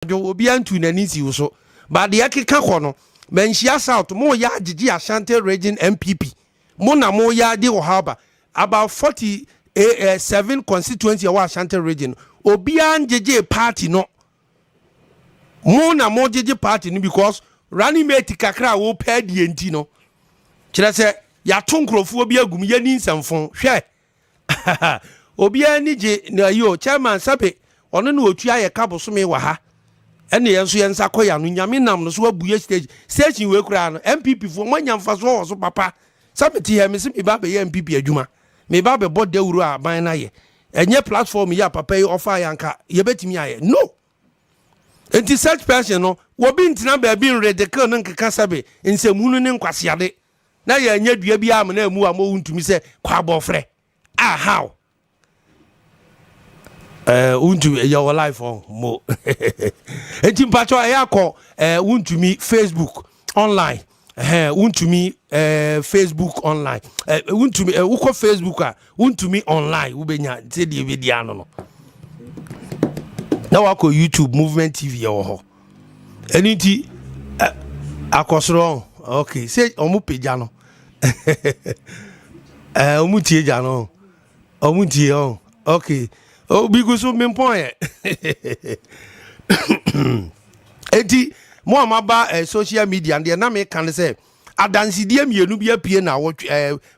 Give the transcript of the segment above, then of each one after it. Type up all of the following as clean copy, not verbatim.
obi antu nani si wo so ba de akeka kɔ no menhia south mo ya agigi Ashanti region MPP mo na mo ya de wo haba about 47 constituency wa Ashanti region obi anjeje party no mo na mo jeje party no because running mate kakra wo pɛ die enti no kyerɛ sɛ ya to nkrofo obi agum ya ni nsamfon hwɛ obi ani je na yo chairman sabe ono na otua ye kabosome wa ha ene yenso yensa koya no nyame nam no so abuye stage we kura no MPP fo mo nyamfa so so papa sabeti he me se me ba be MPP adwuma me ba be bode wuru aban na ye enye platform ya papa yi offer yanka ye betimi aye no enti search person no wo bi ntina ba bi nredeke no nkeka sabe nsemhunu ne nkwasiade na ye anya dua bi am na amu amo Wontumi se kwa abofre how Wontumi your life on mo enti mpacho ayakọ Wontumi Facebook online Wontumi Facebook online Wontumi uko Facebook a Wontumi online ubenya te de video no na wako YouTube Movement TV yo ho eniti akosoro okay say omu peja no omu tie ja no omu tie on okay oh because of me point enti mo amaba social media and na me kan say adansidie mienu bi apie na wo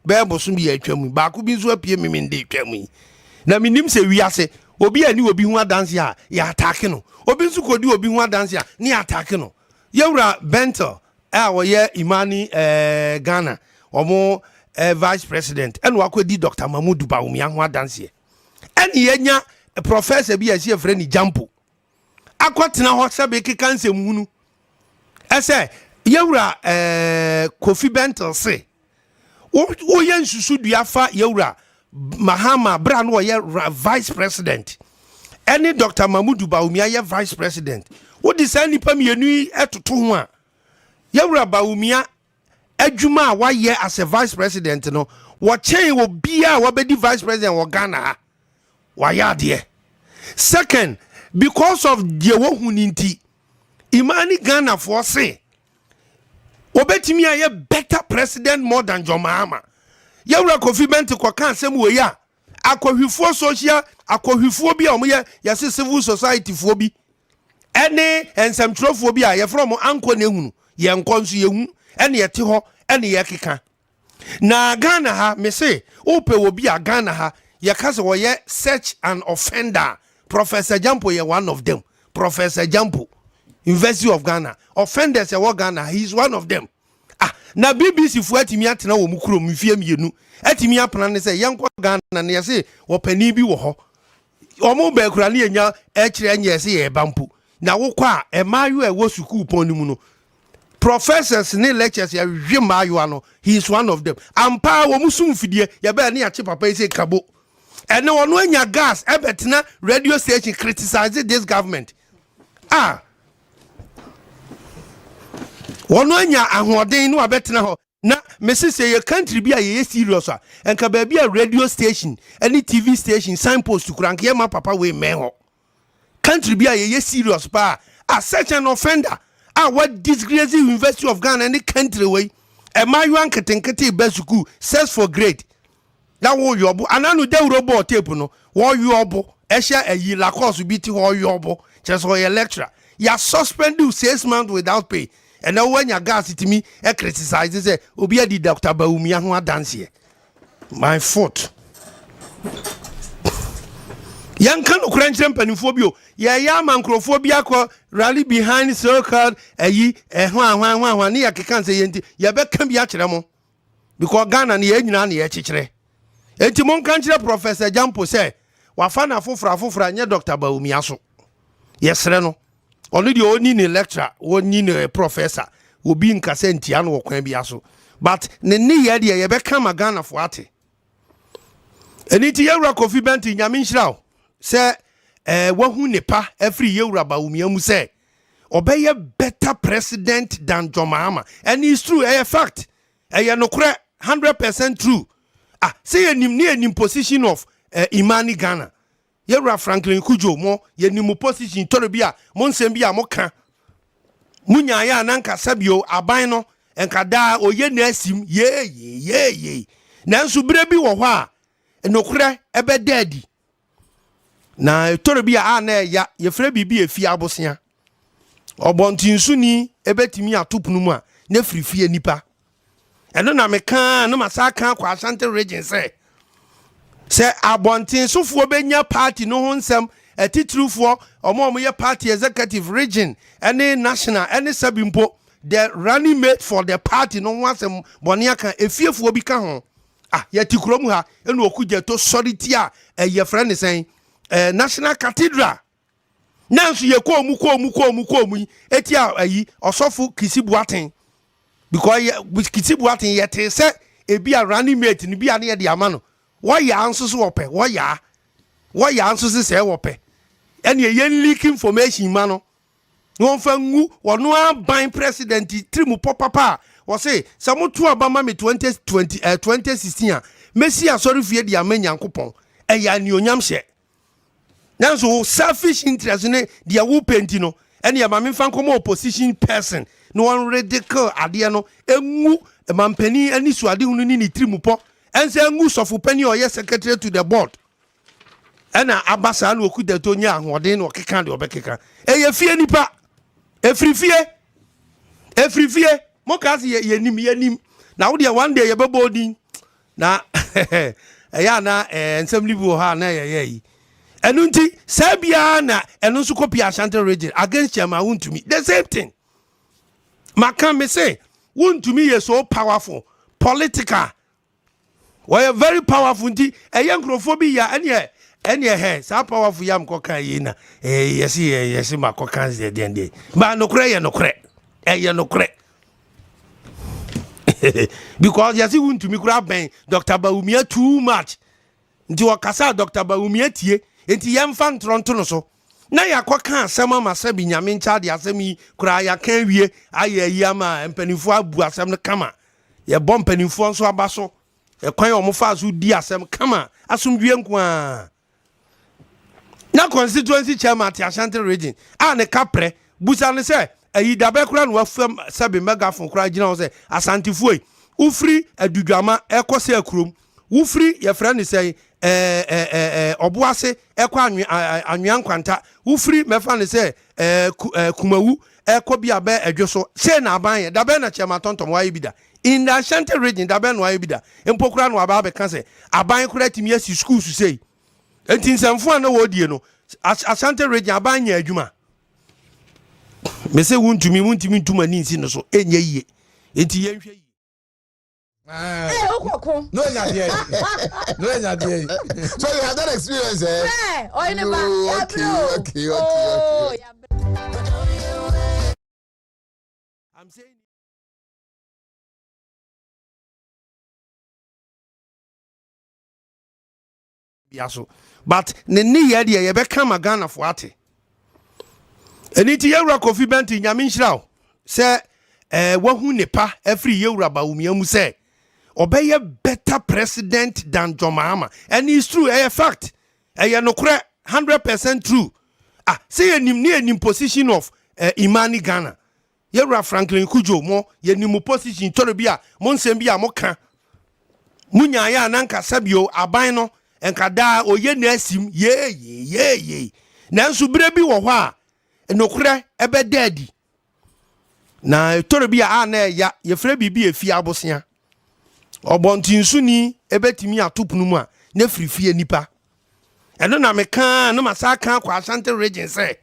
bebo so bi atwam ba ko bi so apie me nde twam na minim se wiase obi ani obi hu adansi a ya attack no obi nso kodi obi hu adansi a ni attack no yewura Bento wo ye Imani Ghana omo vice president eno akodi Dr. Mamudu Bawumia hu adansi eni yenya professor bi yesi efreni Jampo akwatena ho sebe keka nsemhunu ese yewura Kofi Bento se wo ye nsusu duafa yewura Mahama bra no ye vice president any Dr. Mamudu Bawumia ye vice president wo di say nipa mienu etoto ho a yewura Bawumia adwuma wa ye as a vice president no wo chen wo bia wo bedi vice president wo Ghana wa ya de second because of the wo huninti Imani Ghana for say obetimi aye better president more than John Mahama yewura Kofi Bento kwa kan sem we ya akohwifo social akohwifo bi a omo ye civil society fo bi ene ensamtrofo bi a ye from anko na ehunu ye nkonso ye hu ene ye te ho ene ye keka na Ghana ha me say ope wo bi a Ghana ha ye kase wo ye search and offender Professor Jampo ye one of them Professor Jampo University of Ghana offenders ye wo Ghana he is one of them na BBC fu atimi atena wo mukuro mfie mienu atimi apana ne se yenko Ghana na ye se wo pani bi wo ho omo ba kura ne nya ekire nya se ye bampo na wo kwa emayu e wo school pon ni mu no professors ne lectures ya hwe mayu ano he is one of them ampa wo musum fidie ye ba ne ache papa ise kabo ene wono anya gas ebetena radio station criticize this government wono anya ahoden no abetena ho na mesese ye country bi a ye serious a enka ba bi a radio station any TV station signpost kuranke ye ma papa we men ho country bi a ye serious pa a such an offender what disgrace University of Ghana any country way e ma yu anketenkete be school says for grade na wo yobo ananu de robot tape no wo yobo e hia ayi la course bi ti wo yobo just for your lecturer ya suspend you 6 months without pay. And now when your gas to me, I criticize say, Obi di Dr. Bawumia who dance here. My fault. Young can Ukraine phobia. Ya mancrophobia rally behind so-called ye one near can say yenti. Ya bet can be achamo. Because Ghana ni enani echichre. Etimon country Professor Jampo say, Wafana fufra nye Dr. Bawumia so. Yes, Reno. Only the only lecturer, only professor will be in Cassentian or Quabiaso. But Nini Yadia, you become a Ghana for ate. And it's your Kofi Bento in Yamin Shrow. Say, who nepa every year Bawumia say, obey a better president than John Mahama. And it's true, a fact. A no 100% true. Say a near in position of Imani Ghana. yɛwura Franklin Kujo mo ye ni mu position toro bi a mo nsɛm bi a mo ka munya ya nanka sabio aban no enka da oye na asim ye nanso bere bi wo hɔ a enokure ebe daddy na toro bi a na ya ye frɛ bibi efi abosia obontinsu ni ebetimi atopunu mu a na frifie nipa eno na meka no masaka kwa Ashanti region se abontinsu fo benya party no ho nsɛm atitrufoɔ omo ye party executive region any national any sabimpo the running mate for the party no wasem bone aka efiefuo bi ka ho yati kurom ha enu okugye to sority a ye frɛ ne sen national cathedral nanso ye ko mu eti ayi osofo kisibuaten because kisibuaten yete se ebi a running mate ni bi a ne de ama no wo ya anso so ope wo ya anso se wope ene ye leak information ma no won fa ngu wono aban president trimu popapa wo say se moto abama me 2016 a mesi asori fie dia manyankopon eya ni onyam hye nanso selfish interest ne dia wo penti no ene ya mame fa nkomo opposition person no one radical ade no engu mampani ani suade hunu ni trimu po ense engu sofu pani oye secretary to the board ena abasa na okudato nya ahoden na okeka de obekeka eye fie nipa efrifie mokazi yenim na wo de one day ye bebodin na eya na ensem libu ha na ye enu nti sabia na enu nso kopi Ashanti region against Chairman Wontumi the same thing maka me say Wontumi is so powerful political we are very powerful nti eye nkrofo ya ene he sa powerful yam koka yi na yes makoka ze de ba nokre ye nokre because yasi Wontumi kura ben Dr. Bawumia too much nti wakasa Dr. Bawumia tie nti yemfa ntronto no so na yakoka asem ma sabi nyame ncha de asem yi kura ya kan wie ayi ama mpanifo abu asem no kama ye bom mpanifo nso abaso e kwan omofa so di asem kama asomdwe nko na constituency chairman at Ashanti region ne kapre busa ne se ayi dabe kura no afam sabi megaphone kura gina wo se asantifo ufri adudwama ekose akurom ufri ye frɛ ne se obuase ekwa anwan kwanta ufri mefa ne se kumawu ekobia be adwoso se na aban ye dabe na chairman tontom wa ibida in the Ashanti region dabe no wa ibida empokura no aba be kan se aban kura timi asi schools sei enti nsamfo na wodie no Ashanti region aban nya adwuma me se Wontumi ntuma ni nsi no so enye yie enti yenhwe yi okoko no nya there so you have that experience okay I'm saying yaso but ne ye de ye be ka magana fo ate eniti yewura Kofi Benti nyame nhyiraw se wahu nepa every yewura Bawumia mu se obeye better president than John Mahama and it's true fact nokre 100% true say enim position of Imani Ghana yewura Franklin Kujo mo yenim position toro bi a mo nsɛm bi a mo ka munya ya nanka sabio aban no enka da oye na asim ye nanso bere bi wo hɔ a enokure ebe daddy na toro bi a na ya ye frɛ bibi efi abosia obontinsu ni ebetimi atopunu mu a na frifie nipa eno na meka no masaka kwa Ashanti region se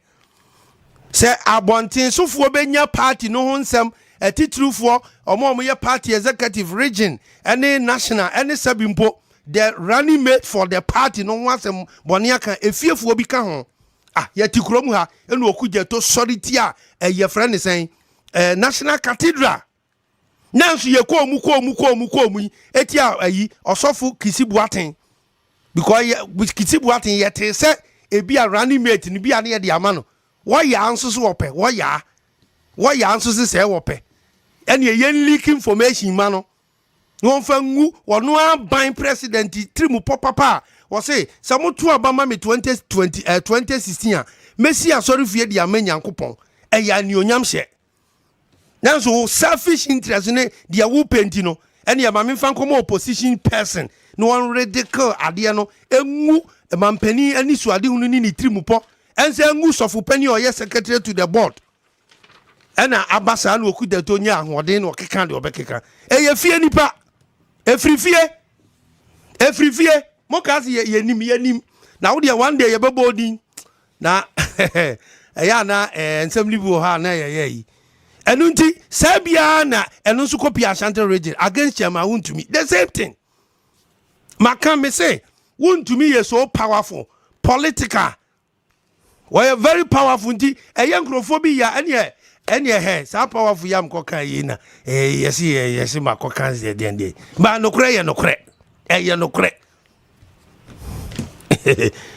abontinsu fo benya party no ho nsɛm atitrufoɔ omo ye party executive region any national any sabimpo the running mate for the party no wasem bone aka efiefuo bi ka ho yati kurom ha enu okugye to sority a ye frɛ ne sen national cathedral nanso ye ko mu eti ayi osofo kisibuaten because kisibuaten yete se ebi a running mate ni bi a ne de ama no wo ya anso so ope wo ya anso se wope ene ye leak information ma no won fa ngu wono aban president trimu popapa o say some to abama me 2016 a Messi asori fie dia manyankopon eya ni onyam hye nanso selfish interest ne dia wo penti no ene ya mame fan komo opposition person no one radical ade no engu mampani ani suade hunu ni trimupo ense engu sofu pani oye secretary to the board ena abasa na okuda to nya ahode na okeka de obekeka eye fie nipa efri fie mo ka se ye nim na wo de one day ye bebodin na eya na ensem libu ha na ye enunti sabia na enu nso copy Ashanti region against Chairman Wontumi the same thing makam me say Wontumi is so powerful political we are very powerful nti eye nkrophobia ene he so powerful yam kokan yi na yes makokan ze den ba nokre ye nokre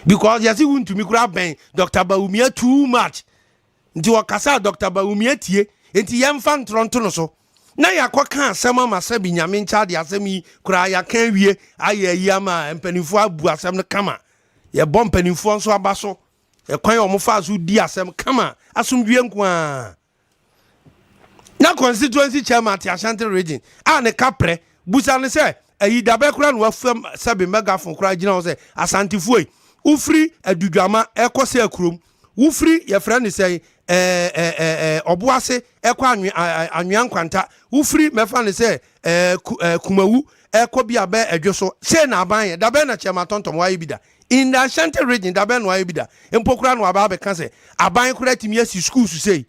because you see Wontumi kura ben Dr. Bawumia too much nti wakasa Dr. Bawumia tie enti yemfa ntronto no so na yakoka asem amasabi nyame ncha de asem yi kura ya kan wie aye yi ama mpanifo abu asem no kama ye bom mpanifo nso abaso e kwan omofa so di asem kama asomdwie nkoa na constituency chairman ti Ashanti region a ne kapre busa ne se ayi dabe kura no wafam sabi megaphone kura gina wo se asantifuoi ufri adudwama ekose akurom ufri ye fra ne se obuase ekwa anwan kwanta ufri mefa ne se kumawu ekọ bia ba adwoso se na aban ye dabe na chema tontom wa ibida in the Ashanti region dabe no wa ibida empokura no aba be kan se aban kura timi asi school su sei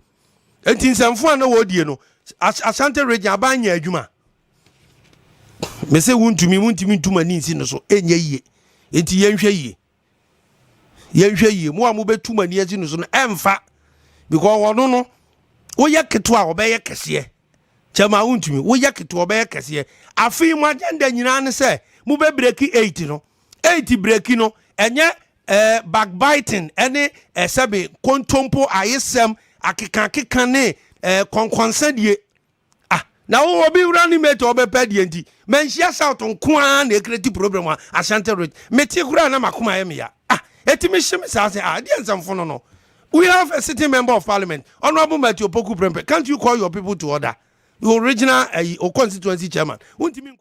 enti nsamfo na wodie no Ashanti region aban nya adwuma me se Wontumi ntuma ni nsi no so enye yie enti yenhwe yie mo amu betuma ni ezi no so no emfa because wono no wo yeketo a obeye kese Chairman Wontumi wo yeketo obeye kese afi mo agenda nyina ne se mo be break 8 no 8 break no enye backbiting ene sebe kontompo ayesem akeka ne konkonsa die na wo obi rani mate obepa die nti menhia south nkoa na ekreti program a Ashanti region meti kura na makoma ye me ya etimi shim sa say die nsamfo no we have a sitting member of parliament honorable Matthew Opoku Prempeh. Can't you call your people to order? Your original or constituency chairman Wontumi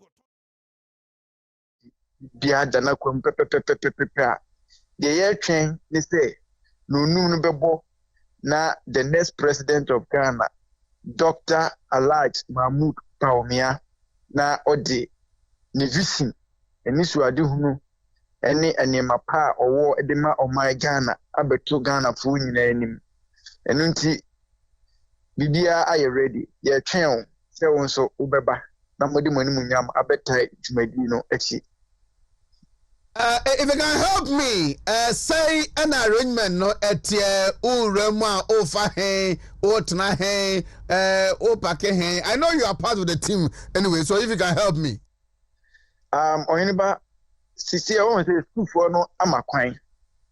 bia dana kwam pepepepepepe the year train they say no bebo na the next president of Ghana Dr. Alhaji Mahmoud Bawumia na odi ne vision eni suade hunu eni enema pa owo edema oman Ghana abeto Ghana fu nyina enim enu nti bibia aye ready ye twen se won so ubeba na modi mani nyam abetai jumadi no echi. If you can help me, say an arrangement no etie urema ofa hey otna hey opake hey. I know you are part of the team anyway, so if you can help me. Oyiniba sisi I want to say school for no amakwan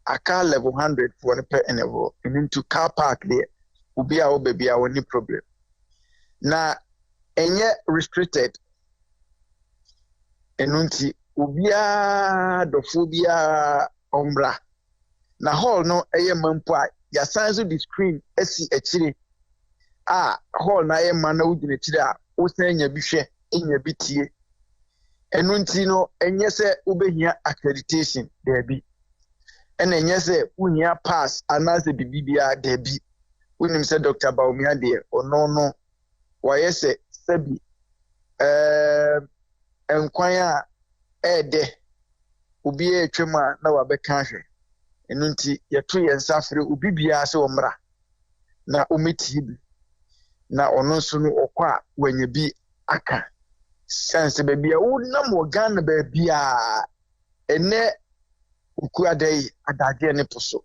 aka level 100 for the per level into car park there ubi a obebi a woni problem na enye restricted enunti ubia dofobia ombra na hall no eye mampo a ya sanzo the screen esi echire hall na eye man na udine chire a wo sanya bihwe enya bitie enunti no enye se ubehia accreditation there be ena enye se unia pass anase bibibia there be unim se Dr. Bawumia there ono wayese sabi enkwan a ede obi etwema na wabeka hwe enunti yeto yensafre obi bia se omra na ometi bi na ono so no okwa wanya bi aka sense be bia wo nam wo Ghana be bia ene oku adai adade ne poso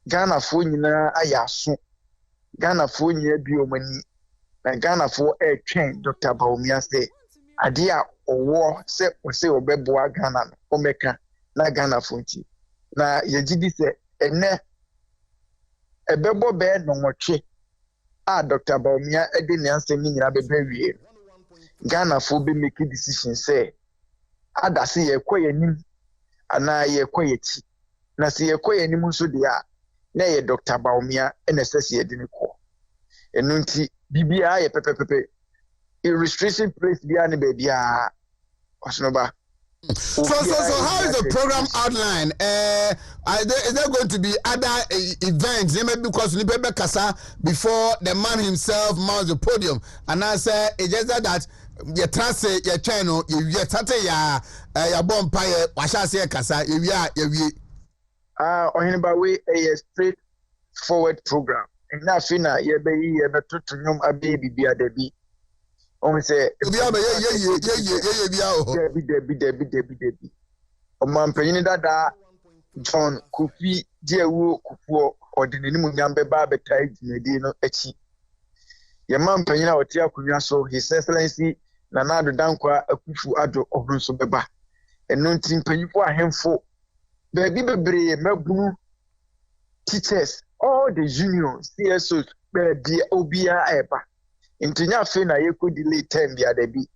Ghana fo nyina ayaso Ghana fo nyina bi omani na Ghana fo etwen Dr. Bawumia se ade a owo se obeboa Ghana no omeka na Ghana fo nti na yegidi se ene ebebo be no nwotwe Dr. Bawumia ede ne ansem ni nyina bebe wie Ghana fo be make decision say adase ye kwayanim ana ye kwayeti na se ye kwayeni mu so dia na ye Dr. Baumia na sese ye dini ko enu nti bibia ye pepepepe restriction place bia ne ba bia osnoba. So how is the program outline? Is there going to be other events? Maybe because Nipebe Kasa before the man himself mounts the podium, and I say it's just that you translate your channel, you start your bonfire, washa say Kasa, you Ohinba way a straightforward program. And now fina ye be to nyum ababy be a debi. On say Debi. Penny dada John Kufi Jewu Kufuo or the Nimu Yambe Babe Tide Medino Echi. Your man Penina or Tia Kunyaso, His Excellency Nanado Dankwa Kufu Ado of Rusobeba. And no team penny for him for baby Melbu teachers, all the unions, CSOs, the Obia Eba. Intinya fena ye could delay 10 bia de bi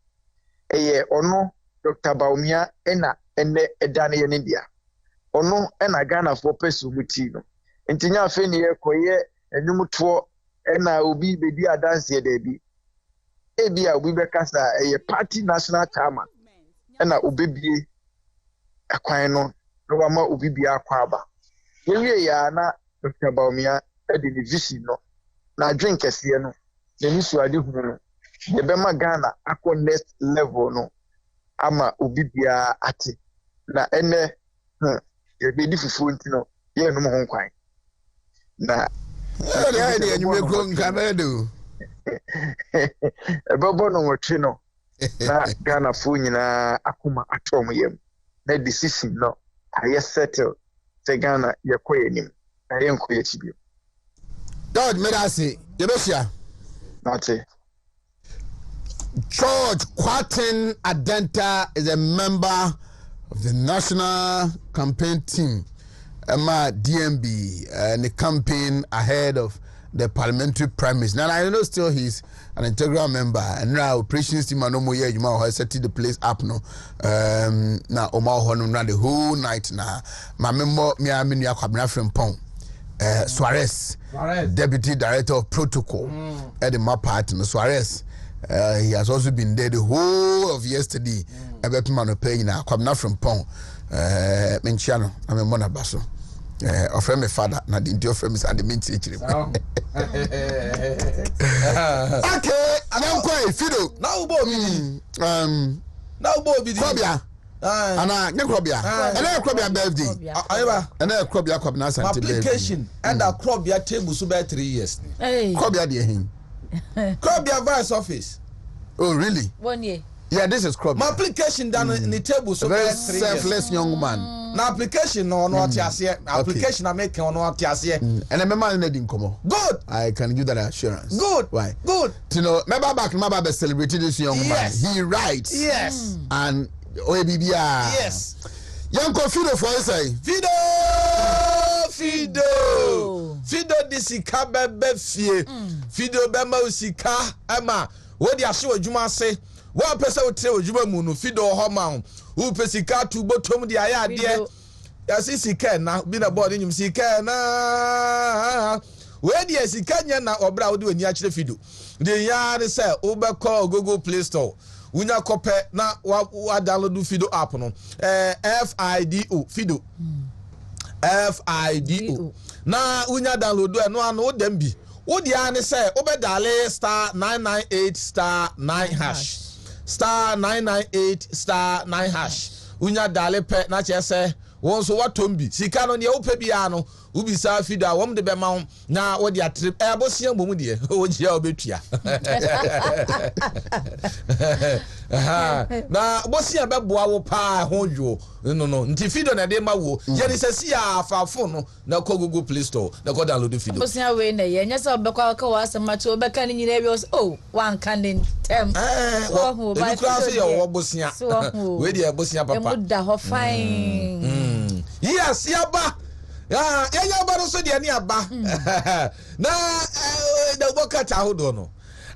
ono Dr. Baumia ene edane ye India ono ena Ghana for pesu muti no intinya fena ye koye enumuto ena obi bedi adanse ye de bi ebia obi bekasa party national chairman ena obebie akwan no no wama obi bia akwa aba ye ya na Dr. Baumia e de vision no na drink kese no the issue ade hunu no the bema Ghana akọ next level no ama obibia ate na ene ye be di fufu nti no ye no ho nkwan na ya de anyume kro nkamere do ebobo no wotwe no na Ghana fu nyina akoma atom yam na decision no aye settle te Ghana ye koyenim na ye nkoye chibio God mercy ye besia. That's it. George Kwatin Adenta is a member of the national campaign team, Emma DMB, and the campaign ahead of the parliamentary primaries. Now I know still he's an integral member, and now operations team no more year you might have set the place up no. Now Omar Honum the whole night now. My member me I mean you are from Pong. Suarez, Deputy Director of Protocol at the MAPAT, Suarez. He has also been there the whole of yesterday. About man pay now. Come now from Pong. Menchiano, I'm a monabaso. Offer my father, not the Indio friends and the main teacher. Okay, I'm quite Fido. Now, Bobby. Now, Bobby. Ana Nekrobia. Ana Nekrobia birthday. Ana Nekrobia kwabna santi birthday. Application and a Krobia table so by 3 years. Hey. Krobia de hin. Krobia vice office. Oh really? 1 year. Yeah, this is Krobia. My application down in the table so very selfless young man. Na application no tiasie. Application I make no tiasie. And I remember na din komo. Good. I can give that assurance. Good. Why? Good. You know, remember back be celebrated this young man. He writes. Yes. And Bibia. Yes. Yanko Fido for say. Fido disika bebe fie. Fido bema usika ema. Wo di ahwe adwuma se. Wo pese wo tre adwuma mu no Fido ho ma ho. Wo pese ka tu botom di aya ade. Ya sika na bi na board nyum sika na. We di sika nya na obra wo di ani a kire Fido. De ya ne se wo be call Google Play Store. Unya kope na wa download Fido app no FIDO Fido FIDO na unya download no an wo dem bi wo dia ne say obedale *998*9# *998*9# unya dale pe na che say won so watombi sika no ne wo pe bia no ubisa Fido a wom de be ma na wo dia trip bosia bomu de wo gia obetua na bosia be boa wo pa hodwo no nti Fido na de ma wo ye ni sesi a afafo no na ko Google Play Store na ko download Fido bosia we na ye nya so be kwa ka wa asema che obeka ni nyina bi o wan kan den tem so ho ba Fido ye wo bosia we de bosia papa e muda ho fine yes yaba enya ba no so de ani aba na da boka ta hodo no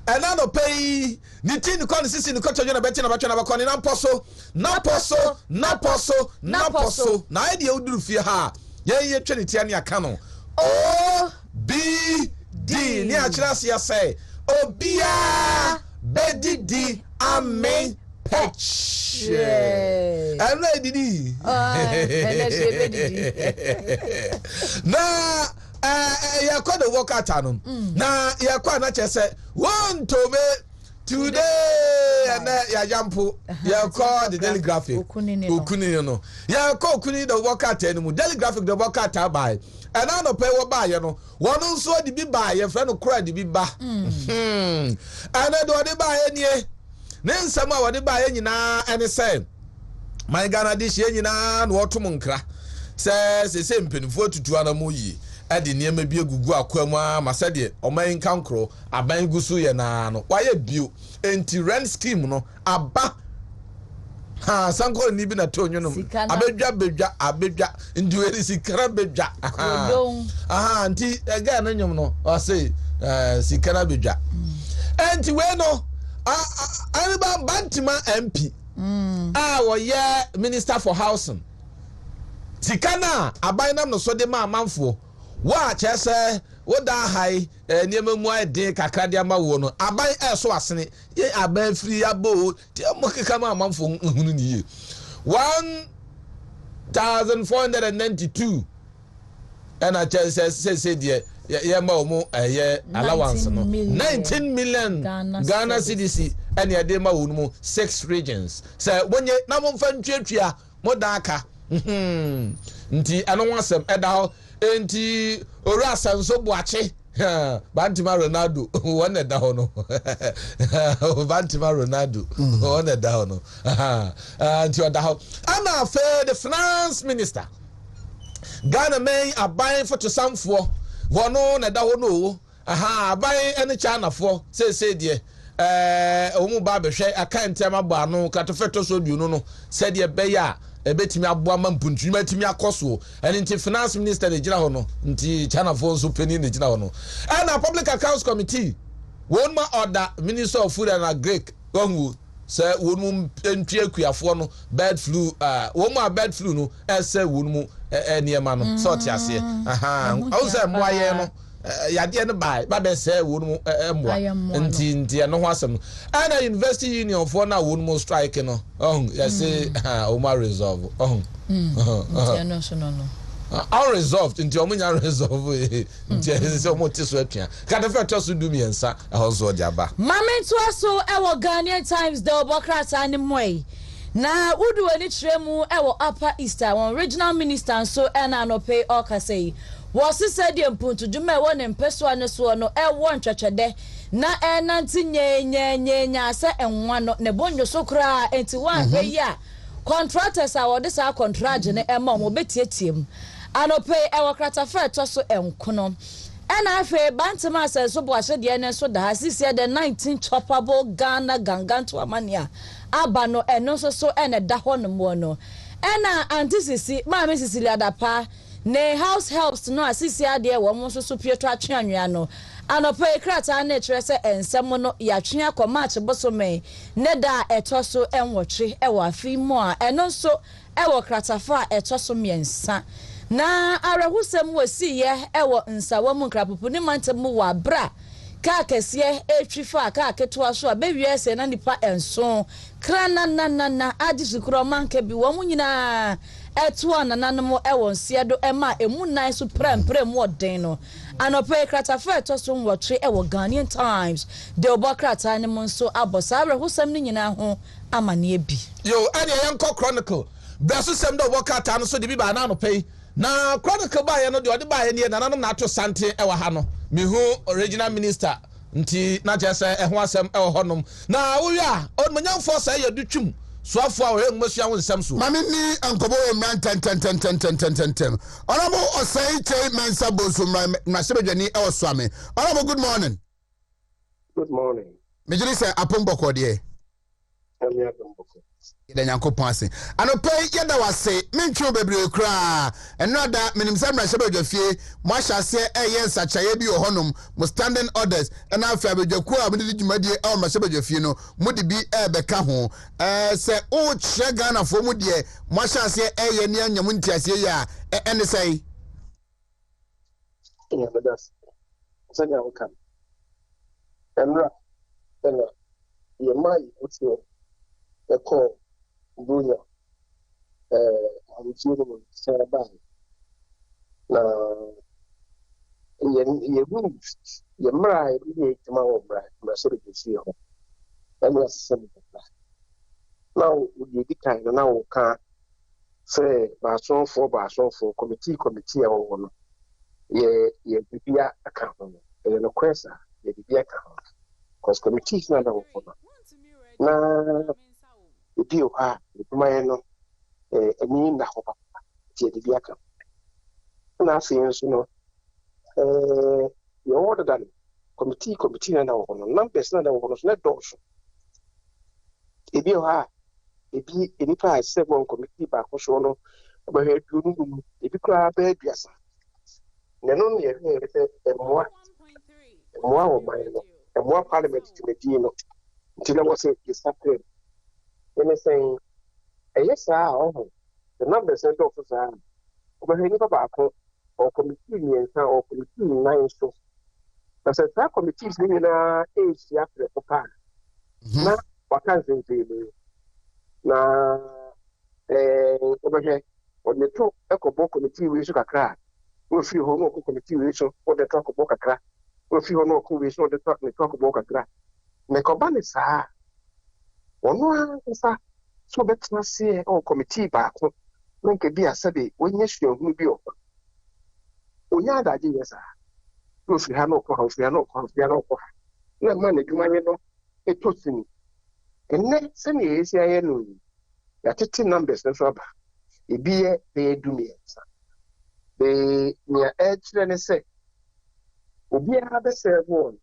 and now no pay ni tin ko ni sisi ni ko twa na beti na batwa na bakọ ni na poso na e de oduru fie ha ye twa ni tia ni aka no O B D ni a kira se ya say obia bedidi amen patch I'm ready di na ya kwa the work out no na ya kwa na che say Wontumi today and ya jampo ya kwa the daily graphic okuni no ya kwa okuni the work out enu daily graphic the work out by and now no pay wo ba ye no wonu so di bi ba ye friend no kura di bi ba and do di ba ye nie ne nsama wo di ba ye nyina ene say my Ghana dish ye nyina no otom nkra se mpenifo tutu ana mo yi ade niema bi egugu akwamu ma se de oman kankro aban gusu ye na no waye bio enti rent scheme no aba ha sanko ni bi na tonyo no abedwa ndiweri sikara bedwa aha anti ga na nyom no o say sikara bedwa enti we no Ariba Bantima MP wo ye minister for housing sikana abainam no so de ma amanfo wa chese wo da hai niema mu ade kakra de ama wo no aban so asene ye aban firi abo ti mo keka ma amanfo hunu ni ye 1492 and I chese say de ye ma omo allowance no 19 million Ghana cedis and ye de ma wo no 6 regions say wonye na mo mfa ntwatwa mo da aka nti ano wasem eda enti ora sanso boache Bantima Ronaldo one da hono Bantima Ronaldo one da hono nti oda ho ana fe the finance minister Ghana may abai for to samfo wono na da hono abai ene China fo say de omu ba behwe aka ntem agba no katofeto so du no said ye beya ebetimi aboa mampuntu matimi akoso and nti finance minister de gina ho no nti China fo so peni ne gina ho no and a public accounts committee won ma order minister of food and agric wonwu say wonmu entwi akuafo no bird flu won ma bird flu no say wonmu niema no so tiase o say moaye no yade ne bai ba be say wonmu emwa nti no ho asem and a university union for na wonmu strike no you say o ma resolve no unresolved nti o munya resolve nti say o mo ti so atua ka de fe to so du miensa e ho so de aba mame to aso e wo Ghanaian Times the Obokrata ne moy na udu ani tremu e wo Upper Easter one regional minister so e na no pay okasei was said the mpuntu dwuma won empeso ane so no e won twetwede na e nanti nya se enwa no ne bonyo so kra enti wan hwe ya contractors a wode sa contract ne e ma mo betietim anope e wokrata fa to so enkono e na afa Bantima se so bo ahye de ne so da asisi de 19 choppable Ghana ganganto amania aba no eno so ene da ho no mo no e na antisisi ma me sisi adapa ne house helps no asisi ade wo mo so pieto atweanwea no anope krata na kire se ensem no ya twea komatch bosome ne da eto so enwotwe e wa afi mo a eno so e wo kratafa eto so miensa na arahusem wasi ye e wo nsawa mu nkrapopo ne mantem wa bra ka kese etwifa ka keto so abewiese na nipa enso krana na adisukro manke bi wo mu nyina eto anananom e won siedo ema emu nan so prem woden no anope kratafa eto so nwotwe e wo Ghanaian Times de Obokrata ne mo so abosa arahusem ne nyina ho amane bi yo ade yanko chronicle braso sem de Obokrata no so de bi ba na anope na chronicle ba ye no de ode ba ye ne nananom na ato sante e wa ha no me hu original minister nti na jese e ho asem e honom na wo ya on manyamfo sa ye dutwum soafo a wo ngmasua wo nsem so mami ni ankobo we man ten honorable osai che mensa boso na sebedwani e osame honorable good morning me jiri say apomboko de amia apomboko The Yankopon ase. Anope yeda wase mentwe bebre kra. Enoda minim say mra shebe dwafie mo ahyase eye nsachaye bi ohonom mo standing orders na afa abedwaku a mo di dwumadie e mra shebe dwafie no mo di bi beka ho. Se o kire Ghana fo mo de mo ahyase eye ni anyam ntiase ya ene say. Yeah, but that's something I will come. Emra, your mind, what's your call? Bunya, I'm feeling sad about it. Now, your moves, your bride, you my own bride, my sort of see her. And that's something like that. Now, you be kind of now can't say, Barson for committee, or one. Ye bibia account no kwesa ye bibia account cause committees na da wokono na ebi o ha ebumaye no eni na hopa ye bibia account na asenso no ye order dan committee na da wokono numbers na da wokono so na dosho ebi o ha ebi eni pa 7 committee ba ko so no ba he dunu ebi kra ba aduasa neno ne yɛ sɛ ɛmoa wɔ man no ɛmoa parliament timedi no nti na wɔsɛ yɛsapre ɛne sɛn ɛyɛ saa a ɔho the numbers no dɔɔso saa wobɛhwɛ nnipa baako ɔwɔ committee mmiɛnsa ɔwɔ committee 9 so na sɛ saa committees no nyinaa ɛɛhyia prɛko paa na waka nsɛmfei no na wobɛhwɛ ɔde to ɛkɔbɔ committee wei so kakra a we feel no committee relation or the talk about kakra we feel no committee or the talk about kakra me ko ba ne saa ono ansa so betna se o committee ba ko nke bi asabe onye hwehunu bi o onya adaje yesa we feel ha no ko na ma na dwuma no etosini enne se ne yesi aye no ya tete numbers no so aba ebi e dumie sa near edge and say, Obi have a serve one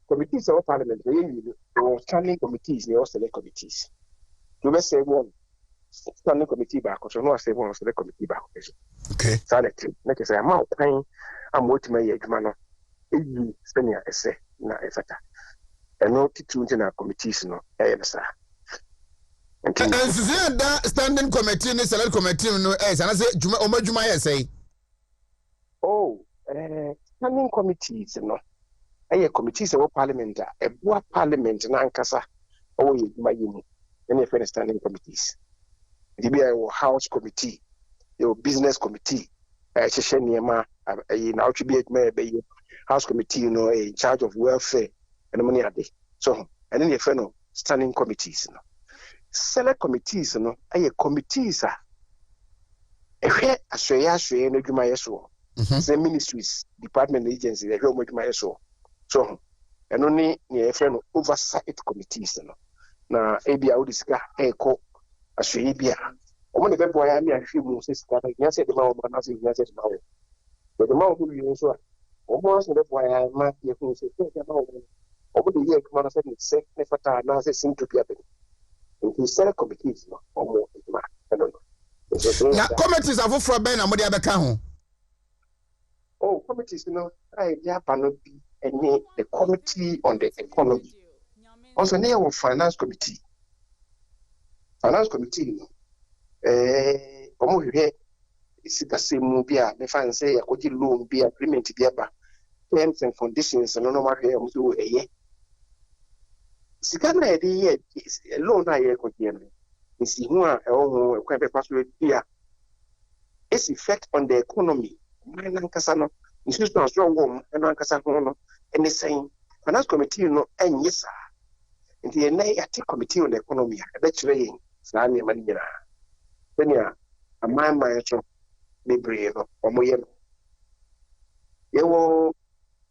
committees of parliament, or standing committees, they all select committees. You must say one standing committee back, or no, I say one select committee back. Okay. Silent, like I say, I'm out paying, I'm what my man, you spend your essay, na effect. And no to our committees, no, sir. And that standing committee, the select committee, no, as I say, Juma, say. Oh, standing committees, no. Committees of parliament, a boa parliament, Nankasa, oh, my any friend standing committees. The be a house committee, your business committee, Chesheniama, now to be a house committee, you know, in charge of welfare and money a day. So, and then your friend of standing committees, no. Select committees, no, committees are a share, no, you the ministries, department agencies, they don't make my so. And only near a friend oversight committees. Now, ABI would discuss echo a Swabia. Only the boy I mean, a few months that I said the mouth, but nothing has it now. But the mouth will be so almost the boy I might be who said, over the year, come on, I said, it's safe, never now, they seem to be happening. If you sell committees or more, I don't know. Now, committees are for Ben and Modia Becahon. Oh, committees, you know, I cannot be any the committee on the economy. Also, near our finance committee. Finance committee, almost here is the same movie. The fan say, I could loan be agreement together, terms and conditions, and no matter how to a year. Sikana idea is a loan I could hear. Is one or quite a password here. Its effect on the economy. Nankasano, institutional strong woman, and Nankasano, and the same finance committee, no, and yes, sir. And the NAT committee on the economy, that's saying, Sani Manina. Then, a man by a strong Libriano or Moyeno. You will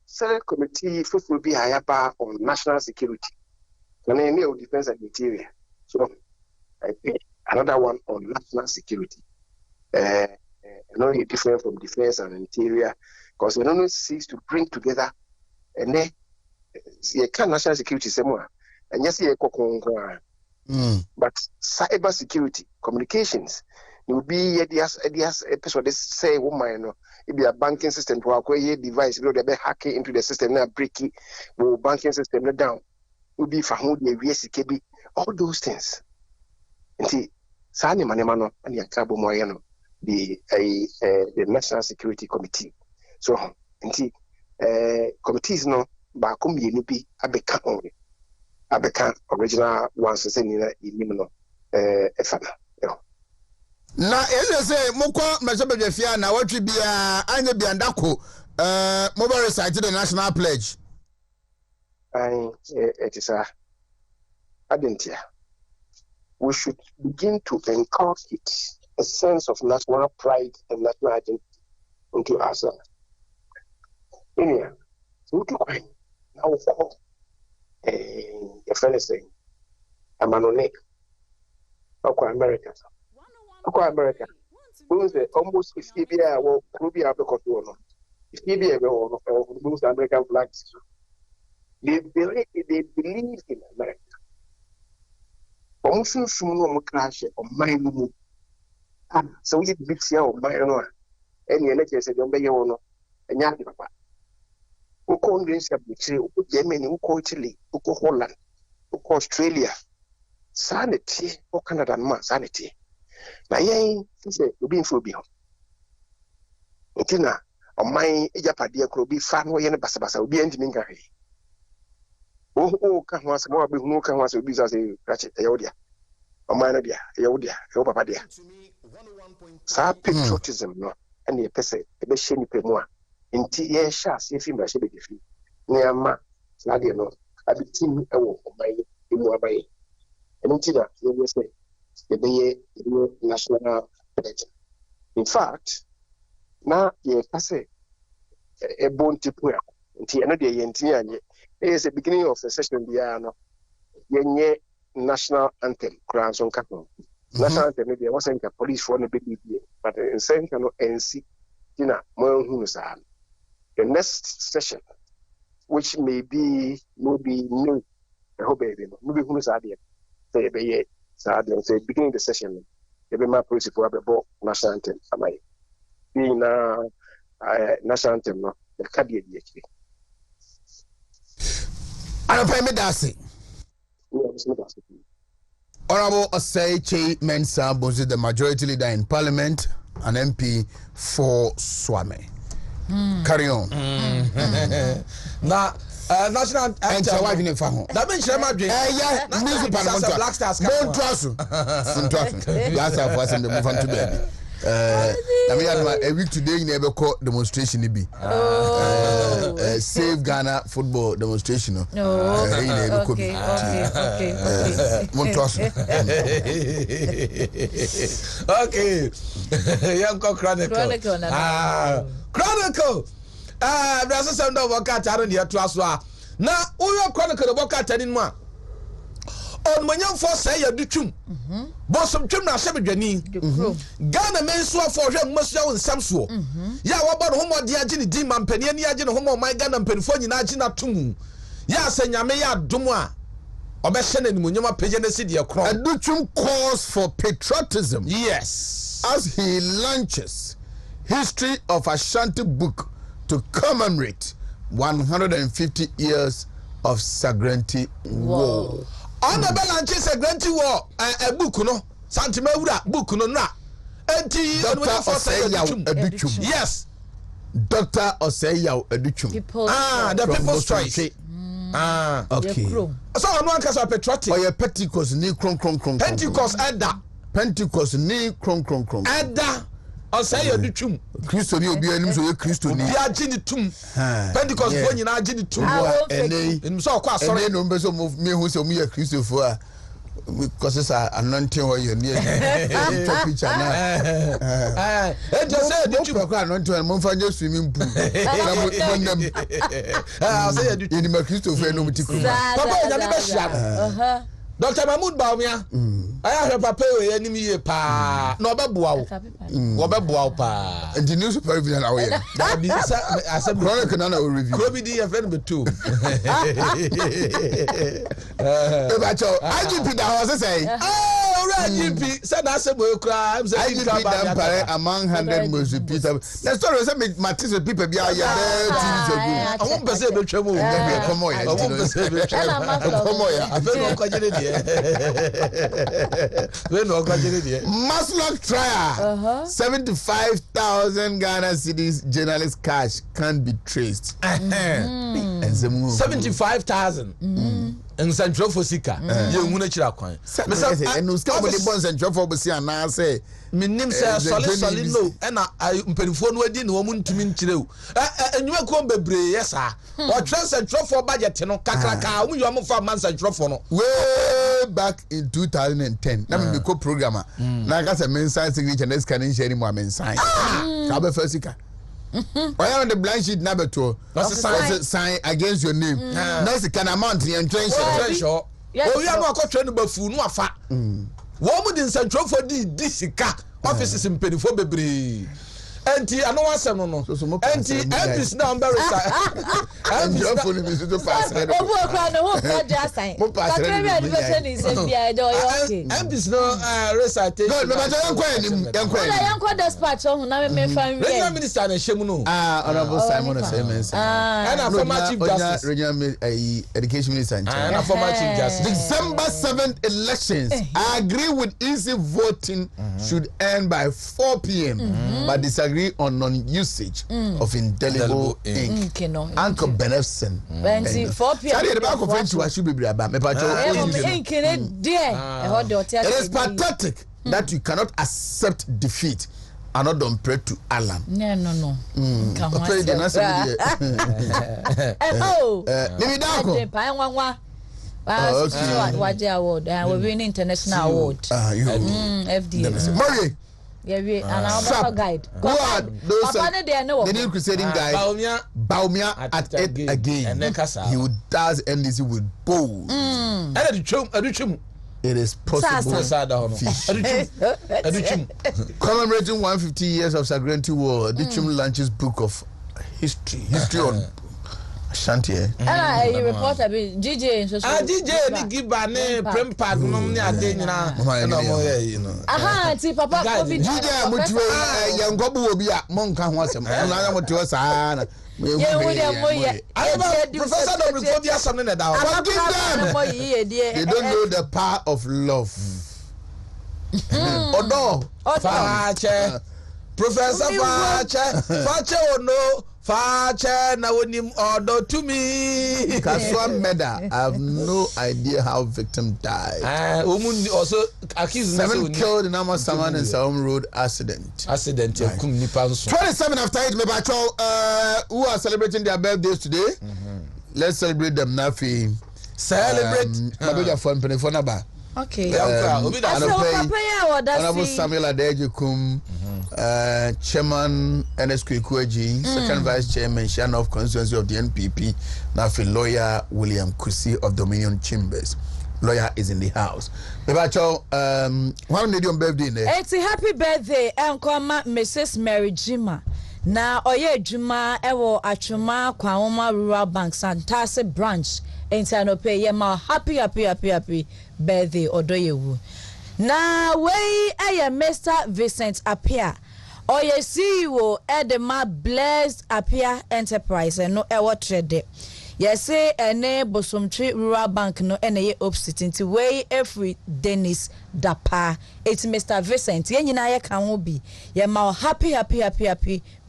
select committee, first will be higher bar on national security, and then defense and interior. So, I think another one on national security. Not different from defense and interior, because we don't cease to bring together and then national security somewhere. And yes, But cyber security, communications, it will be episode say woman no it be a banking system to acquire device you know they be hacking into the system now break it will banking system down will be for who the VSKB all those things. Nti sani manemano and yakabo moyano the National Security Committee. So nti committees no ba kumbi nubi abeka only abeka original ones say ni no efana. Na say moko mesebedefia na watwi bia anya bia ndako mobile recite the national pledge. It is a adentia. We should begin to inculcate a sense of national pride and national identity into ourselves. Now we call a friend saying, I'm an onek. America. America. Almost if you be a Ruby Abaco, if you be a American flags, they believe in America. Almost soon crash on my move. So we did here on my own. Any energy said, don't be your own. And yet, Papa. Who call this a bit, who Germany, who call Italy, who call Holland, who call Australia. Sanity, or Canada, man, sanity. Na yen say obi nfo bi ho ntina o man ejapade akro bi fa no ye ne basabasa obi antimi nka hwe o ka ho asem o be hu ka ho asem obi say rache e yodia o man na dia e yodia e papa dia sa patriotism no ene e pese e be hye ni pemu a nti ye sha se fi mra hye be defi ne ama na de no abitim e wo o man emu abaye nti da ye say the national pledge. In fact, now ye say a bone to put another yentia is the beginning of the session. Ye national anthem, crowns on Capo. National anthem, there wasn't a police for the big but in Central NC, Tina, Mohunusan. The next session, which may be new, I hope maybe who's idea, say, be so say beginning the session, every my principle about national anthem. Am I being national anthem? No, the cabinet. I don't pay me that's Honorable Osei Mensah Bonzi, the majority leader in Parliament, an MP for Swame. Carry on. Now. National anthem. Wife in the that means you're not yeah, music parliament. Black Stars. Don't trust. That's how far some the move on to baby. I mean, a week today in ever court demonstration be. Save Ghana football demonstration. Okay. Don't trust. Okay. Young Chronicle. Chronicle. Brasa sound of workout around here to us. Now, we chronicle the workout in one. On when you first say you do chum, but some chum now 7 Jenny. Ghana men swore for him must show in some swore. Ya, what about homo diagini demon penny and yagin homo my gun and penfoni agina tum. Ya, Senyamea Dumwa. Obeshen and Munuma Pigeon City across. A Duchum calls for patriotism. Yes. As he launches History of Ashanti book to commemorate 150 years of Sagrenti War. On the balance Sagrenti War, a book no, Santimura book no na. Dr. Oseyaw Educhum. Yes. Dr. Oseyaw Educhum. The People's Choice. Okay. So on one case of patriotic. Or your Pentecost ni kron. Pentecost Edda. Pentecost ni kron. Edda. Say you do chum. Christo ni obi anim so ye Christo ni. Bia gini tum. Pentecost fo nyina gini tum. Ene so kwa sorry. Ene no mbe so me hu so mu ye Christo fo a because it's anointing or you near picture na. E just say the chum kwa anointing mo fa nye swimming pool. Na mo say you do. Ni ma Christo fo no mutiko. Papa ya me be hia. Dr. Mahmoud Baumia. I have a pay with enemy pa. No babuao. Wababua pa. And the news supervision away. That be I said Chronic and another review. Kobe D friend be too. IGP that was say. Oh, right, IGP. Said I said we cry. I'm saying IGP among 100 most people. The story was that Matisse people be out here 2 years ago. I won't say be trouble. Come on, I won't say be trouble. Come on, I feel no kwajere die. We no kwajere die. Maslock trial. 75,000 Ghana cedis journalist cash can't be traced. 75,000. And Central for Sika. You want to chira kwan. And no stop with the bonds and trouble for Sia now say. Minim say solid no. And I mpelifo no adi no Wontumi nchire. And you come bebre yes sir. Or Central for budget no kakraka. You am for man Central for no. Way back in 2010. Na me ko programmer. Na ka say men sign signature and scanning sharing mo men sign. Ka be first Sika. Why on the blank sheet number 2? That's a sign against your name. That's the kind of amount in trench. Oh, we are not going to bafu no afa. What in Central for this offices in Penifo Bebre. Enti ano wasem no enti MPs now very MPs for me to pass obo kwa no ho kwa ja sign kakre advocate is bia do okay MPs no recitation no but yankwa dispatch ho na me fan we regional minister na shemu no honorable Simon Semense and former chief justice regional education minister and former chief justice December 7th elections I agree with easy voting should end by 4 p.m. but disagree on non-usage of indelible ink. Uncle Benefson. 4 p.m. It is pathetic that you cannot accept defeat and not don't pray to Allah. No. Award. We're winning international award. FD. Yeah, and our guide. The new crusading guy, Baumia at it again. He would does NDC with bold. It is possible. Commemorating 150 years of Sovereignty War, Dichum launches book of history on Ashanti. And a reporter, GJ, DJ, Nicky Bane, Prempad, Mummy, aha, see, Papa, GJ, young Gobu will be at Monka once, and I want to us. Professor don't report there something that they don't know the power of love. Odo, Fache, Professor Fache, oh no. Fache na wonim odo to me. Kaswa Meda, I have no idea how victim died. Also accused 7 killed in Amasaman and Salom Road accident. 27 after 8 who are celebrating their birthdays today. Let's celebrate them now. Celebrate fun penny. Okay. Honorable Samuel Adejukum, Chairman Ernest Kwekweji, Second Vice Chairman Shan of Constituency of the NPP, Nafi Lawyer William Kusi of Dominion Chambers. Lawyer is in the house. One lady on birthday. It's a happy birthday, Mrs. Mary Jima. Na oye Juma ewo Achuma Kwahoma Rural Bank Santase branch. Pay yema happy birthday odoyewu. Na wey Mr. Vincent Apia. Oye CEO Edema Blessed Apia Enterprise no ewo trade. Yese ene Bosomtri Rural Bank no ene opposite nti wey every Dennis Dapa. It's Mr. Vincent. Ye nyina ye kan ho bi. Ye ma happy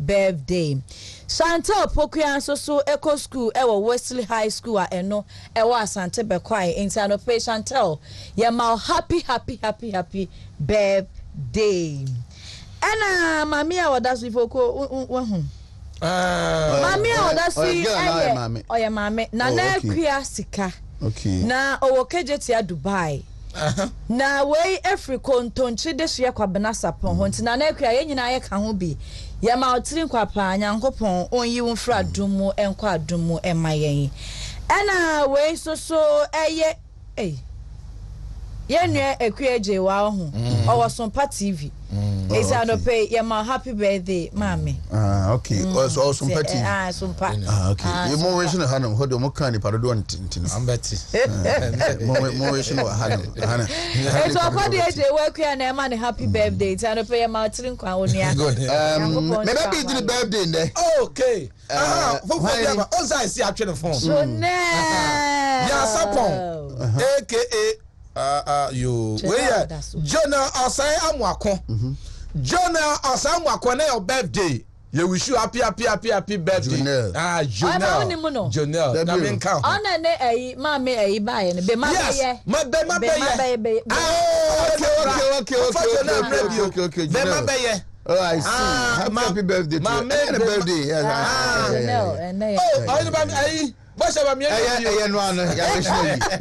birthday. Chantal Pokuan so Eco School ewo Wesley High School a eno ewo Asante Bekwai intano pay Chantal. Ye ma happy birthday. Ena mami a wodas ifoko wo mami a wodasi oye mami na na kwia sika. Okay. Na owo kejetia Dubai. Na wey Africa ntonchi de hye kwabena sapon ho ntina na kwia ye nyina ye ka ho bi. Ya ma otiri nkwapa nyankopon onyi wo mfra dumu enkwa dumu emayen ena we so eye Yenye ekweje wa ho. Owo Sompa TV. It's an pay your happy birthday, mommy. Okay. Also Sompa TV. Sompa. Okay. You more wishing Hannah, hold on, kind of Paradon Tintin. I'm Betty. More wishing Hannah. It's all for the age work and a man happy birthday. It's an pay a Martin Quaonia. Maybe the birthday there. Okay. Also, I see actually the phone. So now. Sapon. AKA you. Where Jonah Osai Amwako. Jonah Osai Amwako na your birthday. You wish you happy birthday. Jonah. Jonah. Na me nka. Ona ne ma me buy ne be ma be. Ma be. Okay. Be ma be. Oh, I see. Happy birthday to you. Happy birthday. No. Oh, What's about me? Me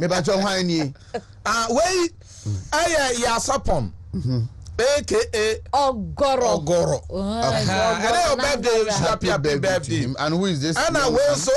bacho hwani. Wait. Ya sapon. AKA Ogoro. Happy birthday. And who is this? And I will so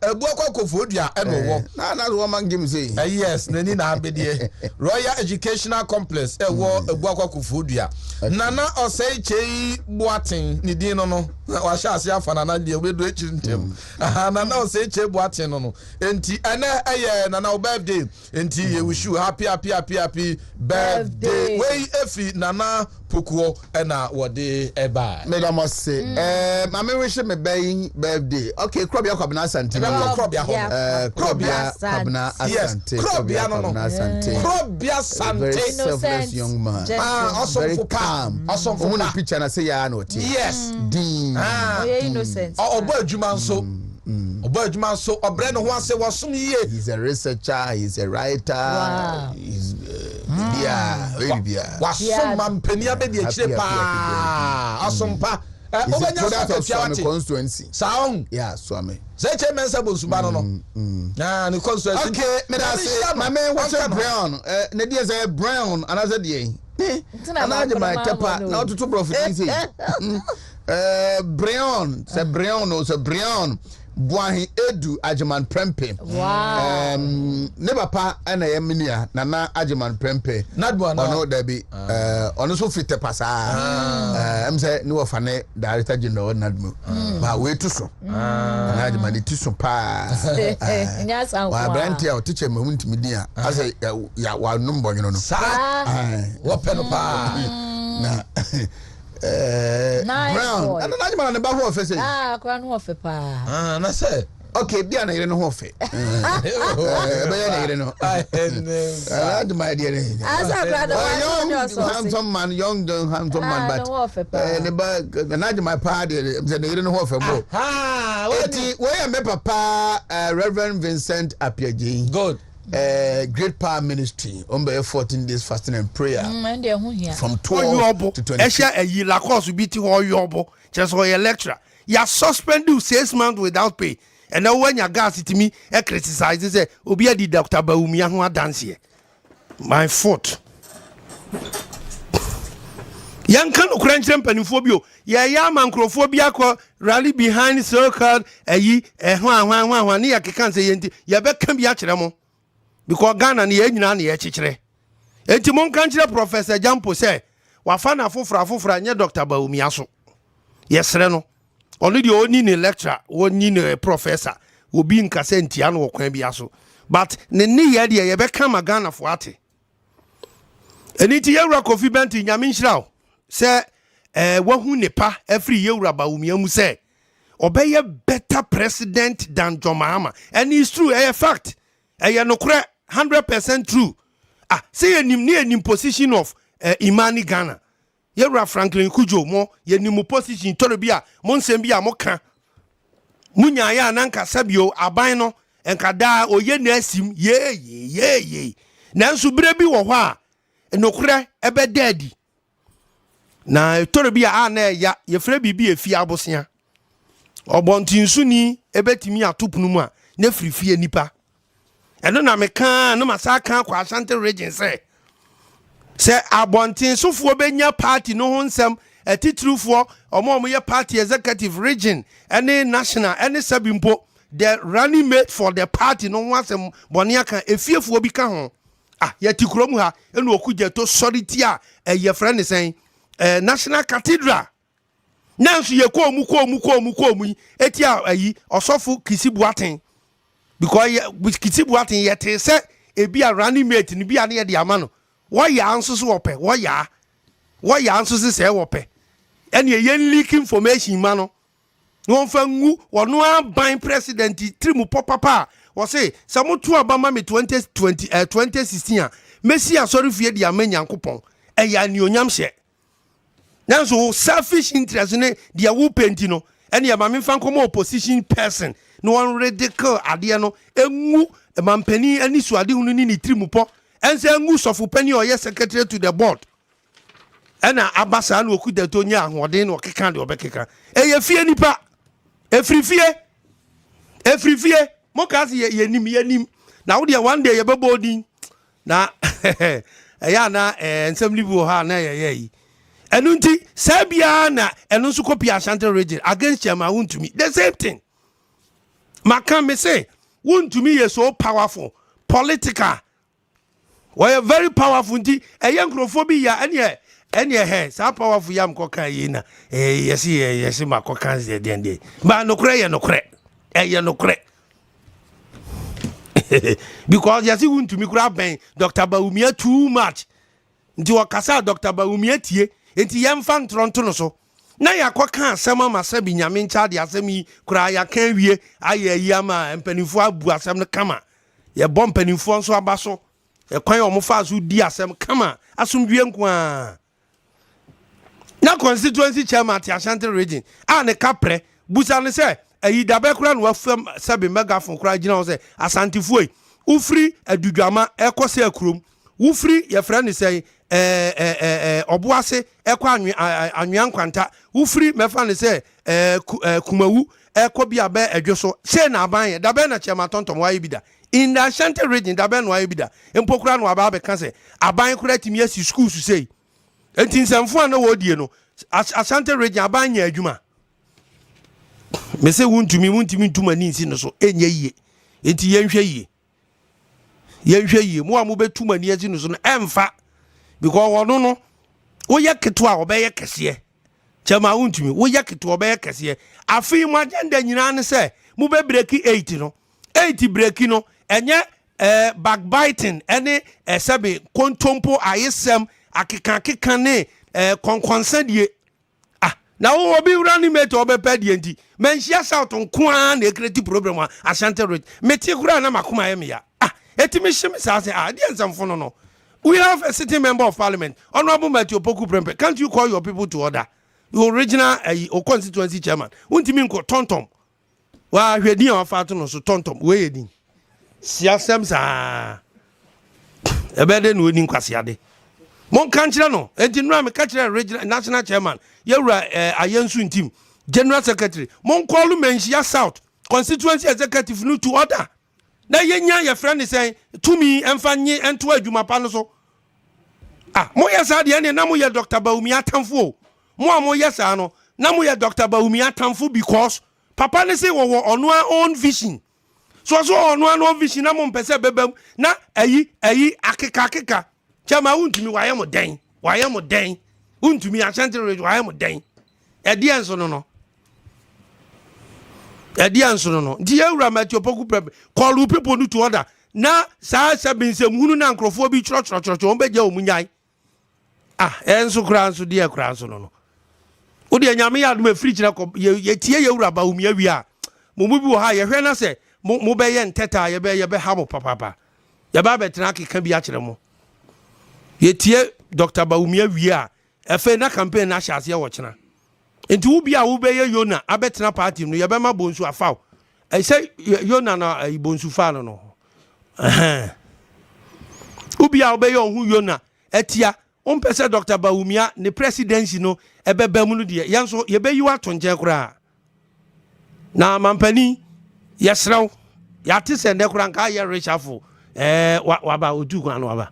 Ebuakwa Kofodia and that's what man give me say. Yes, Neni na abedie. Royal Educational Complex Ebuakwa Kofodia. Nana Osei Boatin ni din no. Wa sha ase afa nana de we do echi ntem. Nana Osei Boatin no. Enti ana nana birthday. Enti you wish you happy birthday. We efi nana Pukuo ena wode eba. Me must say mama wish me birthday. Okay, Krobia Kwabna Asante. Krobia Kwabna Asante. Krobia Asante. Krobia Sante. Very selfless young man. Also very for calm. Also for the picture and I say ya no. Yes. Dean. Innocent. Obo adwuma so. Obo adwuma so obre no ho ase wasum ye. He's a researcher, he's a writer. Wow. He's wasum mampania be de chire pa. Asompa. Product of Swami constituency. Sound. Yeah, Swami. Say mensa bosuba no. Na ni constituency. Okay, me da say my man what's brown. Na dia say brown and I said ye. Anaje my tepa na to profit say. Brown, say brown. Buahi Edu Ajiman Prempe. Wow. Never pa ana yeminia nana Ajiman Prempe. Nadbo na. Ono debi ono so fit pasa. Say no ofane director general Nadmo. Ba we to so. Na Ajiman ti so pa. Nya san kwa. Wa branti a teacher me huntimi dia. Ase ya wa numbo nyono no. Sa. Wo peno pa. Na brown. And na Ajiman na ba ho ofese. Kwa no ofe pa. Na say okay, bia na yire no ho fe. Be ya na yire no. I my dear. Asa brother, handsome man, young handsome man, but ne ba na my party say na yire no ho fe bo. Where me papa Reverend Vincent Apiaji. Good. Great Power Ministry on by 14 days fasting and prayer from 12 to 20. Esha eyi la course bi ti ho yobo just for your lecturer. You suspend you 6 months without pay. And now when your gas it me criticize say obi adi Dr. Baumia ho dance here. My fault. Yankan okranche mpanimfo bio ya mankrofo bi akọ rally behind so-called eyi ho ne ya kekan say yenti ya be kan bi a kire mo. Because Ghana ni enyina na ye chichire. Enti mon kan kire Professor Jampo say wafa na fofra nye Dr. Baumia so. Yesre no. Only the only ni lecturer, only ni professor will be in Casentia no kwan bia so. But ne ni ye de ye be kan ma Ghana fo ate. Eni ti yewra Kofi Benti nyame nhyira say wahu nepa every yewra Baumia mu say obeye better president than John Mahama. And it's true, a fact. No 100% true. Say enim position of Imani Ghana. Yewra Franklin Kujo mo yenim position torobia mo nsem bia mo ka. Munya ya nanka sabio aban no enka da oye na asim ye. Nanso bire bi wo ho a enokre ebe daddy. Na torobia na ya yefre bibi efi abosia. Obontinsu ni ebetimi atopunu mu a na frifie nipa. Eno na meka no masaka kwa Ashanti region say abontin sofo benya party no ho nsem atitrufo omo ye party executive region any national any sabimpo the running mate for the party no ho asem bone aka efiefo bi ka ho yɛti kurom ha ɛna okugye to sɔre ti a ɛyɛ frɛ ne sɛn National Cathedral nanso yɛ kɔɔ mu yi eti a ayi ɔsɔfo Kisi Boateng because Kisi Boateng yɛte sɛ ebi a running mate ni bi a ne yɛ de ama no wɔyɛ anso so wɔpɛ wɔyɛ anso so sɛ wɔpɛ ɛne yɛn leak information ma no wɔn fa ngu wɔn aban president tirimu pɔpapa wɔse sɛ moto abama me 2016 a mesi asɔre fie de ama Nyankopɔn ɛyɛ anionyam hyɛ nanso selfish interest ne deɛ wo penti no ɛne yɛ maame fa nkɔmɔ opposition person no one radical adeɛ no engu mampani ani suade hunu ni tirimu pɔ ɛnsɛ engu sɔfo pani ɔyɛ secretary to the board ɛna abasa na okuda to nya ahoɔden na ɔkeka de ɔbɛkeka ɛyɛ fie nipa efiri fie mo ka se ye nim na wo de one day ye bɛbɔ din na ɛya na nsɛm ni bi wɔ ha na yɛ yi ɛnu nti saa bia na ɛnu nso copy Ashanti region against Chairman Wontumi the same thing maka me say Wontumi is so powerful political we very powerful nti ɛyɛ nkrofo bi ya ɛne he saa powerful yam kɔka yi na yɛsi makɔka zɛ den ba nokore yɛ nokore because yasi Wontumi kura ben Dr. Bawumia too much nti wakasa Dr. Bawumia tie nti yɛmfa ntronto no so na yakɔka asɛm ama sɛ bi nyame ncha de asɛm yi kura yɛka wie ayɛ yi ama mpanimfo abu asɛm no kama yɛbɔ mpanimfo nso aba so ɛkwan ɔmo fa so di asɛm kama asomdwie nko na constituency chairman ti Ashanti region a ne kapre busa ne sɛ ayi dabe kura no wafam sɛbi megaphone kura gina ho sɛ asantifo yi ufri adudwama ɛkɔsɛ akurom ufri yɛfrɛ ne sɛ ɔboase ɛkɔ anwea nkwanta ufri mɛfa ne sɛ kumawu ɛkɔ bi abɛ adwo so sɛ na aban yɛ dabe na chairman tontom wayɛ bi da in the Ashanti region dabe no wayɛ bi da empokura no aba abɛka sɛ aban kura timi asi schools sei enti nsɛmfo a na wɔdie no Ashanti region aban nyɛ adwuma me say Wontumi ntuma ni nsi no so enye yie enti yɛnhwɛ yie mo a mo betuma ni asi no so no emfa because wɔno no woyɛ keto a ɔbɛyɛ kɛseɛ Chairman Wontumi woyɛ keto ɔbɛyɛ kɛseɛ afi mo agenda nyina ne sɛ mo be break 8 no 8 break no enye backbiting ene sɛbe kontompo ayesɛm akeka ne konkonsadie na wo obi running mate obepɛ die nti menhia south nko na create problem a Ashanti region meti kura na makoma yɛ meya etimi hyem sa se die nsamfo no we have a sitting member of parliament honorable Matthew Poku Prempe. Can't you call your people to order? Your original or constituency chairman Wontumi nko tontom wa hwedi a wafa to no so tontom we yedin siasem sa ebede no ni nkwasiade mon kanchira no enti no am kanchira regional national chairman yewura ayensu ntim general secretary mon call menhia south constituency executive no to order na yenya ye friend say tumi emfanye ento adwuma pa no so mo yesa de ne na mo ye Dr. Bawumia atamfo mo a mo yesa no na mo ye Dr. Bawumia atamfo because papa ne say wo ono own vision so ono own vision na mo mpese bebam na ayi akeka Chairman Wontumi wayɛ mo den Wontumi Ashanti region wayɛ mo den ɛdeɛ nso no nti yɛwura Matthew Poku Prempe call people no to order na saa sɛbensɛm hunu na nkrɔfoɔ bi twerɛtwerɛtwerɛ wɔn bɛgya wɔn nyai ɛnso kura nso deɛ kura nso no wode nyame yɛ adom afiri kyerɛ kɔ yɛtie yɛwura Bawumia wi a mo mu bi wɔ ha yɛhwɛ na sɛ mo bɛyɛ ntɛta yɛbɛha mo papapa yɛba bɛtena akeka bi akyerɛ mo yɛtie Dr. Bawumia wi a ɛfɛ na campaign na hyɛ aseɛ wɔ kyena enti wo bi a wo bɛyɛ Yona abɛtena party no yɛbɛma bonsu afaw ɛsɛ Yona na bonsu fa no wo bi a wo bɛyɛ ɔhu Yona ɛtia wompɛ sɛ Dr. Bawumia ne presidency no ɛbɛba mu no deɛ yɛnso yɛbɛyi wo ato nkyɛn koraa na mampani yɛserɛw yɛate sɛ ndɛ koraa nka yɛ reshafo waba otu kwan no waba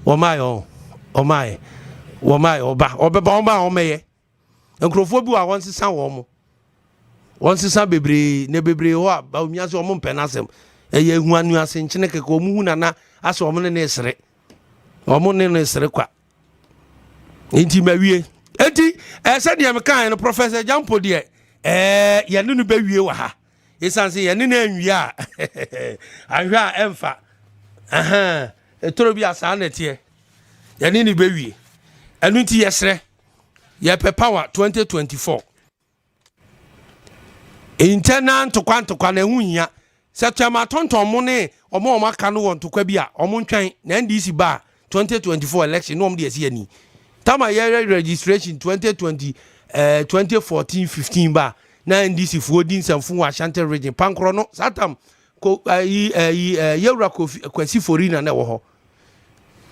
Omaye ɔbɛba ɔmɛyɛ nkrofo bi wa wɔn sesa bebree ne bebree hɔ a Bawumia so ɔmo mpɛ n'asɛm ɛyɛ hu anu ase nkyene keke ɔmo hu nana asɛ ɔmo ne sere omo ne no sere kwa enti mawie enti said ya meka no Professor Jampo de ya ne no bawie wa ha isanse ya ne na anwie a ahwa emfa etoro bi asa na tie ya ne ni bawie enu nti yesre ya pe power 2024 internal ntokwa na ehunya September tonton mo ne omo aka no won tokwa bi a omo ntwan na NDC ba 2024 election no om de esi ani tama year registration 2020 2014 15 ba na NDC fuodin samfu Ashanti region pankro no satam ko yewra kwasi forina na wo ho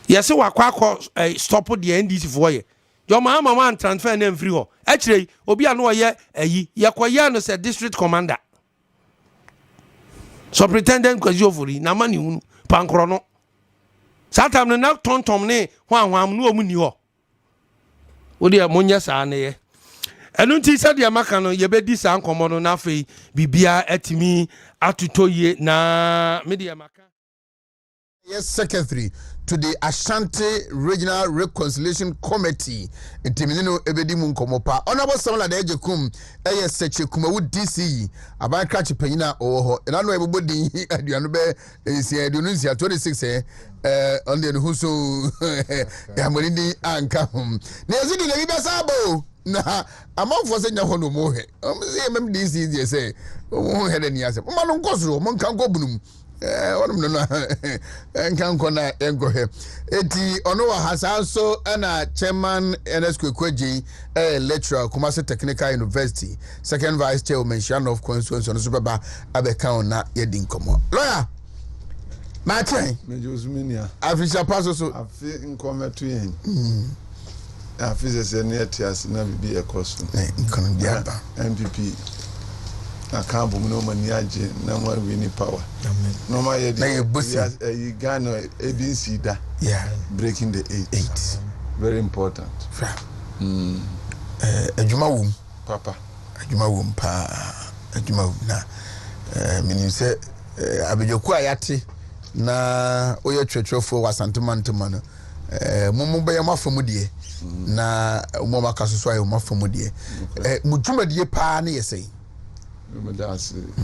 yese wakwa stop the NDC for ye your mama man transfer name free ho akire obi a no ye yakoye no say district commander superintendent kwasi ofori na mani hunu pankro no satam no na tontom ne hwanhwam no omuni ho wodi amonya saa ne ye enu nti said ya maka no ye bedi saa nkomo no na afei bibia atimi atutoye na media maka. Yes, Secretary to the Ashanti Regional Reconciliation Committee. Intimino ebedi mu nkomopa. Honorable Samuel Adejekum, seche kumawu DC, aban krachi penyina oho. Enano ebobodi aduanu be aduanu 26 on the huso ya molindi anka hum. Ne yazidi na bibe sabo. Na amanfo se nya hono mo he. Say mem DC dey say o he de ni ase. Mo no nkosoro mo nkan ko bunum. One no can corner engohe. Eti ono wa hasanso na chairman NS Kwekweji lecturer Kumasi Technical University, second vice chairman of constituency on Superba abeka na yedin komo. Lawyer Martin Mejusminia Afisha paso so afi nkome to yen. Afi se ne atias na bibi ekoso. Nkon diaba MPP akambo no mani age na mo wini power. No ma ye you Ghana ABC da. Yeah, breaking the eight. Very important. Ejuma wum papa. Ejuma wum pa ejuma wum na menim se abejoku ayate na oye twetwefo wasantuma ntuma no mumu be yamafamu de na mo makasoso ayo mafamu de mudwuma de pa na yesei.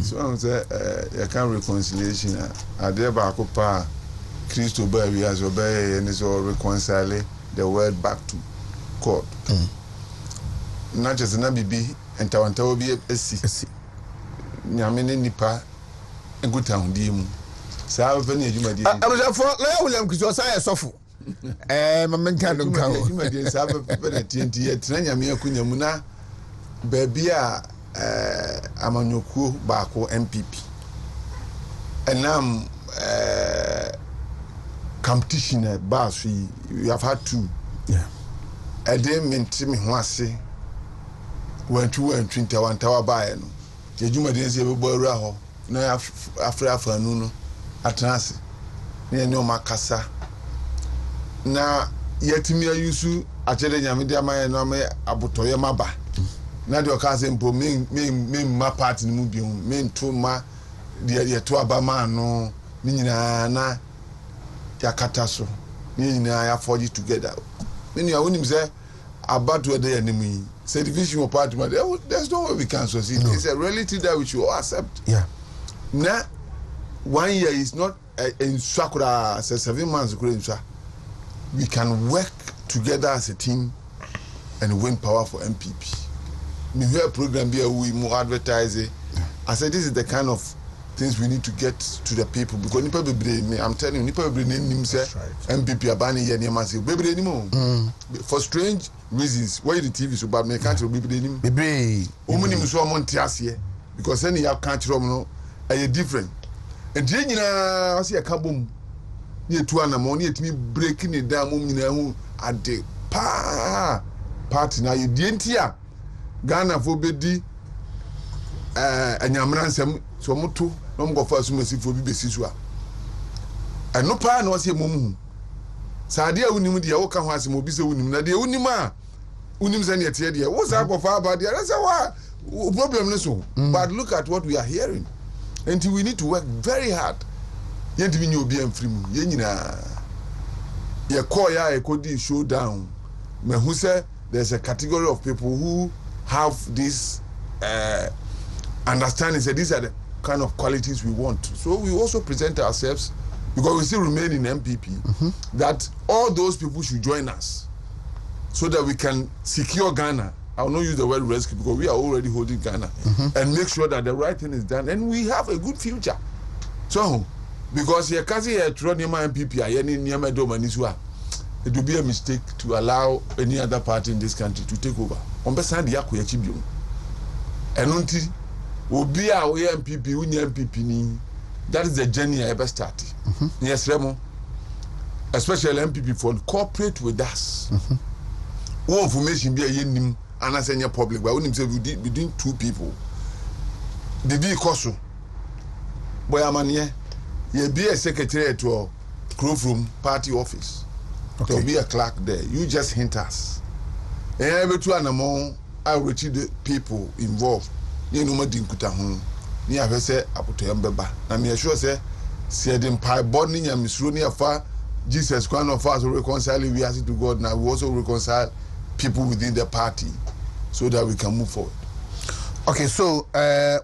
So I'm say you can reconciliation. I there back up Christo baby as obey and so reconcile the word back to God. Not just an abibi and Tawantawo be a si. Nyamini nipa and good town dim. So I've been a human. I was for William because I suffer. My men can't come. You might have a TNT at Tranyamia Kunyamuna baby. Amanyoku bako MPP and now competition bas we have had two. Yeah, I didn't mean to me wasi when 2 and 21 tower by no the juma didn't say boy raho no after no atrance near no makasa na yet me use actually nyamidi my no me abutoye maba na de oka se mpo me ma part ni mu bi me nto ma de to aba ma no ni nyina na yakata so ni nyina ya forge together me ni awunim say about where they enemy say division of party there's no way we can succeed. It's a reality that we should all accept. Yeah, na 1 year is not in Swakura 7 months we can work together as a team and win power for MPP. Me hear program here we more advertise it. I said this is the kind of things we need to get to the people because nipa bebre I'm telling you nipa bebre name say MPP abani ye name say bebre anymore for strange reasons why the TV so bad me can't bebre name bebre omuni so omonti ase because any you can't rom no are different and dey nyina wase ya kabom ne tu anamo ne etimi breaking it down mum nyina hu ade pa party na ye die ntia Ghana for bedi anyamra nsem so moto no mgo fa asumasi fo bi besi so a eno pa na wase momu saade a unim de wo ka ho asem obi se unim na de unim a unim se ne tie de wo sa akofa aba de na se wa problem ne so but look at what we are hearing and we need to work very hard yentimi nyi obi amfiri mu ye nyina Ye call ya a kodi showdown. Me who say there's a category of people who have this understanding. Say these are the kind of qualities we want. So we also present ourselves because we still remain in MPP. That all those people should join us so that we can secure Ghana. I will not use the word rescue because we are already holding Ghana and make sure that the right thing is done and we have a good future. So, because here kasi here Tronima MPP any Nyama Domaniswa, it would be a mistake to allow any other party in this country to take over. On the side ya kuya chibium. And until we be our MPP, we MPP ni. That is the journey I ever started. Yes, Remo. Especially MPP for cooperate with us. All information be a yenim. And I say public, but when him say between two people, the be koso. Boy, amanye, ye be a secretary to a crew room party office. Okay. To be a clerk there, you just hint us. And every two animal, I will reach the people involved. You know, my dinkuta home. Ni have say apoto yambeba. Na me sure say them pie bonding and misruni afa Jesus Christ of us reconcile we ask to God. Now we also reconcile people within the party so that we can move forward. Okay, so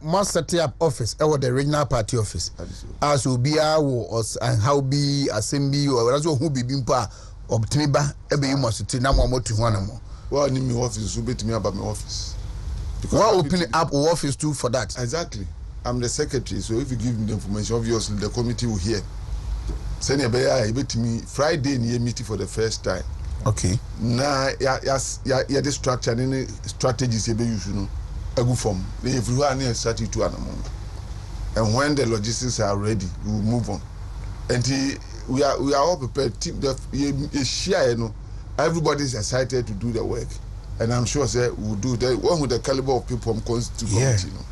must set up office or the regional party office as will be our and how be assembly or as who be bimpa obtimiba ebe you must take now more to one more. Well, need me office will be to me about my office. What opening up office too for that? Exactly. I'm the secretary, so if you give me the information, obviously the committee will hear. Send a bear to me Friday near meeting for the first time. Okay. Nah, yeah, the structure and any strategies you know, a good form. If you are near 32 animal, and when the logistics are ready, we will move on. And we are all prepared. Team the share, you know, everybody is excited to do the work, and I'm sure say we will do that. One with the caliber of people from constituency, you know,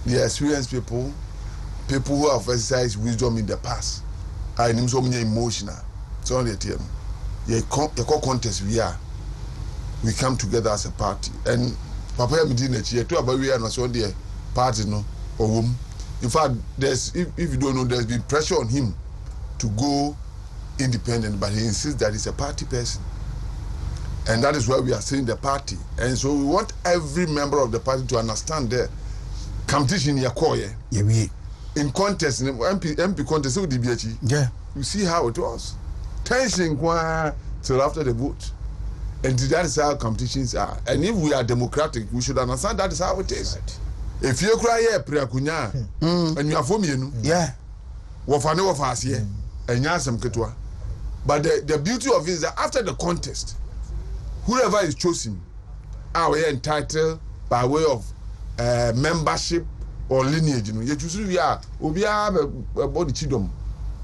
the experienced people who have exercised wisdom in the past, are in so many emotional. So on the team. The contest we come together as a party and Papa Medina to about we are not on the party no or whom. In fact, there's if you don't know, there's been pressure on him to go independent, but he insists that he's a party person, and that is why we are saying the party. And so we want every member of the party to understand the competition in contest in MP contest with DBH. Yeah, you see how it was. Tension till after the vote, and that is how competitions are. And if we are democratic, we should understand that is how it is. Right. If you cry here, Priakunya, and you are for me, yeah, wafane wafasiye, and yasam ketwa. But the beauty of it is that after the contest, whoever is chosen, are entitled by way of membership or lineage. You know, you choose we are body chidom.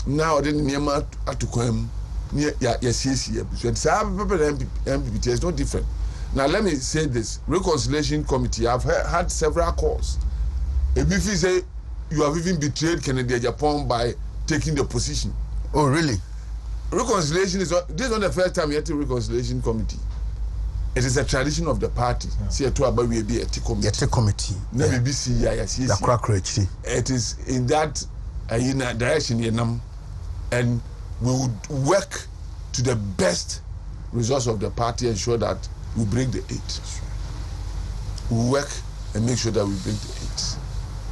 Now then, Niama atukwem. Yes, so it's MPP, it's not different. Now let me say this: Reconciliation Committee. I've had several calls. If you say you have even betrayed Kennedy Japan by taking the position. Oh, really? Reconciliation is not. This is not the first time you had to Reconciliation Committee. It is a tradition of the party. See, to about we be a committee. Never be see the crack. It is in that direction, and we would work to the best resource of the party, ensure that we bring the 8. We work and make sure that we bring the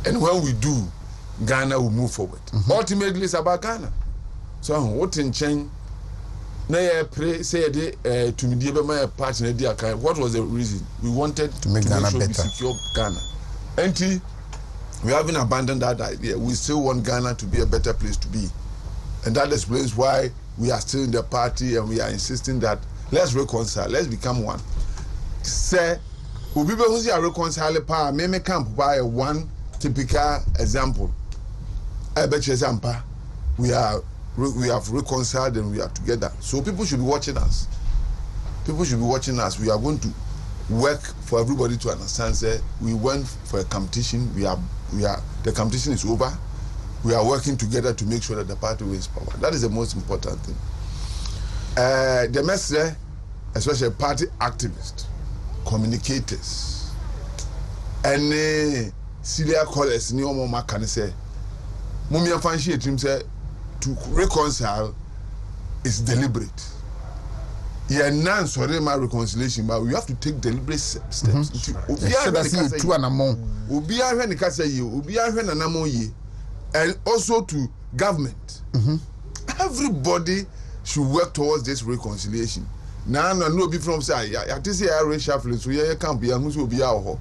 8. And when we do, Ghana will move forward. Ultimately, it's about Ghana. So, what in change? Say to me, what was the reason? We wanted to make Ghana sure better. We secure Ghana. And we haven't abandoned that idea. We still want Ghana to be a better place to be. And that explains why we are still in the party and we are insisting that let's reconcile, let's become one. Say, who people who are reconciling power, may camp by one typical example. I bet you we have reconciled and we are together. So people should be watching us. People should be watching us. We are going to work for everybody to understand that we went for a competition. The competition is over. We are working together to make sure that the party wins power. That is the most important thing. The message, especially party activists, communicators, and senior callers, new mama can say, Mumia Fanshi team say to reconcile is deliberate. Yeah, none sorry my reconciliation, but we have to take deliberate steps. And also to government. Everybody should work towards this reconciliation. Now, no be from say, I just say I reshuffle, so yeah, can't be, and who will be out.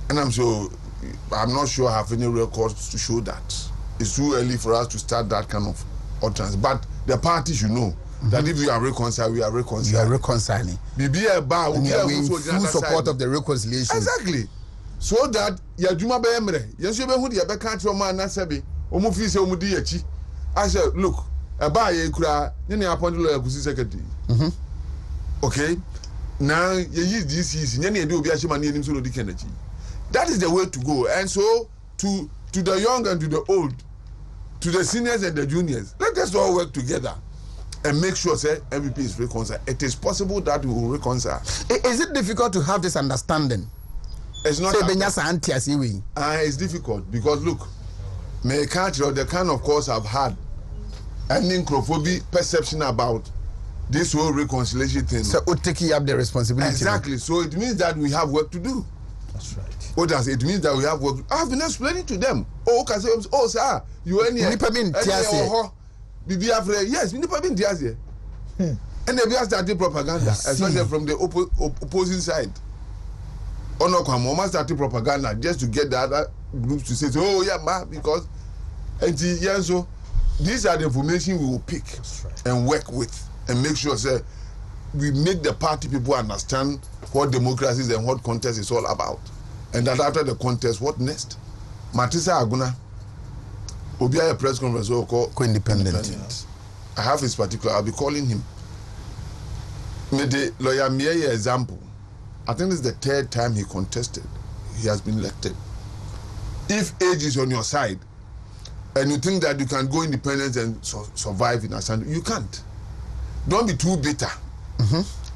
And I'm not sure I have any records to show that. It's too early for us to start that kind of utterance. But the party should know that if we are reconciled, we are reconciled. You are reconciling. And you are in full support of the reconciliation. Exactly. So that Yajuma Bemre, Yasuba Hudi, a country man, Nasabi, Omufis Omudiachi. I said, look, a buy a cry, then I appointed a secretary. Okay? Now, you use this season, any do be a shaman in Solo Dickenergy. That is the way to go. And so, to the young and to the old, to the seniors and the juniors, let us all work together and make sure that MVP is reconciled. It is possible that we will reconcile. Is it difficult to have this understanding? It's not. It's difficult because look, my culture, the kind of course I've had, an incrophobic perception about this whole reconciliation thing. So we're taking up the responsibility. Exactly. So it means that we have work to do. That's right. What does it mean that we have work? I've been explaining to them. Oh, okay, oh, sir, you any? Yes, Nipa been Tiazi. And they be starting propaganda, especially from the opposing side. Mama started propaganda just to get the other groups to say, oh yeah, ma, because so these are the information we will pick and work with and make sure say we make the party people understand what democracy is and what contest is all about. And that after the contest, what next? Matisa Aguna will be a press conference or co-independent. I have his particular, I'll be calling him. May the lawyer Mieye example. I think this is the third time he contested. He has been elected. If age is on your side, and you think that you can go independent and survive in Assembly, you can't. Don't be too bitter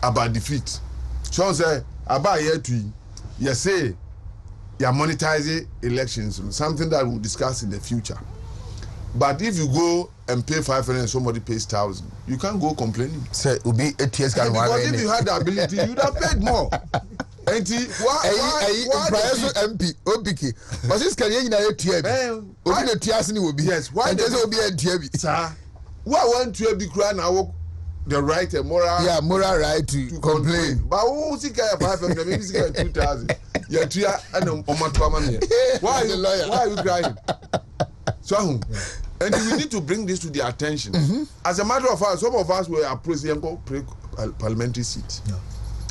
about defeat. So say, about here to you say you are monetizing elections, something that we'll discuss in the future. But if you go and pay 500 and somebody pays 1,000, you can't go complaining. So it will be 8 years. Because if you had the ability, you'd have paid more. And why MP OPK? But this can you know TB? Will be yes. Why does it be a TB? Sir, why want to be crying now? The right and moral right to complain. But who see 500? Maybe 2,000. Yeah, and why are you lawyer? Why are you crying? So, and we need to bring this to their attention. As a matter of fact, some of us were approached and go parliamentary seat. Yeah.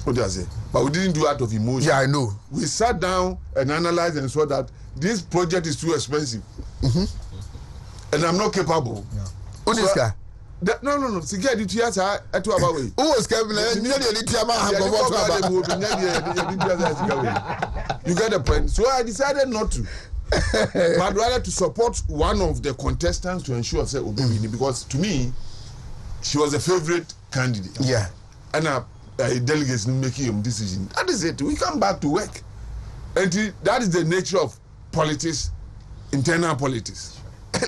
What do I say? But we didn't do out of emotion. Yeah, I know. We sat down and analyzed and saw that this project is too expensive. And I'm not capable. Yeah. Who is that? No. Secure the tears are at our way. Who was coming? You get the point. So I decided not to. But rather to support one of the contestants to ensure say Obewini, because to me she was a favorite candidate. Yeah. And delegates making a decision. That is it. We come back to work. And that is the nature of politics, internal politics.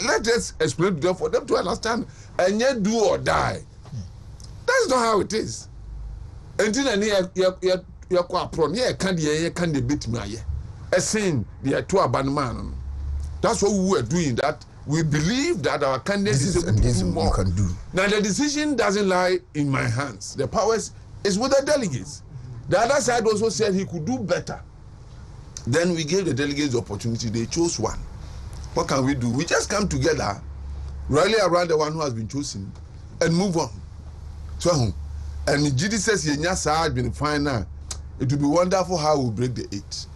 Let us explain to them for them to understand and yet do or die. That's not how it is. Until you are prone, can't beat me. Saying the two abandonment. That's what we were doing. That we believe that our candidate is able to do more. Can do. Now the decision doesn't lie in my hands. The powers is with the delegates. The other side also said he could do better. Then we gave the delegates the opportunity. They chose one. What can we do? We just come together, rally around the one who has been chosen, and move on. So, and GD says Yenyasa had been fine now. It would be wonderful how we break the 8.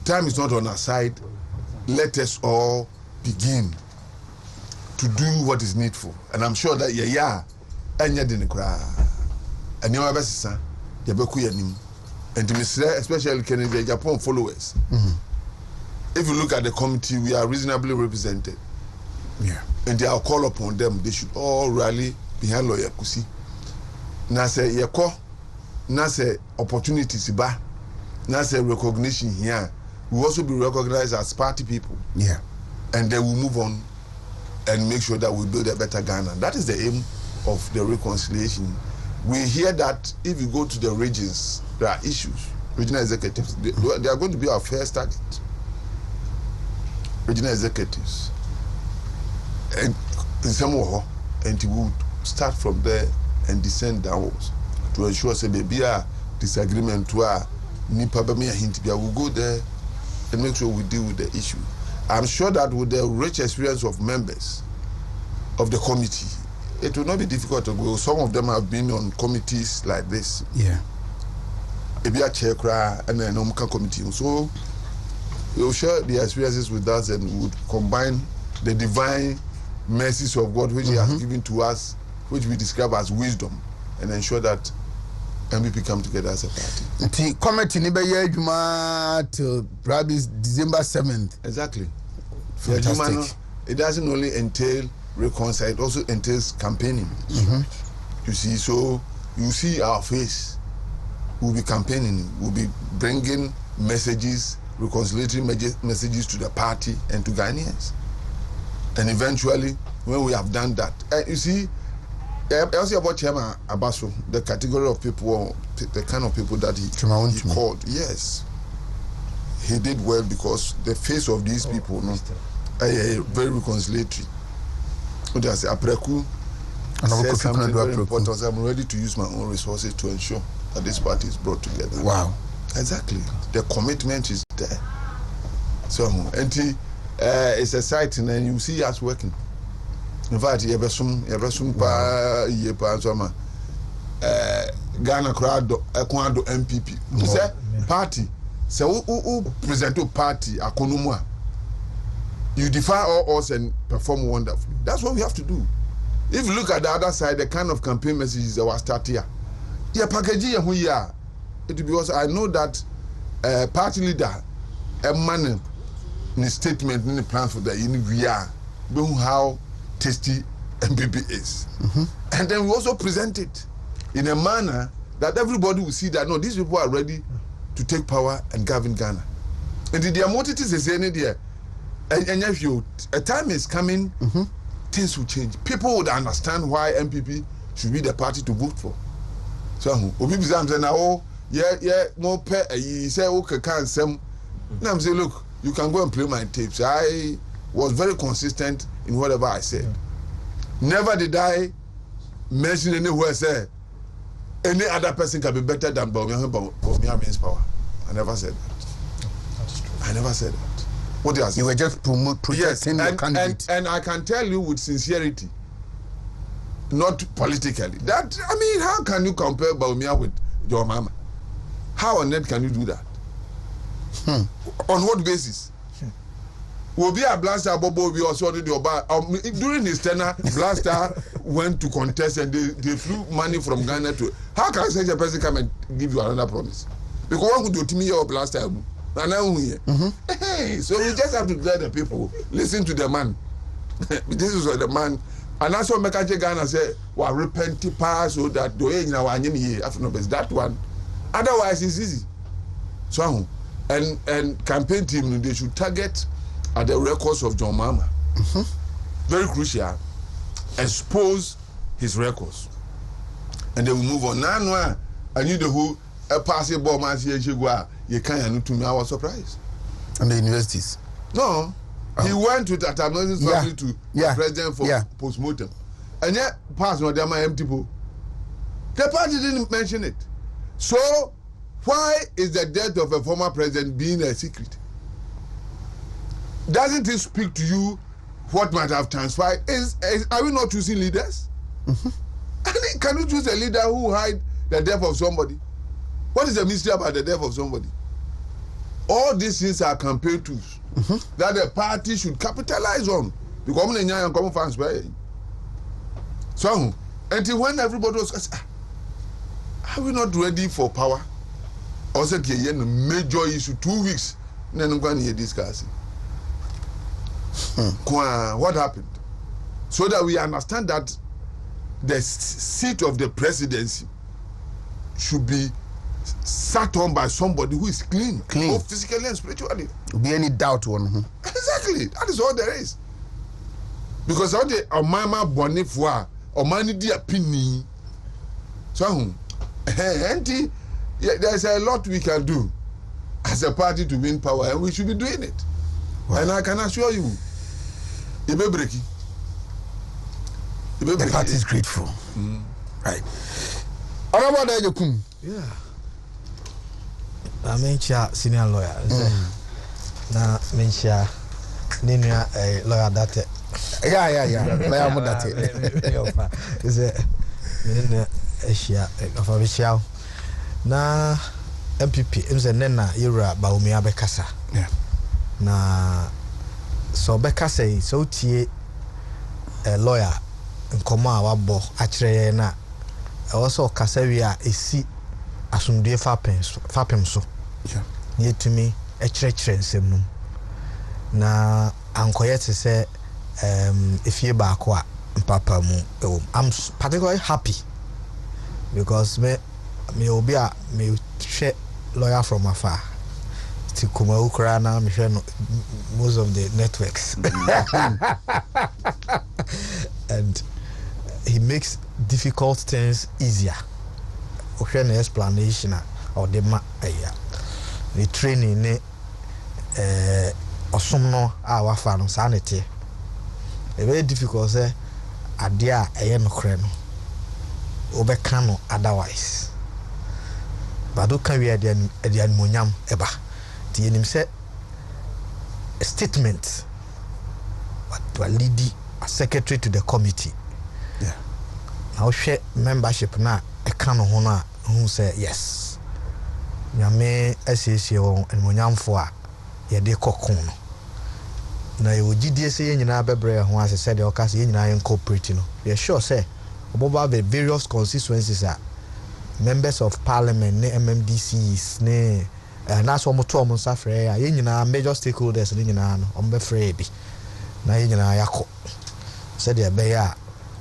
Time is not on our side. Let us all begin to do what is needful. And I'm sure that and especially Kennedy Japan followers. If you look at the committee, we are reasonably represented. Yeah. And I'll call upon them. They should all rally behind Lawyer Kusi. Now say yeko, now say opportunities ba. Now say recognition here. We will also be recognized as party people. Yeah. And then we move on and make sure that we build a better Ghana. That is the aim of the reconciliation. we hear that if you go to the regions, there are issues. Regional executives, they are going to be our first target. Regional executives. And in some way, and we would start from there and descend downwards to ensure say maybe a disagreement to a nipa be me a hint we will go there and make sure we deal with the issue. I'm sure that with the rich experience of members of the committee, it will not be difficult to go. Some of them have been on committees like this. Yeah. Maybe a chair and then Omka committee. So we will share the experiences with us and we would combine the divine mercies of God which He has given to us, which we describe as wisdom, and ensure that MPP come together as a party. The committee ni be yejuma till perhaps December 7th. Exactly. Fantastic. It doesn't only entail reconcile, it also entails campaigning. You see, so you see our face. We'll be campaigning. We'll be bringing messages, reconciliatory messages to the party and to Ghanaians. And eventually, when we have done that, you see, I say about Chairman Abaso, the category of people, the kind of people that he called. Yes, he did well because the face of these people, very reconciliatory. What I say, Apreku said something very important. I'm ready to use my own resources to ensure that this party is brought together. Wow. Exactly. The commitment is there. So, and it's exciting, and you see us working. In fact, you have some Ghana crowd, Ecuador MPP. You say party. So who present to party akonumwa. You defy all odds and perform wonderfully. That's what we have to do. If you look at the other side, the kind of campaign messages that were started here, yeah, packaging who you are. It will be also. I know that party leader, a man, in his statement, in the plans for the we are, how tasty MPP is, and then we also present it in a manner that everybody will see that no, these people are ready to take power and govern Ghana. And the motive is saying there, and if you a time is coming, things will change. People would understand why MPP should be the party to vote for. So, Obi Bizam say now, yeah, more pay. He say okay, can't some. Now I'm saying, look, you can go and play my tapes. I was very consistent in whatever I said. Never did I mention anywhere say any other person can be better than Bawumia means power. I never said that. That's true. I never said that. What do you say? You were just projecting your candidate. And I can tell you with sincerity, not politically, that, I mean, how can you compare Bawumia with your mama? How on earth can you do that? On what basis? Will be a blaster, Bobo, we also did your bar. During his tenure, blaster went to contest and they flew money from Ghana to. How can such a person come and give you another promise? Because one could do to me your blaster. And now here. Hey, so we just have to let the people listen to the man. This is what the man. And that's what Mekache Ghana said, well, repent pass so that the way in our year after that one. Otherwise, it's easy. So, and campaign team, they should target at the records of John Mama. Very crucial. Expose his records. And they will move on. Now, I knew the who a passing bomb as you can't to me. I was surprised. And the universities? No. He went with Atamnosis family to the president for post-mortem. And yet, pass no damn empty people. The party didn't mention it. So, why is the death of a former president being a secret? Doesn't it speak to you what might have transpired? Are we not choosing leaders? Can you choose a leader who hide the death of somebody? What is the mystery about the death of somebody? All these things are campaign tools that the party should capitalize on. Because I'm common fans, so until when everybody was, are we not ready for power? Also, a major issue, 2 weeks, then I'm going to discuss it. What happened? So that we understand that the seat of the presidency should be sat on by somebody who is clean. Both physically and spiritually. Be any doubt on Exactly. That is all there is. Because all the Omama Bonifwa, Omani Diapini, So there's a lot we can do as a party to win power, and we should be doing it. Wow. And I can assure you, the party is grateful. Right. Honorable Dejokum. Yeah. I mention senior lawyer. Na mention nínú lawyer that. Yeah. Lawyer mo that. Is it? Nínú Asia official. Na MPP mze nena yura baumi abekasa. Yeah. Na so bekasa so tie lawyer nkoma wabo akyerɛ na also kasawia esi asumdue fapem so. Yeah. Yetumi ekyerɛkyerɛ nsɛm no. Na ankoyɛ te sɛ efie baako a mpapa mu I'm particularly happy because me obi a me hwɛ lawyer from afar. Ti kuma ukra na me hwɛ no most of the networks. And he makes difficult things easier. Okay, no explanation or the the training ne osumno our fan sanity. A very difficult say adia no kreno. Obeka no otherwise. But do can we adian monyam eba. The enim say a statement what lead a secretary to the committee. Yeah. Now share membership na e kan ho na who say yes. Nyame asiesie won enmonyamfo a ye de kokon no. Na ye ogidie se ye nyina bebre ho ase said the okase ye nyina incorporate no. Ye sure say oboba the various constituencies are members of parliament ne MMDCs ne na so mo to mo safre ya ye nyina major stakeholders ne nyina no ombe free bi. Na ye nyina yakọ said the be ya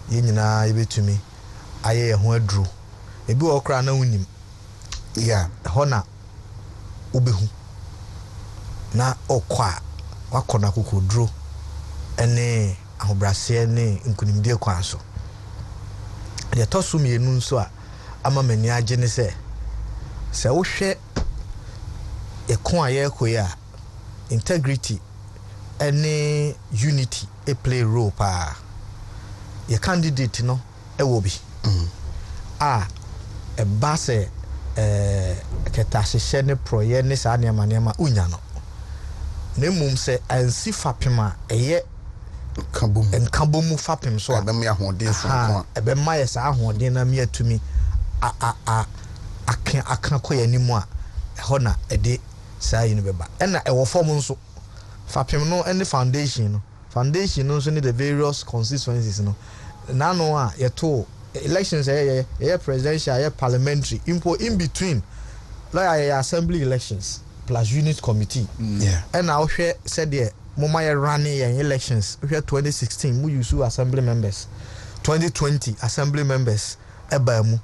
ye nyina yebetumi aye ho aduru ebi wo kra na unim yeah hona obehu na okwa wakona kokoduro ene ahobrase ne nkunimdie kwan so ye tosu mienu nso a ama mani age ne se wo hwe ekon aye koya integrity ene unity a play role pa your candidate no e wo bi e ba se ketase ne proye ne sa ne ma unya no ne mum se ansi fapema eye kabum fapem so a be me ahoden so ko e be ma ye sa ahoden na me atumi aka koya nimu a ho na e de sa yi no be ba e na e wo form nso fapem no any foundation no so need the various constituencies no na no a yeto elections presidential parliamentary in between like assembly elections plus unit committee yeah and now hwe said the moma ye running elections hwe 2016 mu use assembly members 2020 assembly members eba mu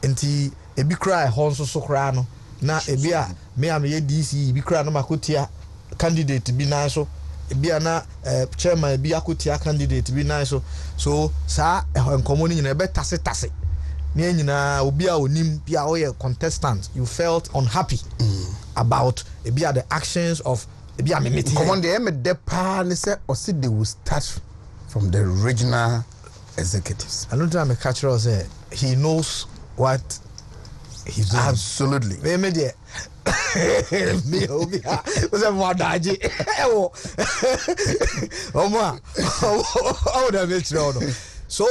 enti ebi kra ho nso so kra no na ebi a me am ye DC ebi kra no makotia candidate bi na so bia na chairman bi akotia candidate bi na so sa enkomo ni nyina be tase ne nyina obi a onim bia o ye contestant you felt unhappy about bia the actions of bia me meeting come on the em de pa ne say o see they will start from the regional executives. I don't know me catch us say he knows what he's doing. Absolutely. Me there me obi o se mo daji e wo omo o da me tro no so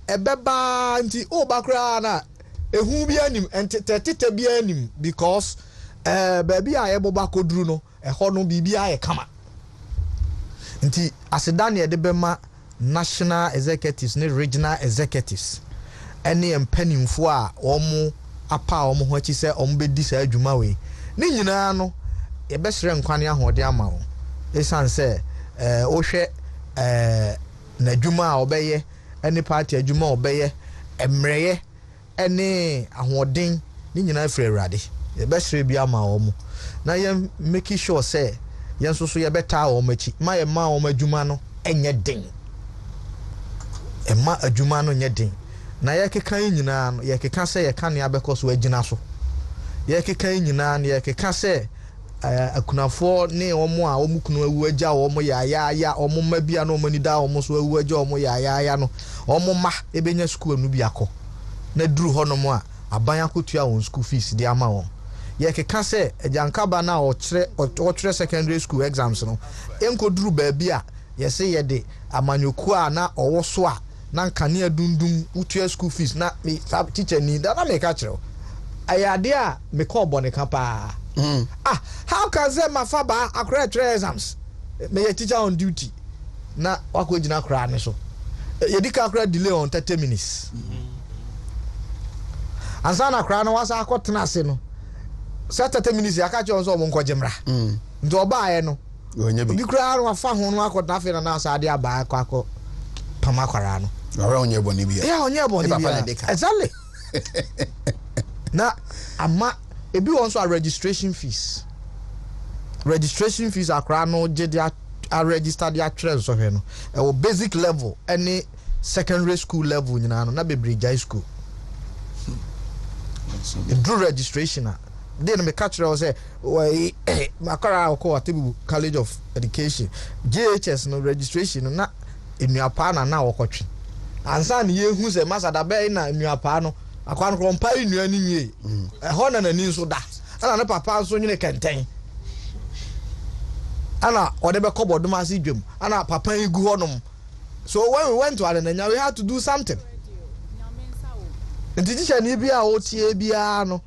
ebeba nti o bakra na ehu bi anim entete bi anim because baby a eboba koduru no ho no bibia ye kama nti asedane e de bema national executives ne regional executives ene empanimfo a omo apa omo ho achi se omo bedi sa adwuma we ni nyina no ye besere nkwane ahode ama wo esan se o hwe na adwuma a obeye ene party adwuma obeye emreye ene ahoden ni nyina afre awrade ye besere bi ama omo na ye make sure say ye nso so ye beta omo achi ma ye ma omo adwuma no enye den ema adwuma no nye den na yɛkeka nyinaa no yɛkeka sɛ yɛka ne abɛkɔ so agyina so yɛkeka nyinaa no yɛkeka sɛ akunafoɔ ne ɔmo a ɔmo kunu awu agya ɔmo yaaya ɔmo ma bia no ɔmo ni da ɔmo so awu agya ɔmo yaaya no ɔmo ma ebenya school no bi akɔ na duru hɔ no mo a aban akotua wɔn school fees de ama wɔn yɛkeka sɛ agyankaba na ɔkyerɛ secondary school exams no enkoduru baabi a yɛsɛ yɛde amanyoku a na ɔwɔ so a na nkane dundum utua school fees na me teacher ni da na me ka kyerɛ ayade a me call bonika pa how can say my father akra three exams me a teacher on duty na wako gina kra ne so yedika akra delay on 30 minutes ansana kra no wasa akotena ase no 30 minutes aka che on so mo nkojemra nti oba aye no bi kra no afa ho no akotena afi na asa ade aba akọ pama kwara no ora onye boni bia yeah onye boni bia exactly na ama ebi won so a registration fees akra no je dia a register dia trend so hwe no e wo basic level any secondary school level nyina no na bebre high school do registration then me catch her say we makara ko atibu college of education JHS no registration na enuapa na okotwe ansa ne yehu se masada be na enuapa no akwan ko mpa enua ni nwie ho na nani so da ana ne papa so nyine kenten ana ode be kobodum ase dwam ana papa igu honom so when we went to Alenanya we had to do something ntitisha ni bia otie bia no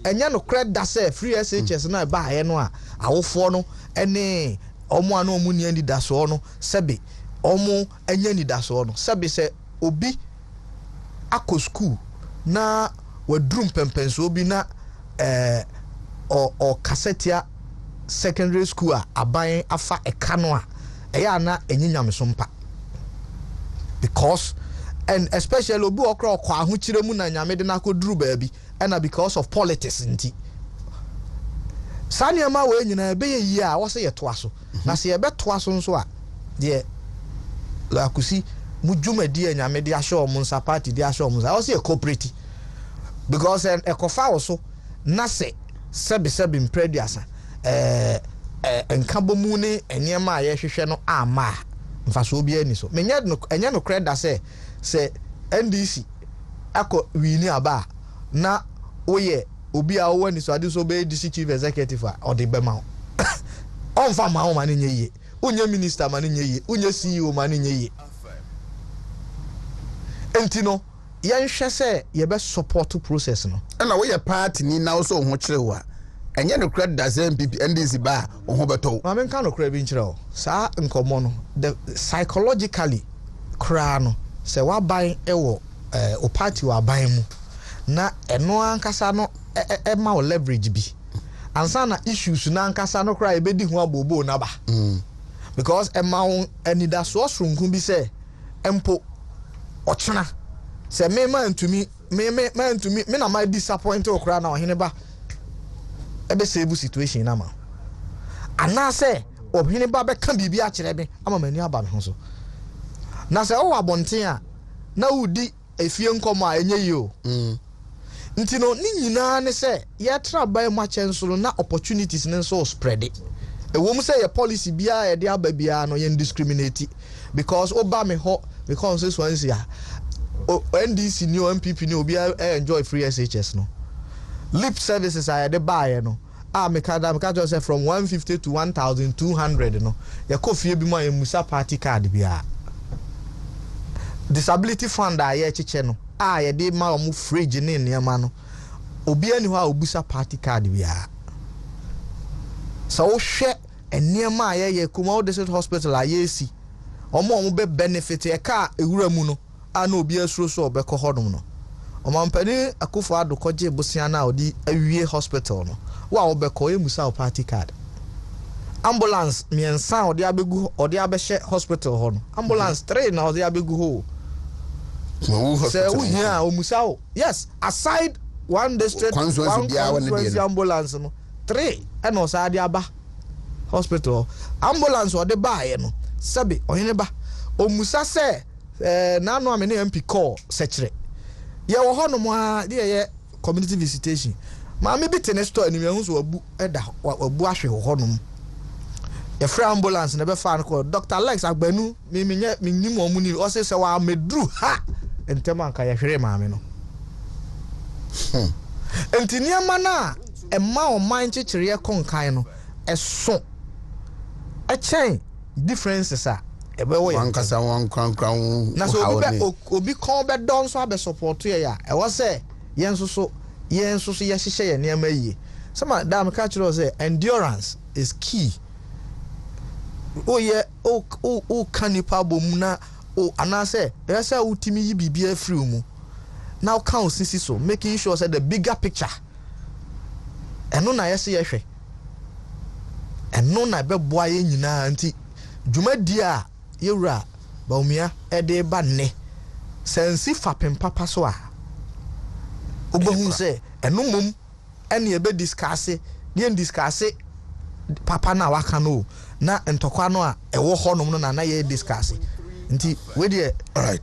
enya no credit say free SHS na ba ye no a awofo no ene omo ana omu ni andi so no sebe omo enya ni so no sebe se obi akọ school na wadrum pempenso bi na o kasetia secondary school a aban afa eka no a eya na enyinyam so mpa because and especially obi okra okwa ahokire mu na nyame de na akoduru baabi and because of politics nti sane ma we nyina be yi a wo se yetoa so na se ye betoa so nso a de la kusi mujumadi anyame de ahye mu nsa party de ahye mu nsa wo se ye cooperative because ekofa wo so na se sebe imprediasa enkabo mu ne enyema aye hwehwe no ama mfa so obi ani so menye no enye no credit se NDC ako wini aba na oye obi a wo ni so ade so be DC chief executive a ode be ma onfa ma wo ma ne nye unye minister ma ne nye unye CEO ma ne nye entino yan hwe se ye be support process no na wo ye party ni na wo so ho kirewa enye no credit da MPP NDC ba wo ho beto ma men kan no credit bi nkirewo sa nkomo no the psychologically kra no se wa ban ewo o party wa ban mu na eno ankasa no ma o leverage bi ansa na issues na ankasa no kra ebedi ho abobo na ba because ema anida so osrunku bi se empo ochena se me ntumi me na my disappoint okra na ohene ba ebe save situation na ma ana se ohene ba be kan bibi a kire be ama mani aba me ho so na se o wabonten a na udi efie nkomo a enye yi o nti no ni nyina ne se ye tra ban ma chensoro na opportunities ne so spread it ewom se ye policy bia ye de aba bia no ye discriminate because oba me ho because this one is ya NDC ni MPP ni obi enjoy free SHS no lip services are the buy no me ka say from 150 to 1200 no ye ko fie bi mo ye musa party card bia disability fund a ye cheche no ye de ma omu fridge ne niam no obi ani ho a obusa party card bia so wo hwe eniam a ye Kuma District Hospital a ye si omo be benefit e ka ewura mu no ana obi asuro so obekọ hodom no omampani akufo adokoje bosia na odi awie hospital no wa obekọ emusa party card ambulance miensa odi abegu odi abehye hospital ho no ambulance 3 na odi abegu ho se uhia omusa o yes aside one district one ambulance no 3 and osa adi aba hospital ambulance odi baaye no sebe ohene ba omusa se nanu amene MP call sechere ye wo ho no mo a de ye community visitation maame bi tene store ni mehu so wabu eda wabu ahwe ho no ye free ambulance na be fa no Dr. Alex Agbanu mi nim o mu ni o se wa medru ha entem anka ye hwere maame no enti niama na emma o man chichire konkan no eso a chain differences are ebe wo wankasa wan krankran na so obi kon be don so abe support ye ya e wo say yen so ye hyehyɛ ye niam ayi sama da me ka kire say endurance is key o ye o kanipa bom na o anase e say utimi yi bibia free mu now count sisi so making sure say the bigger picture eno na ye say ye hwɛ eno na be boa ye nyina nti dwumadi a yewura baumia ede ba ne sensi fapem papa so a obohu se eno mom ene ebe discuss papa na waka no na ntokwa no a ewo honom no na ye discuss nti we de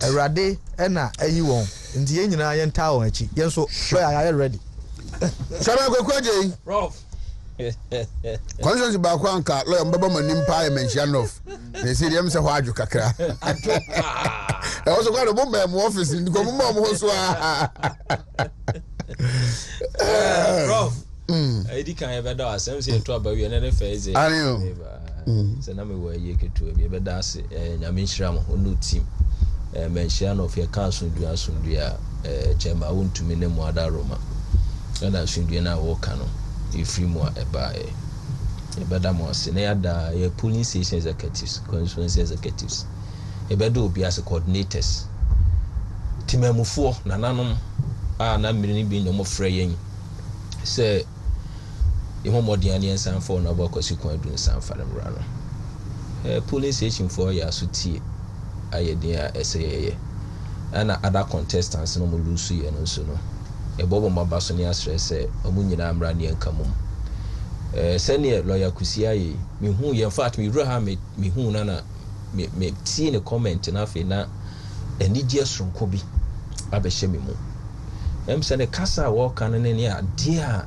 awrade ena ayi won nti ye nyina ye nta won achi ye so are ready sama kwekwaje Prof conscience ba kwa anka lo mbaba manim pa mention of they say dem say ho aju kakra e wo so kwa do bomba mo office ndi ko mo so Prof edi kan e beda asem se to abawi ne fe ze se na me wo ye ketu e beda ase nyame nhira mo no team mention of your council dua chema Wontumi ne mo ada Roma na asundua na wo ka no ifri mo eba beda mo ase na yada ye polling station executives constituency executives e beda obi as coordinators timamufo nananom na mmiri bi nyomo frɛ yen sɛ yɛho mɔden ne nsanfo na bɔkɔsi kwan du nsanfa na mra no polling station for ya so tie ayɛden a ɛsɛ yɛyɛ ana other contestants no mo lusu yɛ no so no ɛbɔbɔ maba so ne asrɛ sɛ ɔmo nyinaa mra ne nka mom sɛne lawyer kusia yi mehu yɛ in fact me wura ha mehu na me tie ne comment na afei na anigye sonko bi abɛhyɛ me mu sɛ ne kasa wɔ kan ne ne ade a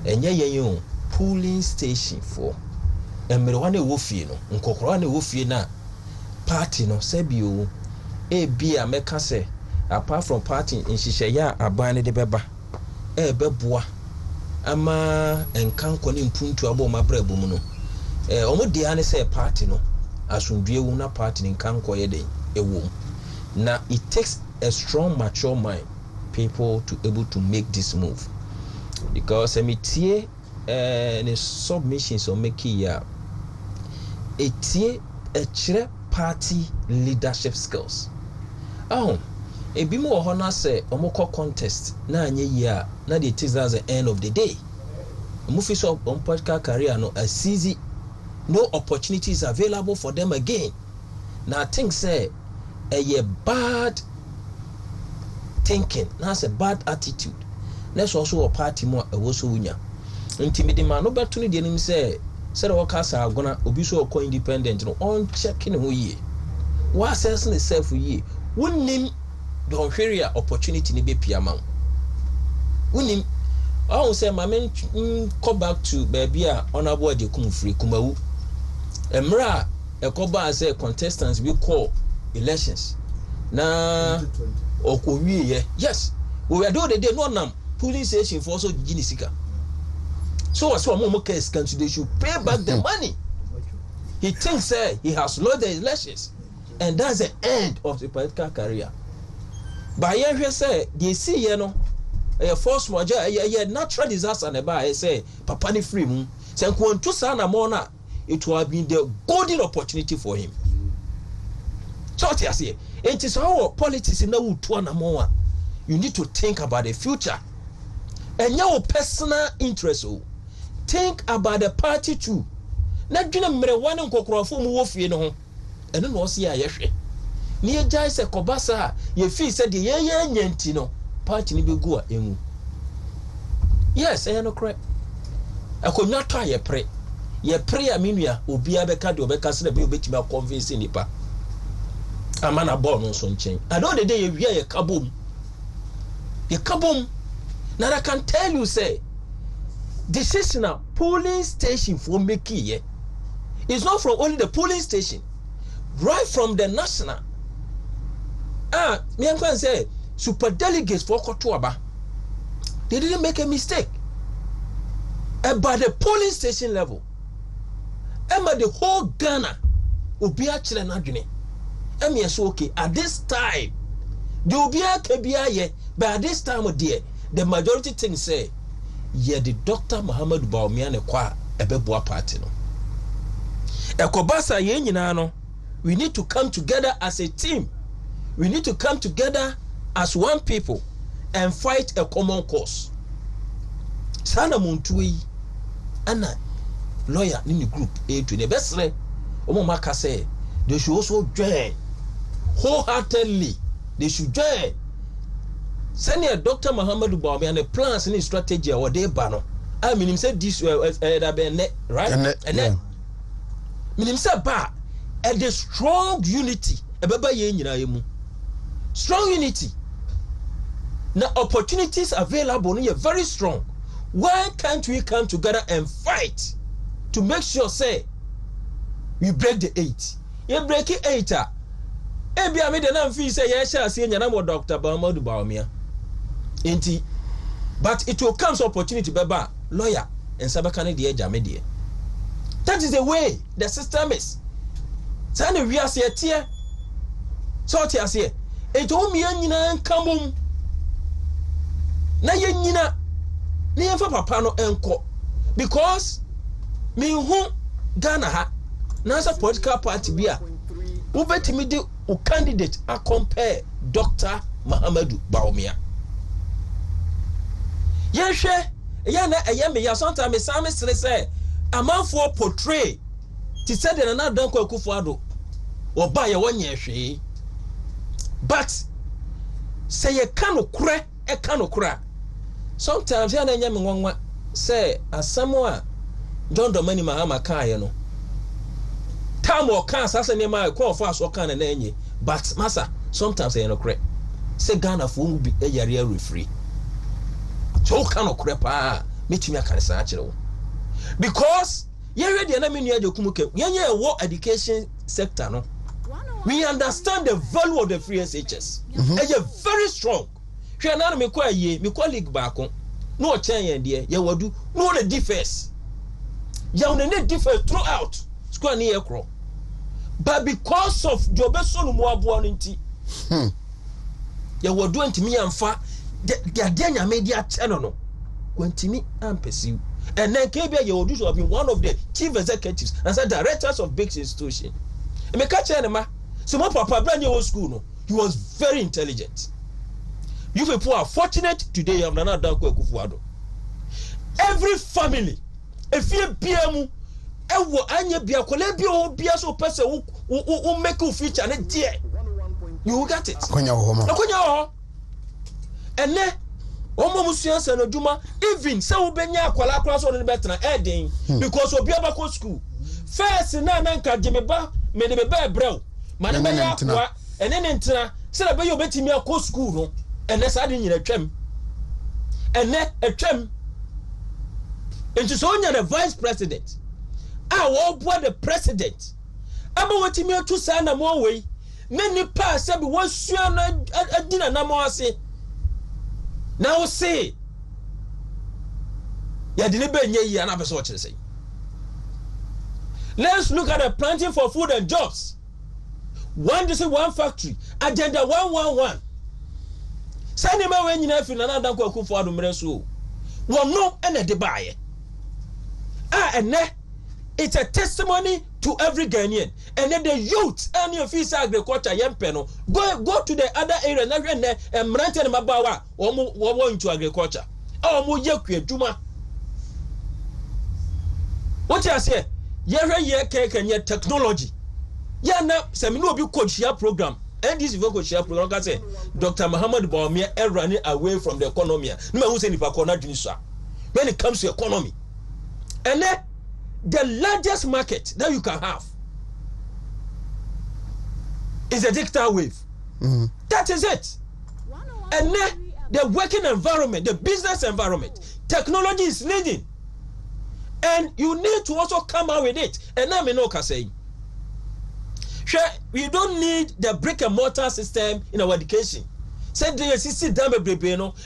ɛnyɛ yɛn polling station for mmerɛwa na ɛwɔ fie no nkɔkɔrɔ na ɛwɔ fie na party no sɛbio ebi a mɛka sɛ apart from party nhyehyɛeɛ a aban ne de bɛba ɛbɛboa ama nkankɔ ne mpuntu abɔ ma brɛbɔ mu no ɔmo de ane sɛ party no asundue wu na party ne nkankɔ yɛ den ɛwɔ na it takes a strong mature mind people to able to make this move because emitie the submissions or make ya etie echire party leadership skills ebi mo ho na say omoko contest na anye ya na the takes as the end of the day mo fi so on political career no as easy no opportunities available for them again na I think say a bad thinking that's a bad attitude let's also a party more a woso unya intimidate man no beto ni de nim say the workers are gonna obi so ko independent no on checking who ye wa assess ne self ye wonnim don hwere opportunity ni be piama wonnim I say my men come back to baby a honorable de kum free kumawu emra e ko ba say contestants we call elections na okowie yes we were doing the day no nam polling station for so ginisika so what's one more case can they should pay back the money he thinks he has lost the elections and that's the end of the political career but here say they see you know a force moja a natural disaster never I say papa ni free mu say ko ntu sa na mo na it will have been the golden opportunity for him so what you say it is how politics in the you need to think about the future and your personal interest think about the party too na dwena mmere wane nkokrofo mu wo fie no ho eno no se ya yehwe ni ejai se kobasa ye fi se de ye nyanti no party ni begu a enu yes no correct akonwa to ye pre a menua obi abeka de obeka se na be obetimi a convince nipa amana ball no so nchen I don't the day ye kabom The kabom. Now I can tell you, say, decision polling station for Mickey. It's not from only the polling station, right from the national. Me and say super delegates for Kotuaba. They didn't make a mistake. By the polling station level, the whole Ghana will be actually not doing it. So okay, at this time, there will be a KBI, but at this time, dear, the majority thing say, yeah, the Dr. Muhammad Baumia ne kwa ebeboa party no. Ekobasa ye nyina no, we need to come together as a team. We need to come together as one people and fight a common cause. Sana Montumi ana lawyer in the group A to the best way. Omomaka say they should also join wholeheartedly. They should join. Senior Dr. Muhammad Baumia and the plans and strategy or they bano. I mean him said this right? And meaning say ba and the strong unity. Strong unity. Now opportunities available are very strong. Why can't we come together and fight to make sure say we break the 8? You break it 8. Ebi ame de na mfi say ye sha see nyana mo Dr. Baumadu Baumia. Enti but it will come opportunity beba lawyer and sabaka ne de jame de. That is the way the system is. Sane we are here tie. So tie ase. Eto mi anyina nkamum. Na ye nyina na ye fa papa no enko because me hu Ghana ha na sa political party bia wo betimi de o candidate a compare Dr. Muhammadu Baumia. Ye hwe ye na eye me ya sometimes me sire say amanfo portray ti said na na dan kwa Akufo Addo oba ye wonye hwe but say ye kanokure e kanokura sometimes ya na nya me nwanwa say asamoa John Domani Mahama kan no time or can sasa ne ma call for so kan na enye but massa sometimes you know correct say Ghana for will be a yare referee so kan okure pa metumi aka sa akire wo because ye ready na menu adokumuke ye wo education sector no we understand the value of the free SHS e very strong hwe na me kwa ye me colleague baako no o chen ye de ye wadu no the defense ya on the defense throughout square near crawl. But because of Jobeson Moabo nti ya wadu ntimi amfa dia dia media channel no kwantimi ampesiu and then KBA ya wadu so have been one of the chief executives and said directors of big institution e me catch enema so my papa brand new school no he was very intelligent. You people are fortunate today you have Nana Danko Akufo Addo. Every family if you biamu ewo anya bia kola bia o bia so person wo make you future na dear you will get it akonya ho ene omo musuansa na djuma even say wo benya akwala akwa so no betra eden because obi abako school first na nka jemeba me de beba ebrew mane benya akwa ene ne ntra say na be yo betimi akọ school no ene sa de nyina twam ene atwam into so nya the vice president wo boa the president aba watimi atu sa na mo wei na nipa se bi wasua na adina na mo ase na wo say ya de ne be nya yi ana be so kire say let's look at the planting for food and jobs. One to say one factory agenda 111 sani ma we nyina fi na na dan ko Akufo Addo mere so wo no ene de baaye ene it's a testimony to every Ghanaian and then the youth and your fees agriculture yempe no go to the other area na hwe ne emrante ne mabawa wo into agriculture mo yekua djuma what you say ye hwe ye kekanye technology ya na se me no obi coachia program and this even coachia program ka say Dr. Muhammad Baumia running away from the economy no ma hu say nipa ko na dwini so when it comes to economy and then the largest market that you can have is a digital wave. That is it. And then the working environment, the business environment. Technology is leading. And you need to also come out with it. And I'm in say, we don't need the brick and mortar system in our education. Say the system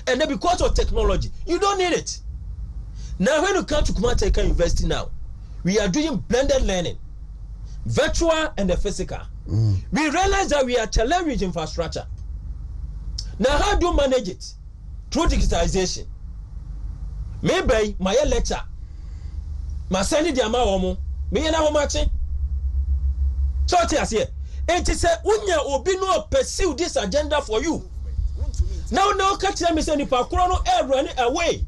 and then because of technology, you don't need it. Now when you come to Kumateka University now, we are doing blended learning, virtual and the physical. We realize that we are challenged infrastructure. Now how do you manage it? Through digitization. Maybe my lecture, my sending the amount, me na how much? So it is a unya obi no pursue this agenda for you. Now catch them say nipa kuro no running away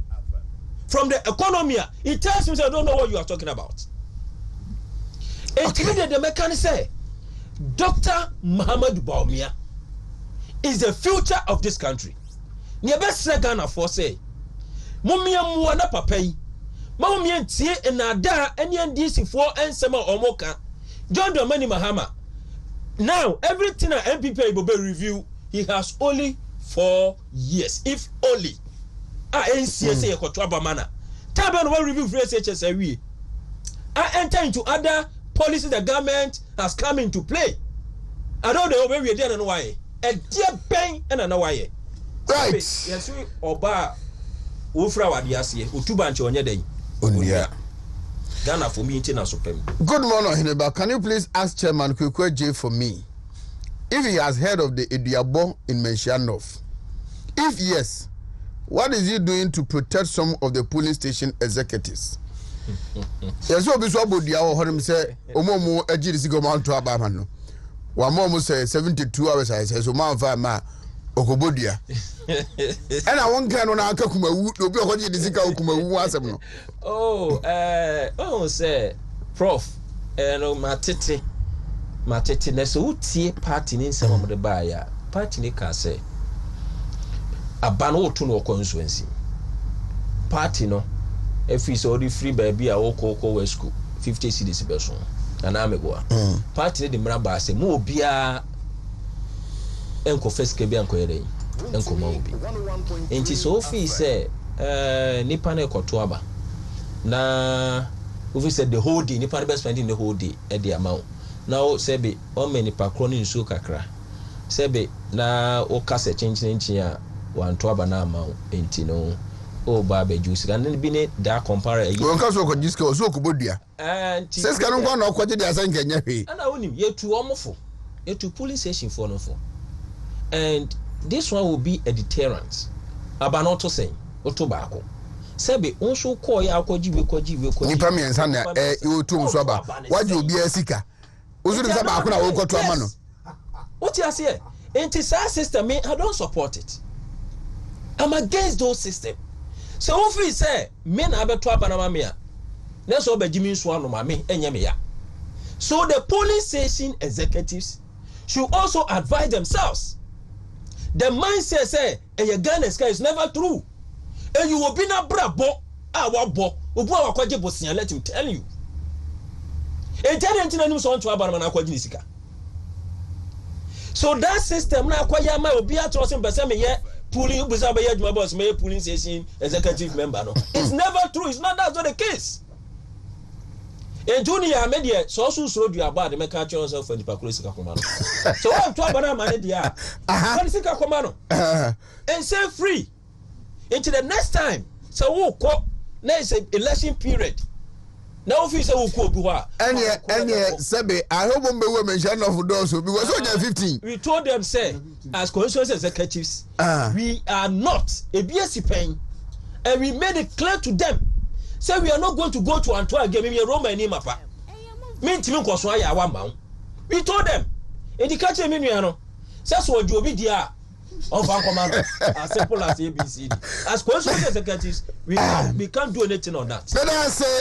from the economy. It tells me I don't know what you are talking about. Okay. The mechanic say Dr. Muhammad Baumia is the future of this country. Ni best Ghana for say Mumia muana papai. Mumia tie enada NDC for ensema omoka. John Dramani Mahama. Now everything an MPP will be review. He has only 4 years, if only. NCSA Kotwaba mana. Taban will review for SHSA. I enter into other policies the government has come into play. I don't know where we are there and why. A dear bang and an away. Right. Yes, we oba Ufra Wadiasi, Utubancho on your day. Ghana for me, Tina Supreme. Good morning, Hineba. Can you please ask Chairman Kwekwe J for me if he has heard of the Ediabo in Menshanov? If yes, what is he doing to protect some of the polling station executives? Yes, so be so about the hour. Him say, "Omo ejiri go man to Abama no." Wa mom say 72 hours. I say so man fa ma okobodia. And I won't can on aka kumawu. Obi okoji disika kumawu asem no. Oh, say, Prof. No matete na so utie party ni nsem mo de ba ya. Party ni ka say abano otu no constituency. Party no if is already free baby a woko west school 50 cedis be so. Na amegwa. Party ni de mraba say mo obia enko first ke bia enko yere. Enko ma obi. Enti so fi say nipa na ekoto aba. Na we said the whole day nipa be spending the whole day at the amount. Now sebe o me nipa kro ni nsuo kakra. Sebe na o kase chenchen a wanto aba na amount enti no o ba be juice kan bi ne da compare yi. Won ka so ko jiska o so ko bodua. Ses kan nko na okwaje dia san kenya hwe. Ana onim yetu omofo. Yetu police station for no for. And this one will be a deterrent. Aba no to say oto baako. Sebe onso call ya akwaji we nipa miensa na yotu nso aba waje obi asika ozu de saba akona wo kwoto ama no what you say anti-SARS system me I don't support it. I'm against those system. So if we say me na abeto aba na mame a na so obagimi nso anu mame enye me ya. So the police station executives should also advise themselves. The mindset say a Ghana sky is never true. And you will be na brabo awabo obu awakwaje bosian, let him tell you. E tell you ntina nim so onto abana na akwaje nisika. So that system na akwaje ama obi atrosin bese me ye pulling busa be ye adwuma boss me pulling station executive member no. It's never true. It's not that's not the case. E junior media so du aba de make catch yourself for the pakuro sika koma no. So what to abana man dia. When sika koma no. And say free. Into the next time, so who call next election period. Now if you say who call Buha. And Sebe, I hope we mention of those because only 15. We told them say as constituency executives, we are not a BSc paying, and we made it clear to them. Say we are not going to go to Antoine again, maybe a Roman name apa. Mean Timon Koswaya one bound. We told them in the country Minuano. That's what you be there. Of our command as simple as ABCD. As constituency executives, we can't do anything on that. Then I say,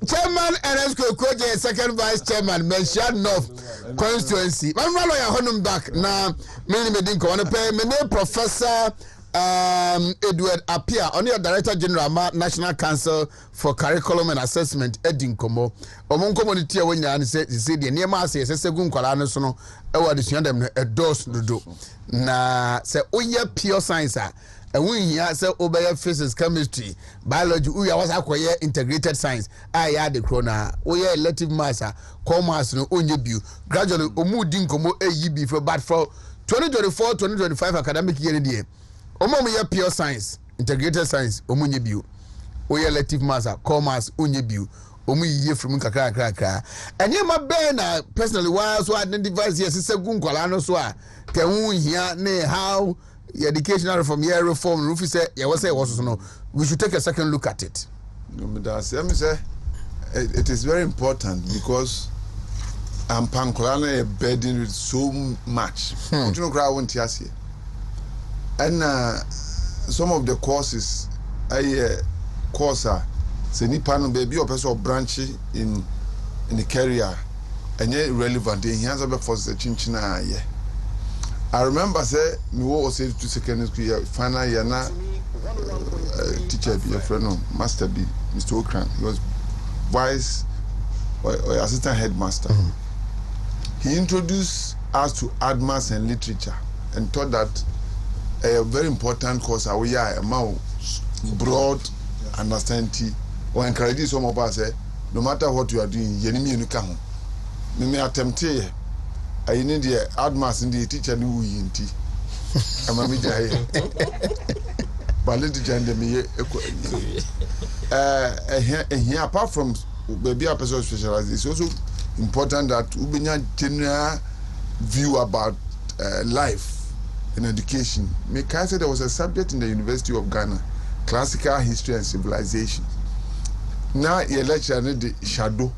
Chairman Ernest Kwekwe, second vice chairman, mentioned North constituency. I'm not lawyer honum back now. Many medinko on a pay. My name Professor Edward Apia, on your Director General National Council for Curriculum and Assessment, Edinkomo. Among community when you say the near mass is a second colano sono. I was them a dose to do. na say oye pure science a we here say obey physics, chemistry, biology, we was acquire integrated science. Ya de crona, oye elective maths, commerce no onye bio. Gradually omu din komo AEB for but for 2024-2025 academic year die. Omo me pure science, integrated science, omu nye bio. Oye elective maths, commerce onye bio. Omu ye from kakra. And ye ma be na personally why so identify here say gun kwala no so a ke hu hia ne how educational reform Rufi say no we should take a second look at it. It is very important because Pankolana is burdened with so much. And some of the courses course say ni pano baby or person branch in the career and yet relevant in hands of for the chinchina. I remember say me was say to secondary school year final year na teacher be your friend no master be Mr. Okran. He was vice or assistant headmaster. He introduced us to advanced and literature and taught that a very important course we are a broad understanding or encouraging some of us no matter what you are doing yenimi enuka me attempt here I need the admas in the teacher who yinti. I'm a media. But let here apart from baby a person specialized, it's also important that we have general view about life and education. I said there was a subject in the University of Ghana, classical history and civilization. Now he lectured the shadow.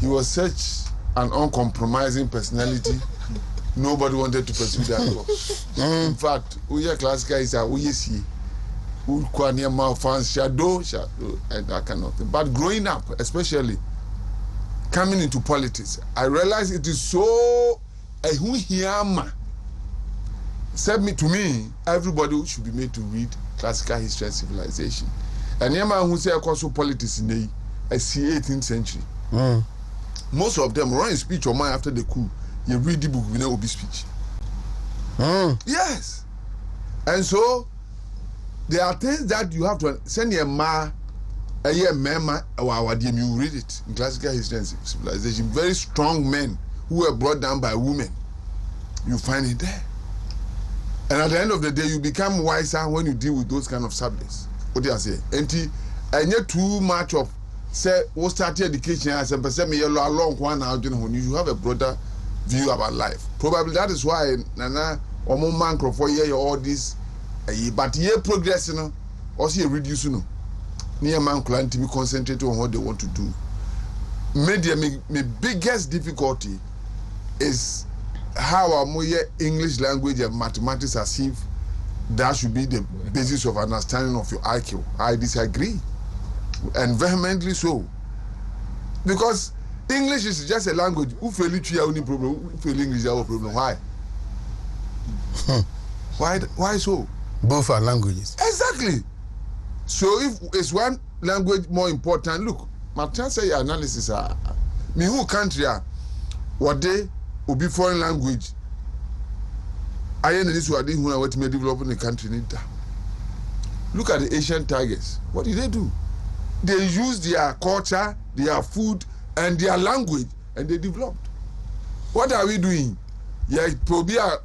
He was such an uncompromising personality. Nobody wanted to pursue that course. In fact, we are classical is we see who fans shadow and that kind of thing. But growing up, especially coming into politics, I realized it is so said me to me, everybody should be made to read classical history and civilization. And Yama who say also politics in the 18th century. Most of them run a speech or mine after the coup. You read the book, we never be speech. Yes. And so there are things that you have to send your mema or you read it in classical history and civilization. Very strong men who were brought down by women. You find it there. And at the end of the day, you become wiser when you deal with those kind of subjects. What do you say? And yet too much of say what start education as a person me long one out you have a broader view about life. Probably that is why Nana or man for year all this but year progress also reduce near man client to be concentrated on what they want to do. Media my biggest difficulty is how our English language and mathematics as if that should be the basis of understanding of your IQ. I disagree. And vehemently so, because English is just a language. Who feel it? Only problem. Who feel English? Our problem. Why? Why so? Both are languages. Exactly. So if it's one language more important, look, my chance analysis are me who country are what they will be foreign language. I end this what they want to develop in the country. Look at the Asian tigers. What did they do? They use their culture, their food, and their language, and they developed. What are we doing? Yeah, probably a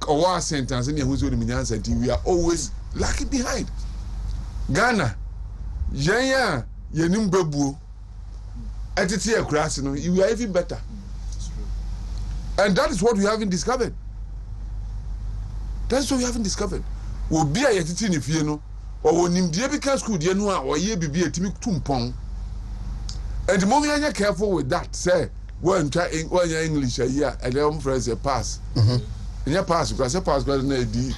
war sentence, and we are always lagging behind. Ghana, Jenya, Yenimbebu, Etitia Krasino, you are even better. And that is what we haven't discovered. That's what we haven't discovered. We'll be a Yetitin if you know. Or when in the school, you know, or ye be a Timmy Tumpong. And the more you are careful with that, say, when trying English a year, and then friends a pass. In your pass, because a pass got a D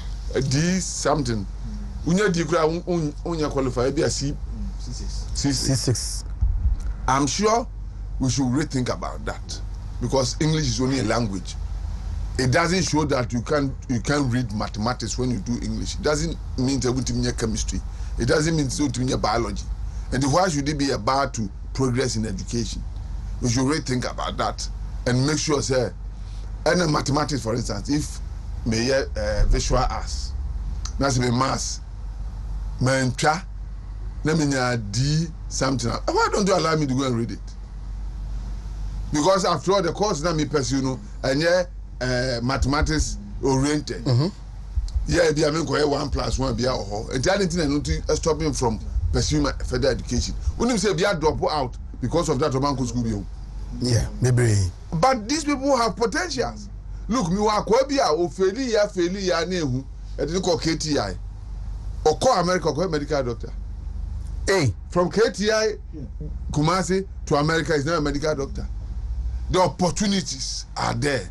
something. When you declare on your qualified, be a C6. I'm sure we should rethink about that because English is only a language. It doesn't show that you can read mathematics when you do English. It doesn't mean to mean chemistry. It doesn't mean to mean biology. And why should it be about to progress in education? We should really think about that and make sure, say, and mathematics, for instance, if me visual arts na se me mass mentwa na me nya D something. Why don't you allow me to go and read it? Because after all the course na me pursue and mathematics oriented. Yeah, be I mean 1+1 be out. And anything to stop him from pursuing my further education. When you say be a drop out because of that Roman school. Yeah, maybe. But these people have potentials. Look, me wa kwa bia o faili ya na ehu. E dey call KTI. Or call America call medical doctor. Hey, from KTI Kumasi to America is now a medical doctor. The opportunities are there.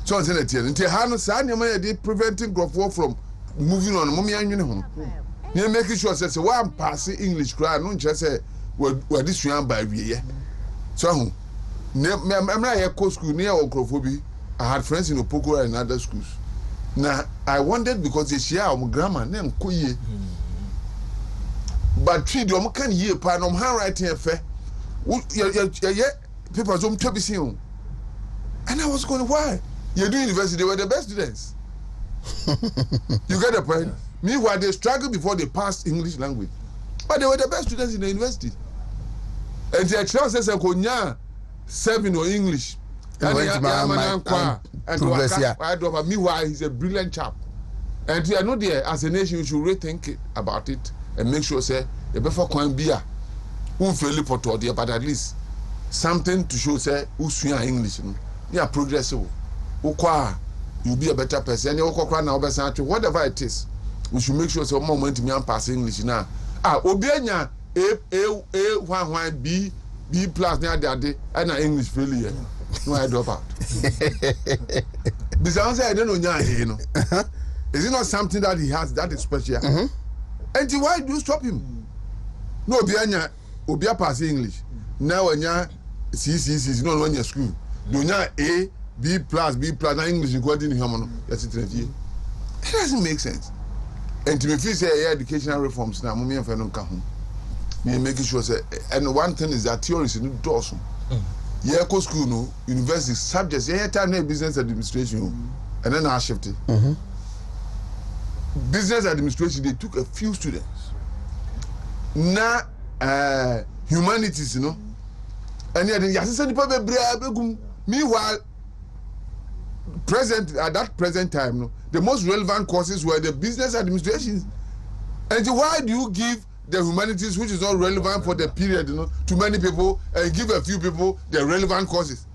So I'm saying that here. Hano sa nyama dey preventing growth from moving on. Mommy anwene ho. You making sure say one passing English cry no just say we this one by we. So I'm not here school near Okrofobi. I had friends in Opoko and other schools. Now I wondered because they share our grammar name Koye. But treat them can year pan handwriting affair. People don't tell me. And I was going, why? You're doing university, they were the best students. You get the point? Meanwhile, they struggled before they passed English language. But they were the best students in the university. And their chances of Konya 7 or English. Meanwhile, he's a brilliant chap. And we are not there as a nation, we should rethink about it and make sure, say, the before coin beer, who fairly put out there, but at least something to show, say, who's English. Yeah, progressive. You'll be a better person. Whatever it is, we should make sure some moment me and pass English now. Obianya A B plus near the and English failure. No, I drop out. Because I don't know, you know. Is it not something that he has that is special? And why do you stop him? No, Obia pass English. Now when you're CCC, no when you're school. Do not A B plus now English you got in human. It doesn't make sense. And to me, if you say educational reforms now, mommy and friend don't come home. Me making sure say, and one thing is that theory is not awesome. Yeah, go school no university subjects. Yeah, time business administration, and then I shifted. Business administration they took a few students. Now humanities, you know, and yeah, then meanwhile, at that present time, no, the most relevant courses were the business administration. And why do you give the humanities, which is not relevant for the period, you know, to many people, and give a few people the relevant courses?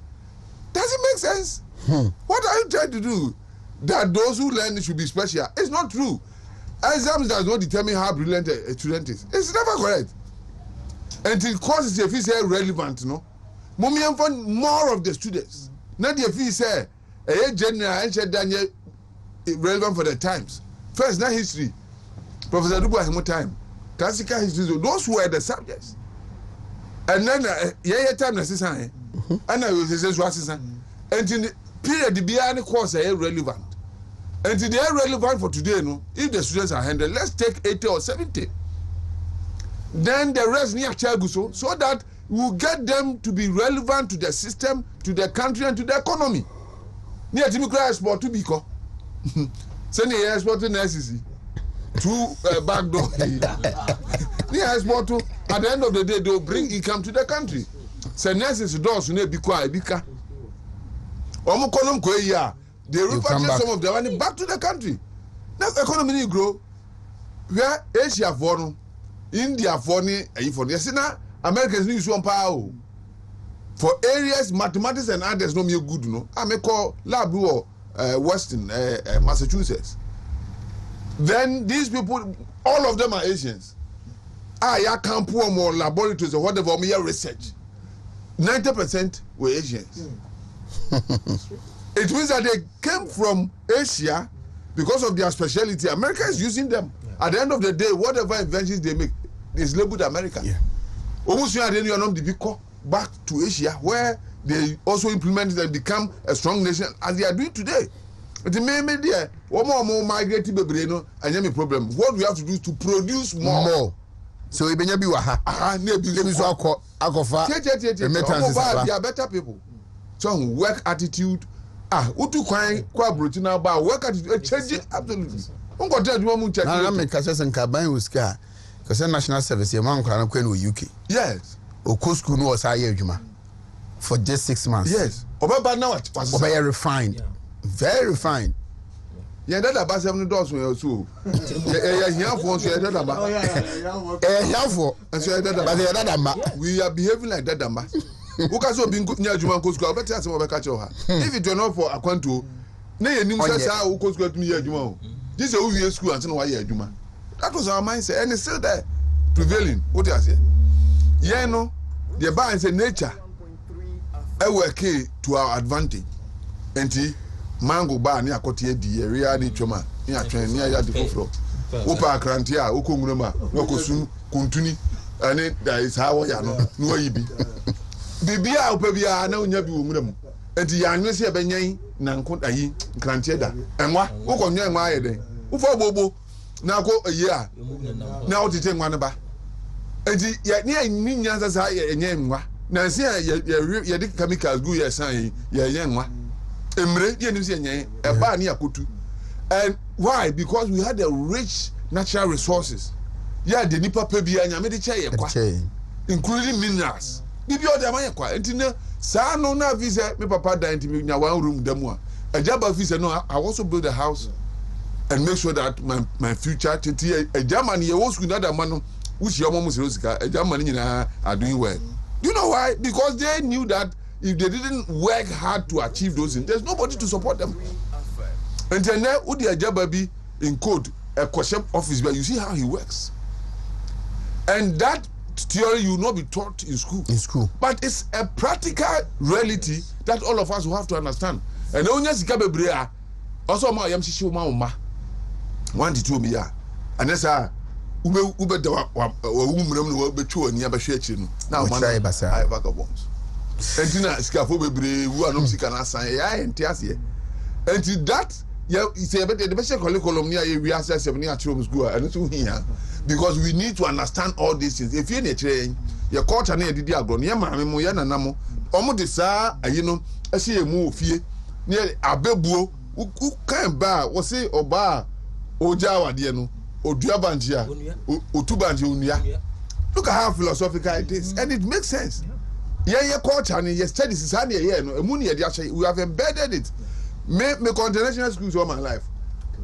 Does it make sense? What are you trying to do? That those who learn should be special? It's not true. Exams does not determine how brilliant a student is. It's never correct. Until courses if it's relevant, you know, more of the students. Not if he say a general and relevant for the times. First, not history. Professor Dubois Himo time. Classical history, those were the subjects. And then time necessary. And I will say and in the period the course are relevant. And they are relevant for today, no. If the students are 100, let's take 80 or 70. Then the rest near Chaguso, so that we will get them to be relevant to the system, to the country, and to the economy. Near Timikra export to Biko. Send the export to NSCC. To back door. Near export to, at the end of the day, they will bring income to the country. Send NSCC doors to Biko Ibika. Omokolom Koya. They repatriate some of their money back to the country. Now economy grow. Where Asia for India for yes, now Americans need one power. For areas, mathematics and others no me good, no. I may call lab or Western Massachusetts. Then these people, all of them are Asians. I can't pour more laboratories or whatever me research. 90% were Asians. It means that they came from Asia because of their specialty. America is using them. At the end of the day, whatever inventions they make is labeled America. Almost then you are not the big back to Asia where they also implement it and become a strong nation as they are doing today. But the main media, one more migrate and any problem. What we have to do is to produce more. So you be waha. They are better people. So work attitude, utu kwan kwa bruti na ba work at change absolutely unko tell you mu check na me ka say nka ban uska ka say national service e man kwa na kwa no UK yes oko school no was aye adwuma for just 6 months yes obaba na what obaba refined very refined yeah that ba 7 doors we so yeah here for so that ba here for so that ba we are behaving like that ba uka so bi nya adwuma nko school obeta ase obeka che ha if it were not for akwanto na yenim say sa uko school tumi ya adwuma o this is we school until why ya adwuma that was our mindset and it's still there prevailing what you say yeah no the balance in nature I work to our advantage enti mango bar ni akote edi area ni twema ni atwen ni ya de foforo upa akranti a okongurema na kosun kuntuni ani that is how ya no no ayibi bibia upa bia na onya bi wonwuram enti ya anwe se benyan na nko ayi nkranti da enwa ukonyo enwa ayede ufo gbogbo na ko ayi a na otete enwa ne ba enti ya ni nyanza sa enye enwa na se ya de chemicals go ya san ya enwa emre ye nim se enye e ba ni akotu and why because we had a rich natural resources yeah the nipa pe bia nya me de che ye kwa including minerals bibi o de ma ye kwa enti saa no na visa me papa die enti me nya one room demu a ajaba visa no I also build a house and make sure that my future titi ajama ni ye wo school na da ma no wusi omo mo sika ajama ni nyina are doing well. Do you know why? Because they knew that if they didn't work hard to achieve those things, there's nobody to support them. And then Udi Ajababi in code a question office where you see how he works. And that theory you will not be taught in school. But it's a practical reality that all of us will have to understand. And only Sikabebrea also ma yam shishi ma 1 to 2 million. And that's ube da wa umrem no betwo ani abahwe achi no na o man I vagabonds entina skafo bebre wu anom sika na san ya enti ase enti that ya say be the best curriculum ni aye wi ase 7 ni achiro school and so here because we need to understand all these things if you na kire your culture na edidi agro no ya maame mo ya nana mo omo de saa ayi no ase emu ofie ni abebuo u kan ba wo say oba oja awade no Odua banjia, Otubanji unia. Look at how philosophical it is, and it makes sense. Yeah, culture and your studies is handy. Yeah, no, we have embedded it. Me international schools all my life.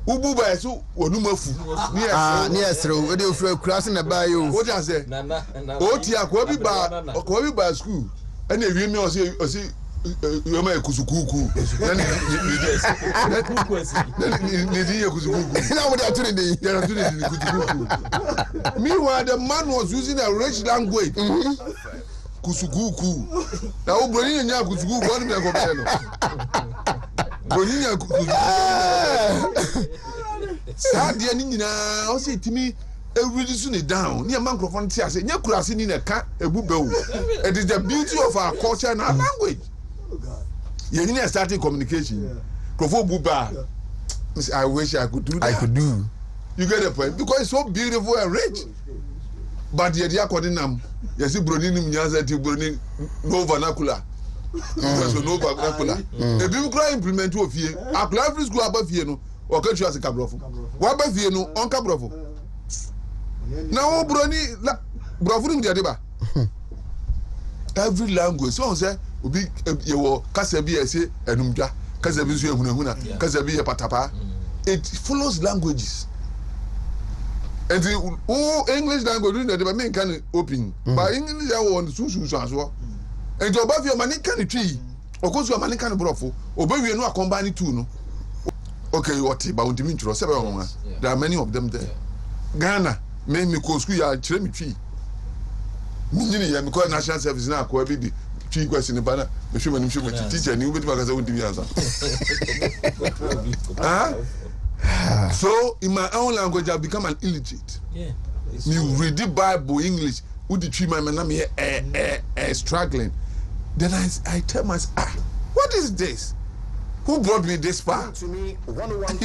Ubu ba so onumafu. Yes, we dey crossing the bayou. What you say? Oti akwa bi ba school. And ewie me o say you may kusukuku. Meanwhile, the man was using a rich language. Kusukuku. Now, Brony nya kusukuku. What do you go? Brony nya kusukuku. Sad year ni na. O say to me. Everything soon is down. Near microphone. Say, "Nya kurasi ni na ka ebubewu." It is the beauty of our culture and our language. You need to start communication. Buba. I wish I could do that. I could do. You get the point? Because it's so beautiful and rich. But yet, you are calling them. You see, Brony Brony no vernacular. No vernacular. The people can implement to a fear. I apply for school above here, no, or catch you as a cabrofo. What about here, no, on cabrofo? Now, Brony, Bravo, Diadeba. Every language, so say. Ubi yewo kasabi ese enumja kasabi so ehunahuna kasabi ye patapa it follows languages and the English language no dey make can open but English ya won susu so and your bafia mani kan twi okosu mani kan brofo obawie no akombine two no okay what ba Wontumi ntro sebe won there are many of them there Ghana me ko school ya kire mi twi nyini ya me ko national service na akwa bi di twi question bana me hwe manim hwe teacher ni ubeti bakaza Wontumi answer so in my own language I've become an illiterate. You read the Bible English with the twi man na me struggling. Then I tell myself, what is this? Who brought me this far? You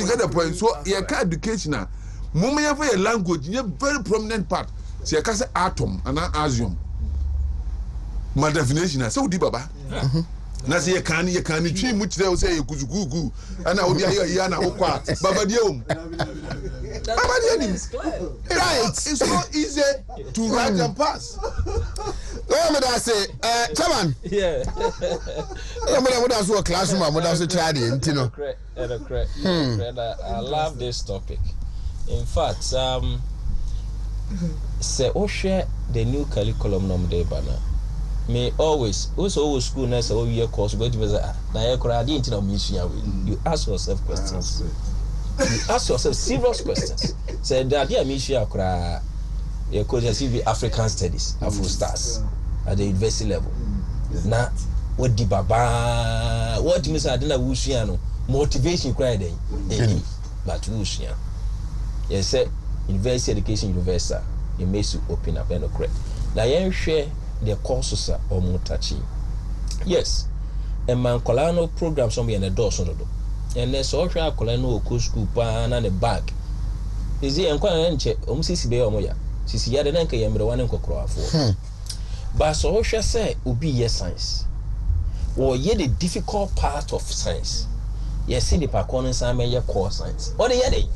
get the point. So your education now moment you have a language in a very prominent part. So you can say atom and not asium. My definition is so deep, Baba. na say you can twi mu tire o say you kuzugugu ana odi ayi na wokwa babadie om babadie ni right it's so easy to write and pass no me da say chairman yeah mo da so classroom mo da so try dey ntino I love this topic. In fact, say share the new curriculum nom de bana. Me always also school na say year course go to say na ye kora dey ntino me sua we. You ask yourself questions. You ask yourself serious questions. Say that dey me sua kora ye course be African studies, Afro stars at the university level. Na what di baba what me say adena wo sua no motivation cry then but wo sua. Yes, say university education universal it makes you open up and correct. Now you share the courses or more touchy. Yes, and man colano program some in the door so do. And there's also colano co school pan and a bag. Is it and check sisi be omoya. Sisi ya de nanka yemre wan nkokro afo. But so say obi yes science. Or ye the difficult part of science. Yes, see the pakon san me core science. What the yede?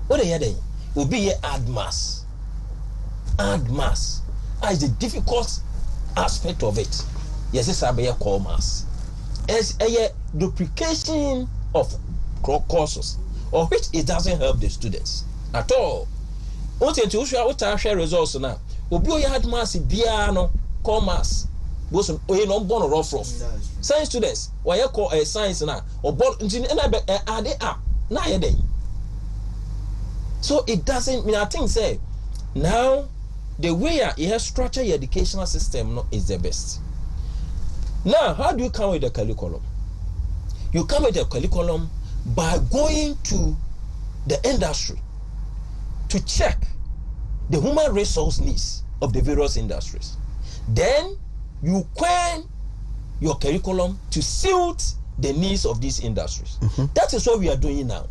What the yede? Obi ye add mass. Add mass. As the difficult aspect of it. Yes, it's a core mass. As a duplication of courses, of which it doesn't help the students at all. What you share results now? Obi add mass biano core mass. Both no born rough. Science students, why you call a science now or born add it up now you day. So it doesn't mean I think say now the way you have structured your educational system is the best. Now, how do you come with the curriculum? You come with the curriculum by going to the industry to check the human resource needs of the various industries. Then you plan your curriculum to suit the needs of these industries. That is what we are doing now.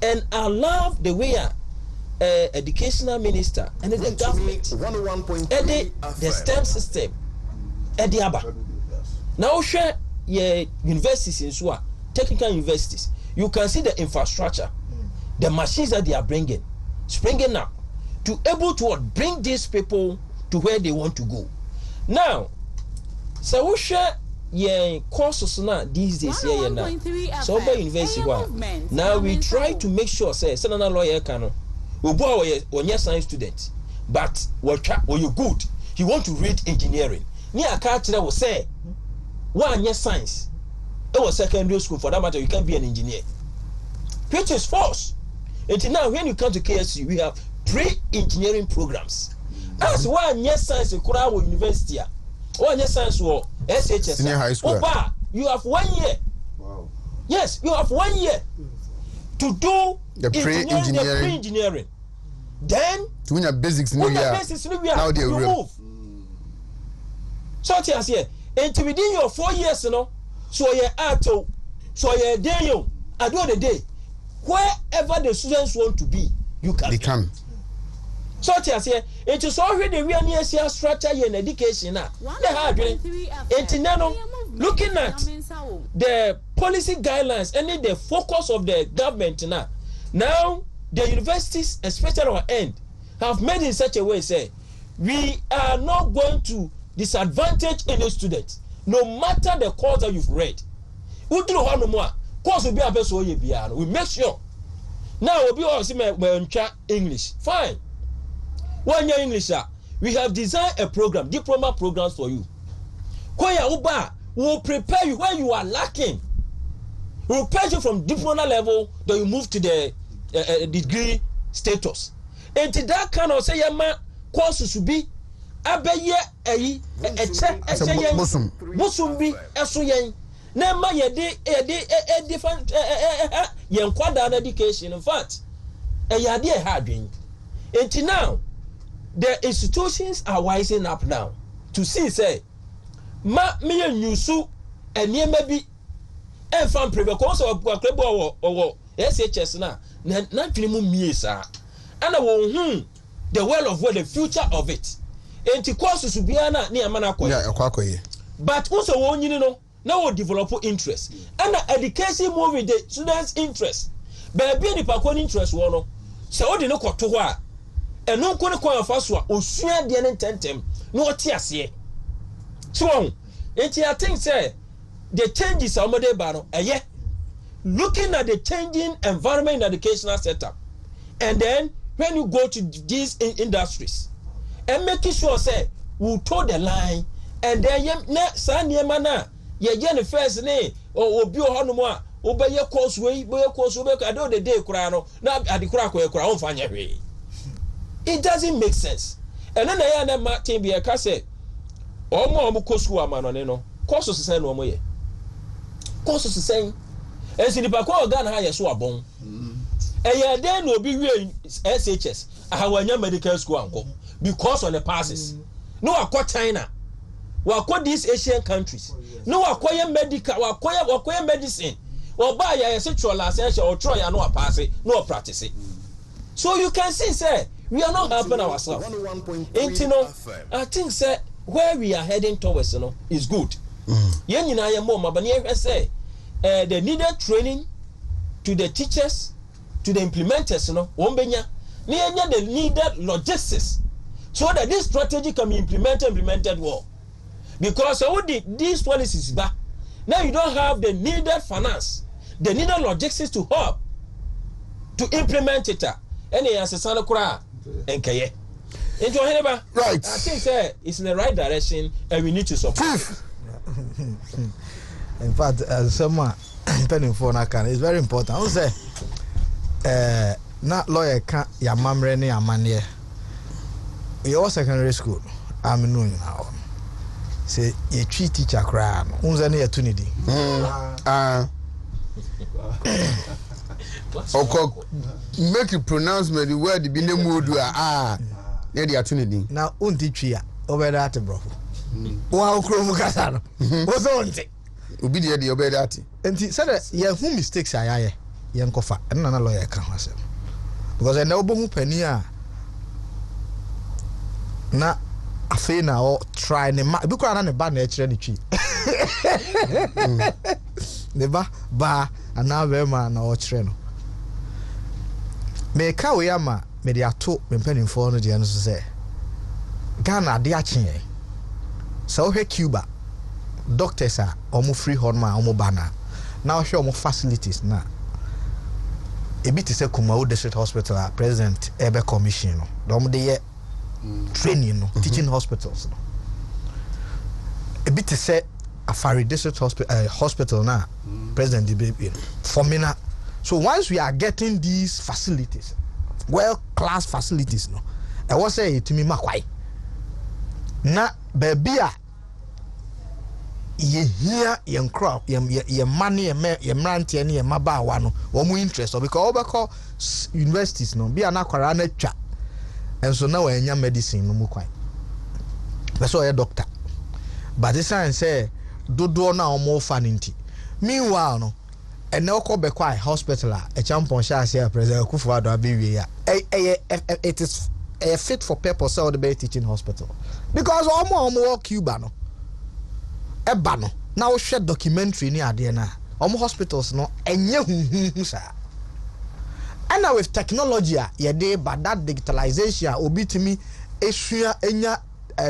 And I love the way educational minister and the government the STEM system now share your universities in Swa, technical universities. You can see the infrastructure, the machines that they are springing up to able to bring these people to where they want to go. Now, so we share your courses now these days here now. So by university now we try to make sure say another lawyer can when you're science student, but when you good, you want to read engineering. Near a culture will say 1 year science. It was secondary school for that matter. You can't be an engineer, which is false. Until now, when you come to KSU, we have 3 engineering programs. That's 1 year science in Kurawa University. 1 year science or SHS. Senior high school. You have 1 year. Wow. Yes, you have 1 year to do the pre-engineering. Then to win your basics now they you move. So it's here. And within your 4 years, you know, so you're auto, so you're there, you at the end of the day, wherever the students want to be, you can. They can. So it's here. It is already we are near structure in education now. Looking at the policy guidelines and the focus of the government now. Now the universities, especially our end, have made in such a way say we are not going to disadvantage any student, no matter the course that you've read. We do no more. Course will be a best way we make sure. Now we'll be all English. Fine. 1 year English, we have designed a program, diploma programs for you. We'll prepare you when you are lacking. We'll prepare you from diploma level, then you move to the degree status. And to that kind of say, courses should be abeye musumbi esoyen na ma ye different ye nkwada education. In fact yade e ha adwen. Until now the institutions are wising up now to see say ma me nyusu eniema bi enfam prebe ko so akrebo owo SHS na twini mu miesa ana wo the well of the future of it. Enti courses be na amana koye. Yeah, kwakoye. But also won you know now we develop interest and education move with the students interest baby ni pa ko interest wo no se o de ne kwoto ho a eno nko ne kwan fa so a osua de ne tentem no oti ase so I think say the changes are made by no looking at the changing environment in the educational setup and then when you go to these industries and making sure say we toe the line and then na san niema na ye the first ne obi o hono mo a obeye course we be at the day kura no na ade kura on fanya hwe it doesn't make sense and then ya na Martin be ka say omo kosu amanone no course sesen no omo ye course sesen esinipa ko Ghana ha yeso abon eye den no obi wie SHS ahawanya medical school anko because of the passes no akọ China wakọ these Asian countries no akọ medical wakọ medicine oba ya sexual ascension or try ya no pass no practice so you can see say we are not helping ourselves I think say where we are heading towards is good yen nyina ye mo mabani e say the needed training to the teachers to the implementers wombenya the needed logistics so that this strategy can be implemented well because these policies back now you don't have the needed finance the needed logistics to help to implement it any asesana kura enkaye into right I think it's in the right direction and we need to support in fact someone penning for na can is very important I say na lawyer ka ya mamre ne amane your secondary school I'm no now say you treat teacher cry no unza ne yatu ne di oko make you pronouncement the word bi ne modu ne di atu ne di na unti twi a obeda ate brofo wa okro mu kasa no wo so unti obi de obeda ate enti say ye hu mistakes ayaye ye nkofa na na lawyer ka ho asem because na obo hu pani a na afei na o try ne ma bi kwa na ne ba na ekire ne twi ne ba ana be ma na o kire no me ka we ama me de ato me mpanimfo no de no so say Ghana de akye so hwe Cuba doctors are omo free horn ma omo bana na hwe omo facilities na ebi te say Kumawu district hospital president ebe commission no dom de ye training no teaching hospitals no ebi te say Afari district hospital na president the baby formina so once we are getting these facilities well class facilities no I was say to me makwai na baby a ye here yen crowd ye money ye mrantie ne ye mabawa no wo mu interest because obeko universities no bia na kwara na twa enso na wanya medicine no mu kwan beso ye doctor but this sign say dodo na omo fa ninti meanwhile no ene okobekwa hospital a champon sha say president Kufuor abewie ya it is fit for purpose of the teaching hospital because omo Cuba no eba no na wo hwe documentary ni ade na omo hospitals no enye huhu sa and with technology ye dey but that digitalization obitimi esua enya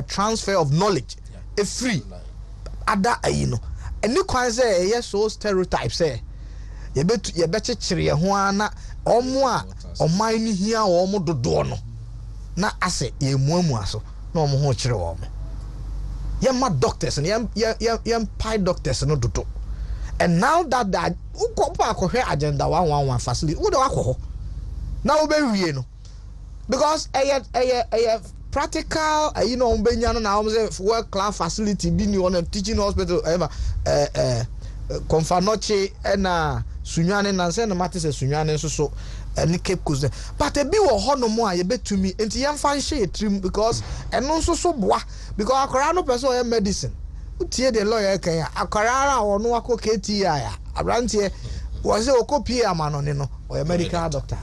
transfer of knowledge free ada ayino eni kwan say ye so stereotypes say ye bechichire ye ho ana omo a oman ni hia omo dodo no na ase ye muamu aso na omo ho chire omo ye ma doctors and ye pie doctors no dodo and now that ukopa akohwe agenda 111 facility wo do akọ na wo be wie no because practical benya no na say work class facility bi ni on teaching hospital Konfanoche na sunwane na nse na mate se sunwane so ni Cape Coast but e bi wo hono mo a ye betumi enti ye mfa nhye trim because eno so boa because akora no person o medicine utie de lawyer kan ya akora ono akọ KTI ya abrantie wo se okopi amanone no o medical doctor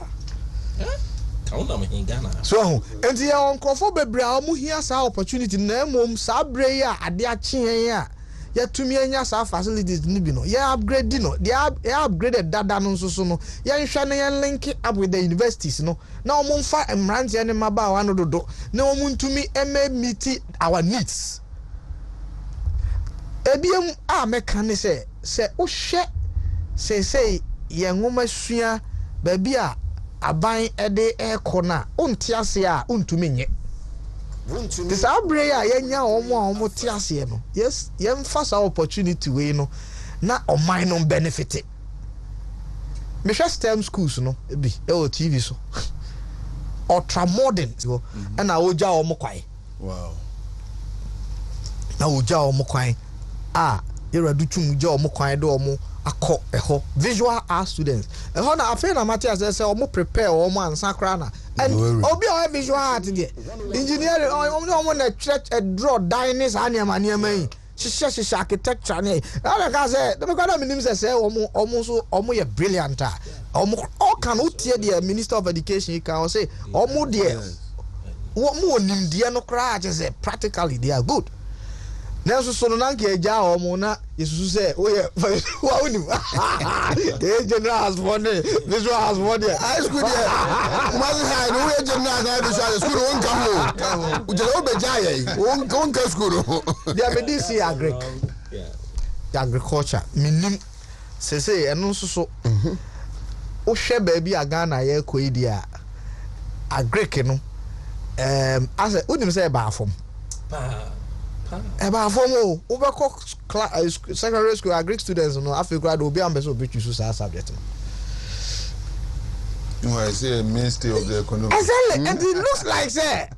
so enti ye onkofo bebre a mu hia sa opportunity na emom sa bre ya ade a chien ya yɛtumi anya saa facilities no bi no yɛ upgrade no yɛ upgraded dada no nso so no yɛnhwɛ no yɛn link up with the universities no na ɔmo mfa mmeranteɛ ne mmabaawa no dodo na ɔmo ntumi meet our needs ebiem a mɛka ne sɛ wohwɛ sɛ yɛn nwoma sua baabi a aban ɛde ɛkɔ na onte ase a ontumi nye this abre ya yenya omo te ase no yes yemfa sa opportunity we no na oman no benefit me hwe STEM schools no bi e o TV so ultra modern so na oja omo kwai wow na oja omo kwai yeradu tum ja omo kwai de omo akọ eho visual art students eho na afi na Matthias say omo prepare omo ansa kra na and obi o visual art there engineering omo na church draw dines animal yi hye architecture ne na ka say dem ka na minim say omo ye brilliant omo all can utie the minister of education can say omo there omo onim there no kra say practically they are good. Nesu so no nanke eja omo na isusu se oye wa unim e general has one visual has one there high school there mazi high no we general na visual school won ka ho ujele obeja ye won ka school there be this agriculture minim sese eno so o hwe ba bi aga na ye koidi a agric no ase unim se ba afom eba fomo ubeko secondary school agric students no Africa do be ambeso be choose that subject no I say mainstay of the economy exactly and it looks like say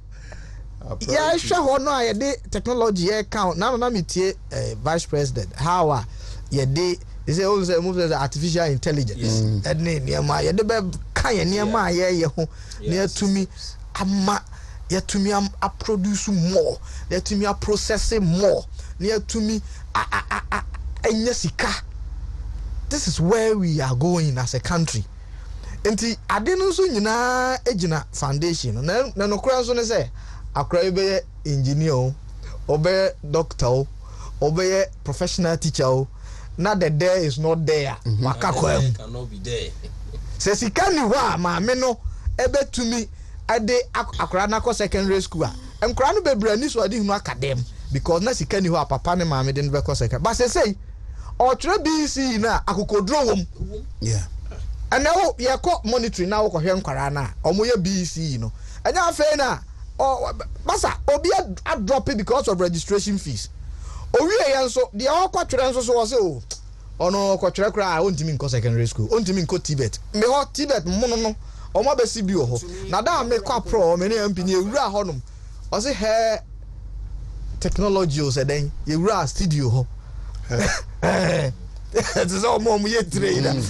yeah sure ho no a dey technology account na metie vice president how ye dey they say also move the artificial intelligence and niema ye dey be kan ye niema ye ho na tumi ama yet to me a produce more, yet to me a processing more, near to me a this is where we are going as a country. And I didn't so na ejina foundation. No cross on say a crave engineer, obey doctor, obey professional teacher. Now the there is not there. Makako cannot be there. Says he can't wa ma meno ebe to me. Ade akora na secondary school nkora no bebre ni so ade hunu academy because na sika ni ho papa ne maame de no be ko second but say o tire BC na akokodro wom yeah and now ye ko monitoring na wo ko hwe nkora na omo ye BC no anya afa na basa obi a drop it because of registration fees owie ye nso de o ko twere nso so wo se o ono ko twere kra o ntimi nko secondary school o ntimi nko Tibet me ho Tibet mono no omo be si bi ho na da me kwa pro me ne MP ni ewura honom o se he technology o se den ewura studio ho it is omo ye trader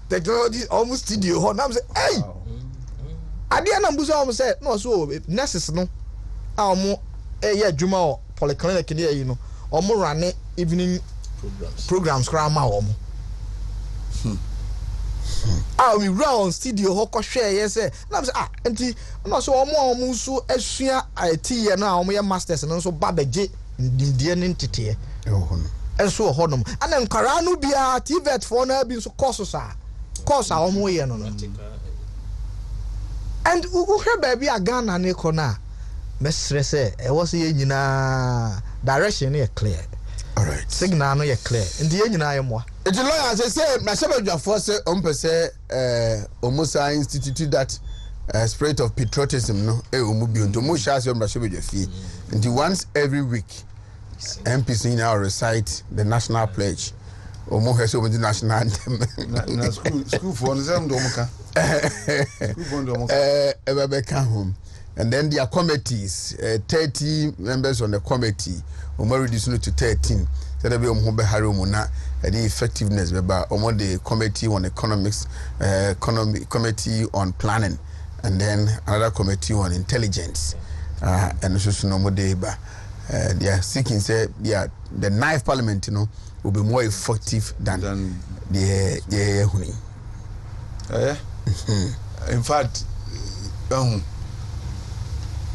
technology almost studio ho na me say hey ade na mbuso omo say no so nurses no a omo ye adwuma o polyclinic ne yi no omo run evening programs kra ma omo we round studio ho ko hwe ye say na say enti no so omo so asua IT ye no a omo ye masters no so ba beje ndie ne ntete ho no enso ho no ana nkara no bia TVET for na bi so course a omo ye no and who hwe ba bia Ghana ne ko na mesre say e wo say ye nyina direction e clear all right signal no ye clear ndi ye nyina ye mo it lawyers say na shebadwafo say ompese omusa institute that spirit of patriotism no omu bi onto mo sha say shebadwafie and once every week MPs in our recite the national pledge omo he say omo the national anthem na school for no say omuka school for omuka ebe can home and then their committees 30 members on the committee omo reduce to 13 so there be omo be hare omo na the effectiveness by the committee on economics, committee on planning, and then another committee on intelligence. And also no more day, but they are seeking say the 9th parliament, will be more effective than the in fact, on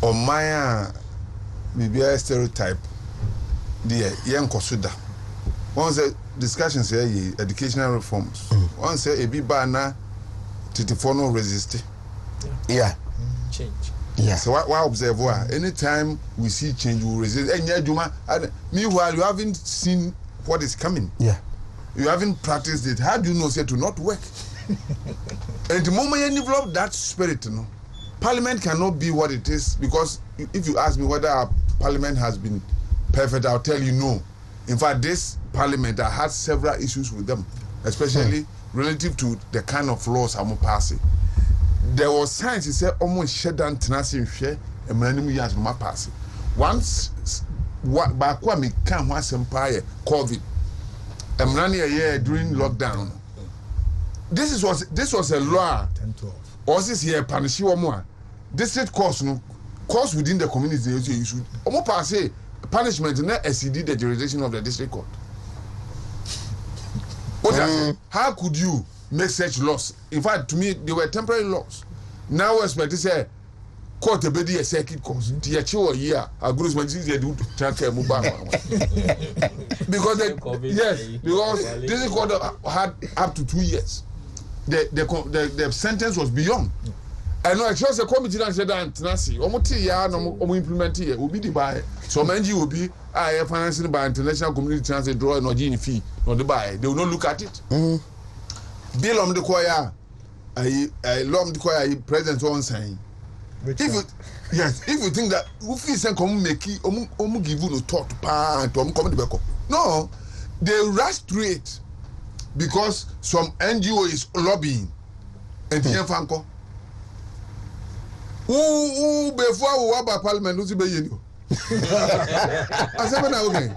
my maybe a stereotype, the young Kosuda. Once the discussions here, educational reforms. Once a bit banner, Titifono resist. Yeah. Change. Yeah. So why observe why? Anytime we see change, we resist. And meanwhile, you haven't seen what is coming. Yeah. You haven't practiced it. How do you know say to not work? And the moment you develop that spirit, you know, Parliament cannot be what it is, because if you ask me whether our Parliament has been perfect, I'll tell you no. In fact, this Parliament, I had several issues with them, especially relative to the kind of laws I'm passing. There was signs he said almost shut down tenacity share and many years no passing. Once what back when me can once empire COVID and many a year during lockdown. This was a law. 10-12. Also here punish you more. District course no course within the community you should almost pass punishment not exceed the jurisdiction of the district court. How could you make such laws? In fact, to me, they were temporary laws. Now, expect to say, court a bedi a circuit course. The actual year, a group of they do track a mobile. Because this court had up to 2 years. The sentence was beyond. I know I trust the committee and said that Nasi, no implement here will be the buy. So many will be financing by international community transit draw no gene fee, no the buy. They will not look at it. Bill on the choir, I love the choir present on saying. If you think that if you send come make give you no thought to come to back. No, they rush through it because some NGO is lobbying and Fanko. Who before we were by Parliament, who's be you? I said, okay.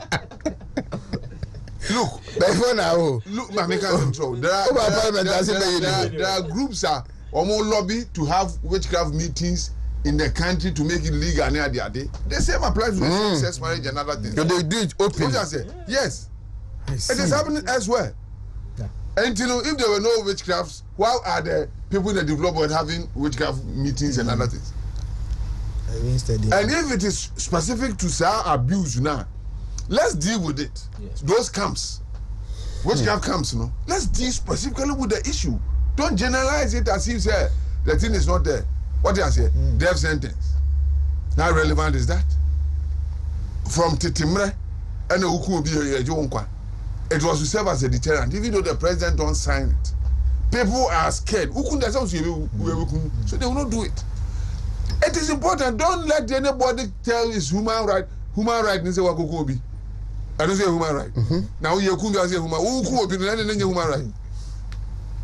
Look, before now, look, my make control. There are groups are almost lobby to have witchcraft meetings in the country to make it legal near the day. The same applies to same-sex marriage and other things. So they do it open. Yes, it is happening elsewhere. And you know, if there were no witchcrafts, why are the people in the development having witchcraft meetings and other things? And if it is specific to say abuse now, let's deal with it. Yes. Those camps, witchcraft camps, you know, let's deal specifically with the issue. Don't generalize it as if say the thing is not there. What do I say? Death sentence. How relevant is that? From Titimre and the it was to serve as a deterrent, even though the president don't sign it. People are scared. So they will not do it. It is important. Don't let anybody tell his human right. Human right means wakokobi. I don't say human right. Now you say human right.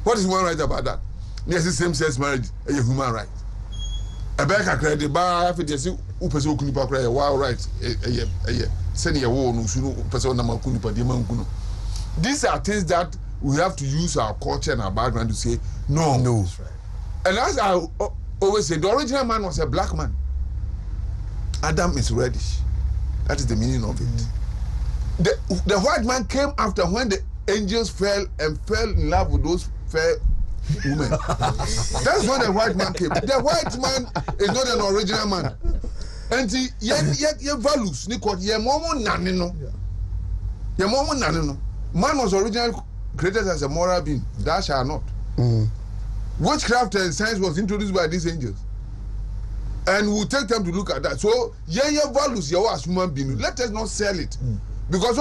What is human right about that? Yes, the same-sex marriage is a human right. A back a credit bar if it is upeso kunipa cry wow right send your war no person na kunipa de mankuno. These are things that we have to use our culture and our background to say no. That's right. And as I always say, the original man was a black man. Adam is reddish. That is the meaning of it. The white man came after when the angels fell in love with those fair women. That's when the white man came. The white man is not an original man. And your values, Nico, your momo nanino. Your momo nanino. Man was originally created as a moral being. Thou shalt not. Witchcraft and science was introduced by these angels. And we'll take time to look at that. So, your values, your as human being. Let us not sell it. Because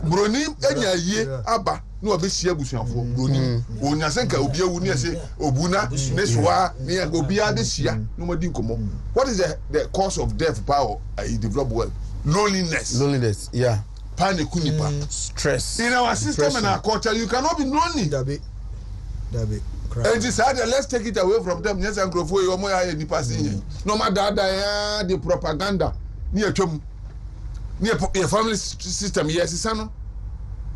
Bronim enya ye aba no obehia busuafo bronim onyasenka obia wu ne se obuna ne soa ne obia behia no madi nkomo. What is the cause of death power you develop well? Loneliness, yeah. Panic kunipa, stress. In our system and our culture you cannot be lonely. Dabe and decided let's take it away from them. Yes, and grow for you more any passing. No matter the propaganda near to your family system, yes, son.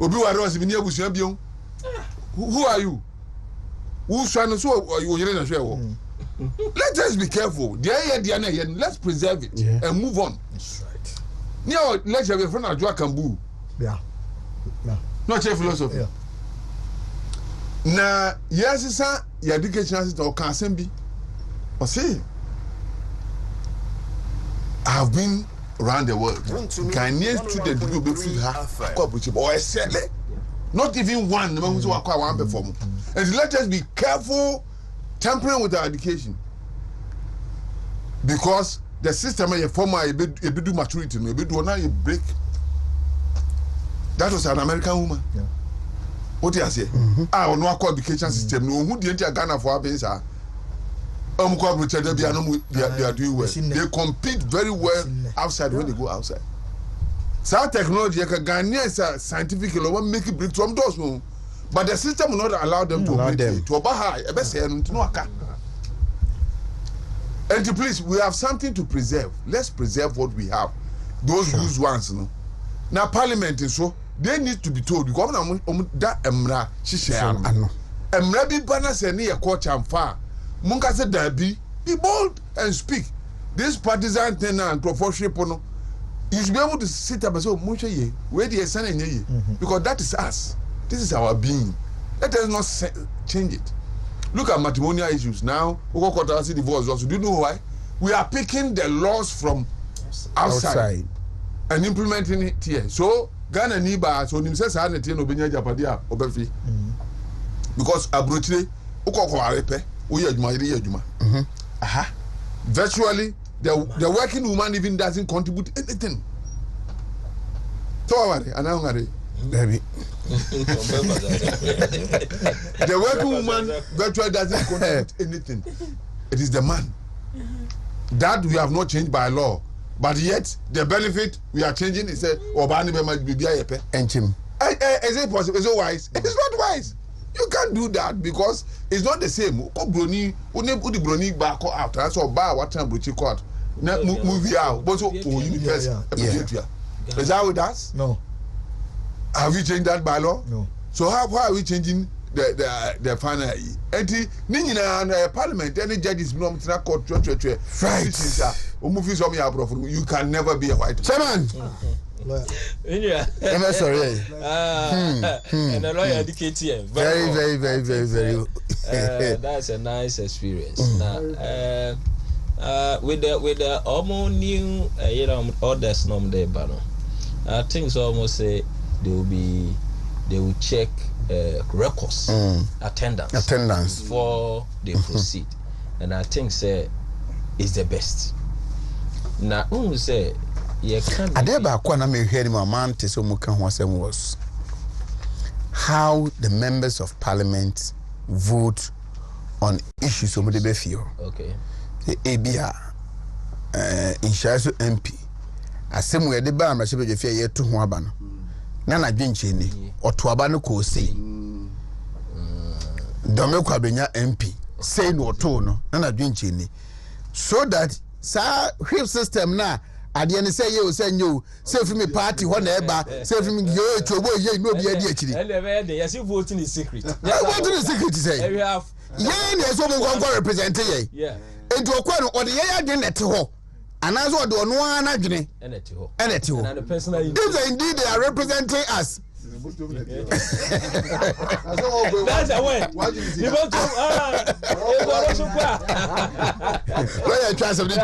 Obi wa rose bi ni abusuan bion. Who are you? Who's trying to so you na share. Let us be careful. Let's preserve it and move on. That's right. Now, let's have a friend of Kambu. Yeah. Not your philosophy. Yeah. Na yes, sir, your education system or can be. Or say, I have been around the world. Ghanaian students will be free or not even one. The man who's one perform. And let us be careful tampering with our education, because the system is former a bit maturity, a bit now you break. That was an American woman. Yeah. What do you say? I will not call education system. No, who didn't Ghana for our sir? They are doing well. They compete very well outside when they go outside. South technology, Ghanaians scientific, make it break from doors, but the system will not allow them to obey. And please, we have something to preserve. Let's preserve what we have. Those good ones, no. Now, Parliament is so they need to be told. Governor that Emra Shisha. Emra be banners and near coach and far. Munka said that be bold and speak. This partisan thing and proportionship, you should be able to sit up and say, Musha ye, where the son and ye, because that is us. This is our being. Let us not change it. Look at matrimonial issues now. Divorce also. Do you know why? We are picking the laws from outside. And implementing it here. So Ghana Niba, so Nimsa Sanity no Benya Japadia Obefi. Because Abruti Ukoko Arepe, Uyajuma. Virtually the working woman even doesn't contribute anything. So Anangari. Baby. The working woman virtually doesn't contribute anything. It is the man. That we have not changed by law. But yet the benefit we are changing is Obani might be Biayepe. Is it possible? Is it wise? It is not wise. You can't do that because it's not the same. Broni, udi Broni back out. That's all bar what time Bruchi court. Movie out. But so is that with us? No. Have you changed that by law? No. So how are we changing the final? And Parliament, any judges no court right. You can never be a white chairman. I'm sorry. And a lawyer educated. Very. That's a nice experience. Now, with the almost new, orders nom de bano. I think so. Almost say they will check records, attendance before they proceed, and I think say is the best. Now, who say you can't? Adeba Kwana me hear my man so muka was how the members of parliament vote on issues of the feel. Okay. The ABR in Shaso MP. Asem we de ba amrashe be fie ye to ho aba no. Na na dwenche ni oto aba no ko sei. Dome kwa benya MP say no oto no na dwenche ni. So that sa whip system na ade ne say ye say nyo say fi me party ho na eba say fi me yo chobo ye no bi ade akiri. And the day you see voting is secret. Voting is secret say. We have ye na so mo kon represent ye. Yeah. Enti okwa no ode ye ade net ho. Anazo ode ono ana dwene. Eneti ho. And the personal if indeed they are representing us. That's a way. You want to where you try something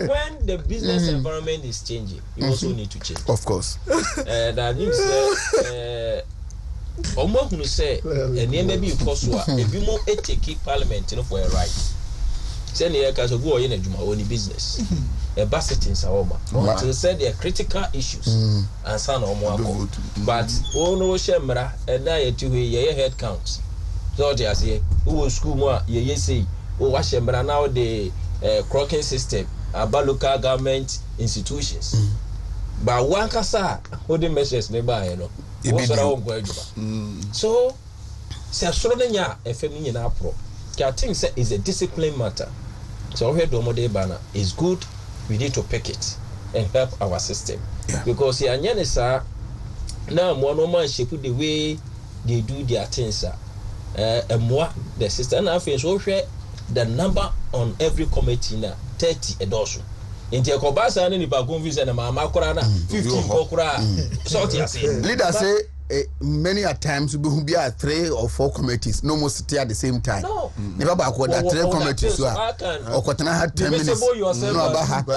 when the business environment is changing, you also need to change. Of course. And I think almost who say and maybe because if you more take parliament for a right. Send the air so go in a only business. A basket in Saoma. Until said there are critical issues and son or more. But oh no shemra and I to a head count. So they say who school more ye say oh wash shemra now the crocking system about local government institutions. But one kasa holding measures nearby, you know. So say Solomon a feminine pro. I think is a discipline matter. So here Domode banner is good. We need to pick it and help our system. Because here Nyanesa now one man shape the way they do their things and more the system. And I feel so the number on every committee now 30 a dozen. In the Kobasa and in the Bagun visa and Mama Korana 15 Kokura. So leader say many a times we will be at 3 or 4 committees no more sit at the same time. No. Never back with that 3 committees. Or Kotana had 10 minutes. No, about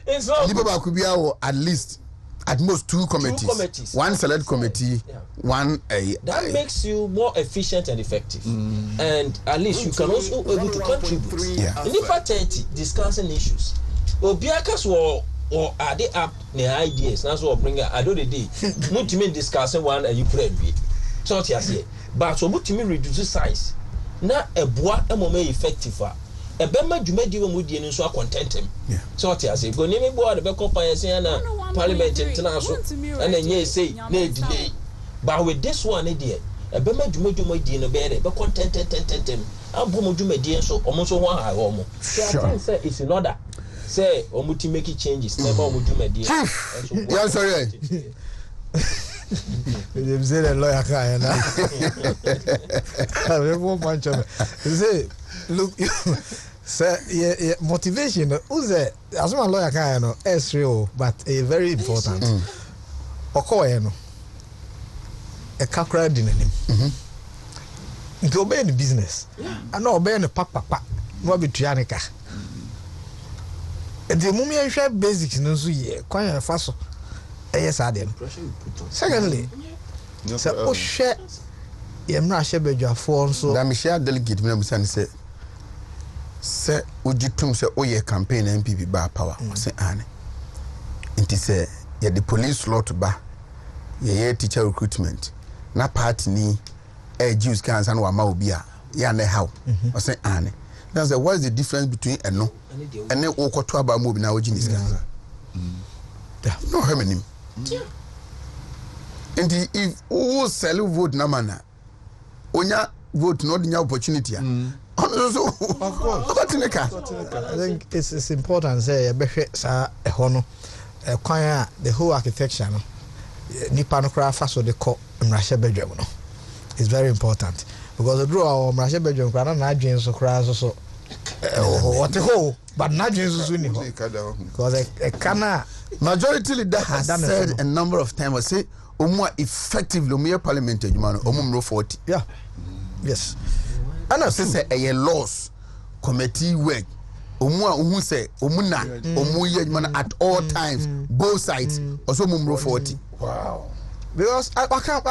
it's not. Could be at least. At most 2 committees. One select committee, one that makes you more efficient and effective. And at least you can also able to contribute. In the 30 discussing issues. Obiakas or are they up the ideas? That's what bring I do the day. Mutumin discussing one and you pray with. So what you say. But so mutumin reduce size. Now a bois a moment effective. A bema jumedi wo mudi enu so content him. So what you say. Go name board the back up na parliament international and then you say na delay. But with this one idea a bema jumedi no be be content him. Am bomo jumedi so omo so wan ha omo. So I think say it's in order. Say omo to make changes never omo jumedi. Yeah, sorry. They say the lawyer can na. I won't punch him. Say look say motivation who's as one lawyer can no is real but very important. Okoye no e kakra di nanim. Nti obey the business. And obey the papa no be tuanika. The mummy share basics no so ye kwan fa so yes adem. Secondly, so o share ye mra share bedwafo so da me share delegate me na say say ujitum say oye campaign MPP ba power say ane nti say ye the police lot ba ye teacher recruitment na party ni Jews can san wa ma obi a ya na how say ane now say what is the difference between eno and okoto aba mo bi na oji ni ska no how many nti if who sell vote na mana onya vote no the opportunity of course. I think it's important say sa ehono kwan the whole architecture no nipa no kra fa so de ko mrahye bedwam no it's very important because the draw our mrahye bedwam kra na adwen so kra so what ho but na adwen so ni ho because a kana majority leader has said a number of times say omo effectively omo parliament adwuma no omo 40 yes. And I say a loss committee work. Who say omuna omu at all times, both sides. Also mumro 40. Wow. Because I can't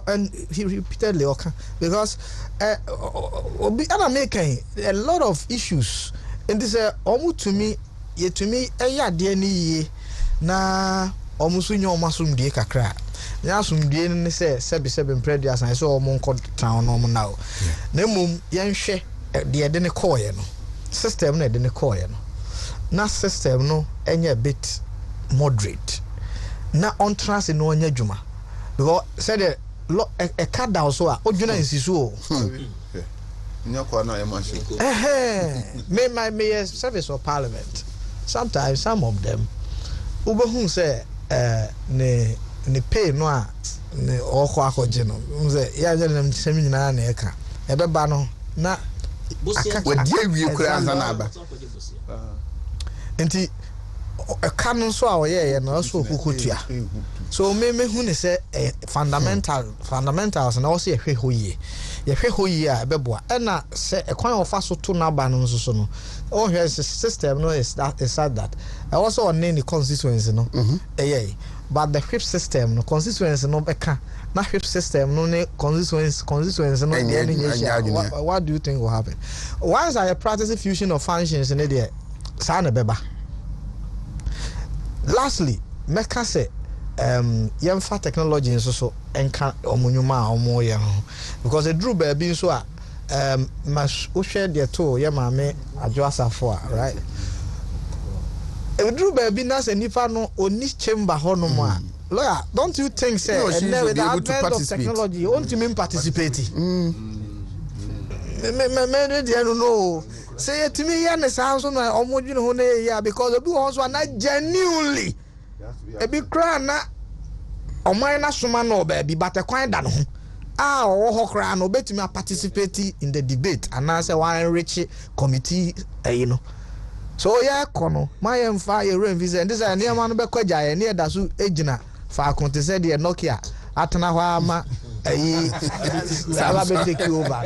and he repeatedly because I'm making a lot of issues and this omu to me na omusu nyo masum die kakra. Ya sumdie ne se sebi previous and so omo nko town no now na mum yenhwe de ne call ye no system na de ne call ye no na system no enye bit moderate na on trans no onya dwuma because said a card down so a odwuna nsisu o nya kwa na emanshi me service of parliament sometimes some of them ubehu say ne pay no a ne okwa akoje no nze ya je na mtisemi nyina na eka ebeba no na wadi awie kura anza na aba enti eka no so a oyeye na so okukutua so me hu ne se fundamentals na wo se ehwe hoyi a ebeboa na se ekwan ofa so to na aba no so no oh here system no is that also on any constituency no but the whip system no constituency no beka na whip system no ne constituency no what do you think will happen once I practice fusion of functions in there sa na beba lastly meka say yemfa technology so enka omunyuma omoye ho because the drew baby so a mas o share there to ye maame adwo asafo right Drew baby na se nipa no oni chamber ho no mo a lawyer don't you think say and with the advent of technology won't you participate me dey no say it me ya ne sa so na omodwene ho na ya because obi ho so na genuinely e bi kra na oman na soma no baby but e kwan da no ho ho kra no betimi participate in the debate and na say one rich committee so yeah kono my mfa ye rain visa and this is near man be kwaja ye near da so ejina fa konte said the Nokia atena hɔ ama Saba be take you over.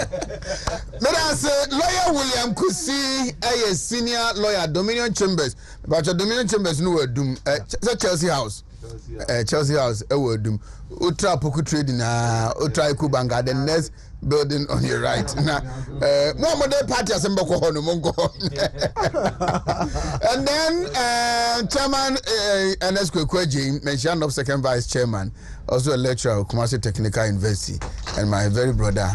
Lawyer William Kusi, a senior lawyer, Dominion Chambers. But your Dominion Chambers no word doom. Chelsea House. Chelsea House, a word doom. Ultra Poku Trading, Ultra Kubanga, the next building on your right. Now, more party as Mboko Mongo. And then, Chairman Ernest Kwekweji, mentioned of second vice chairman. Also a lecturer at Kumasi Technical University, and my very brother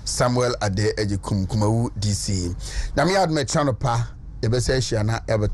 Samuel Ade Ejikum Kumawu DC. Now me had my channel pa, ebe se shiana ebe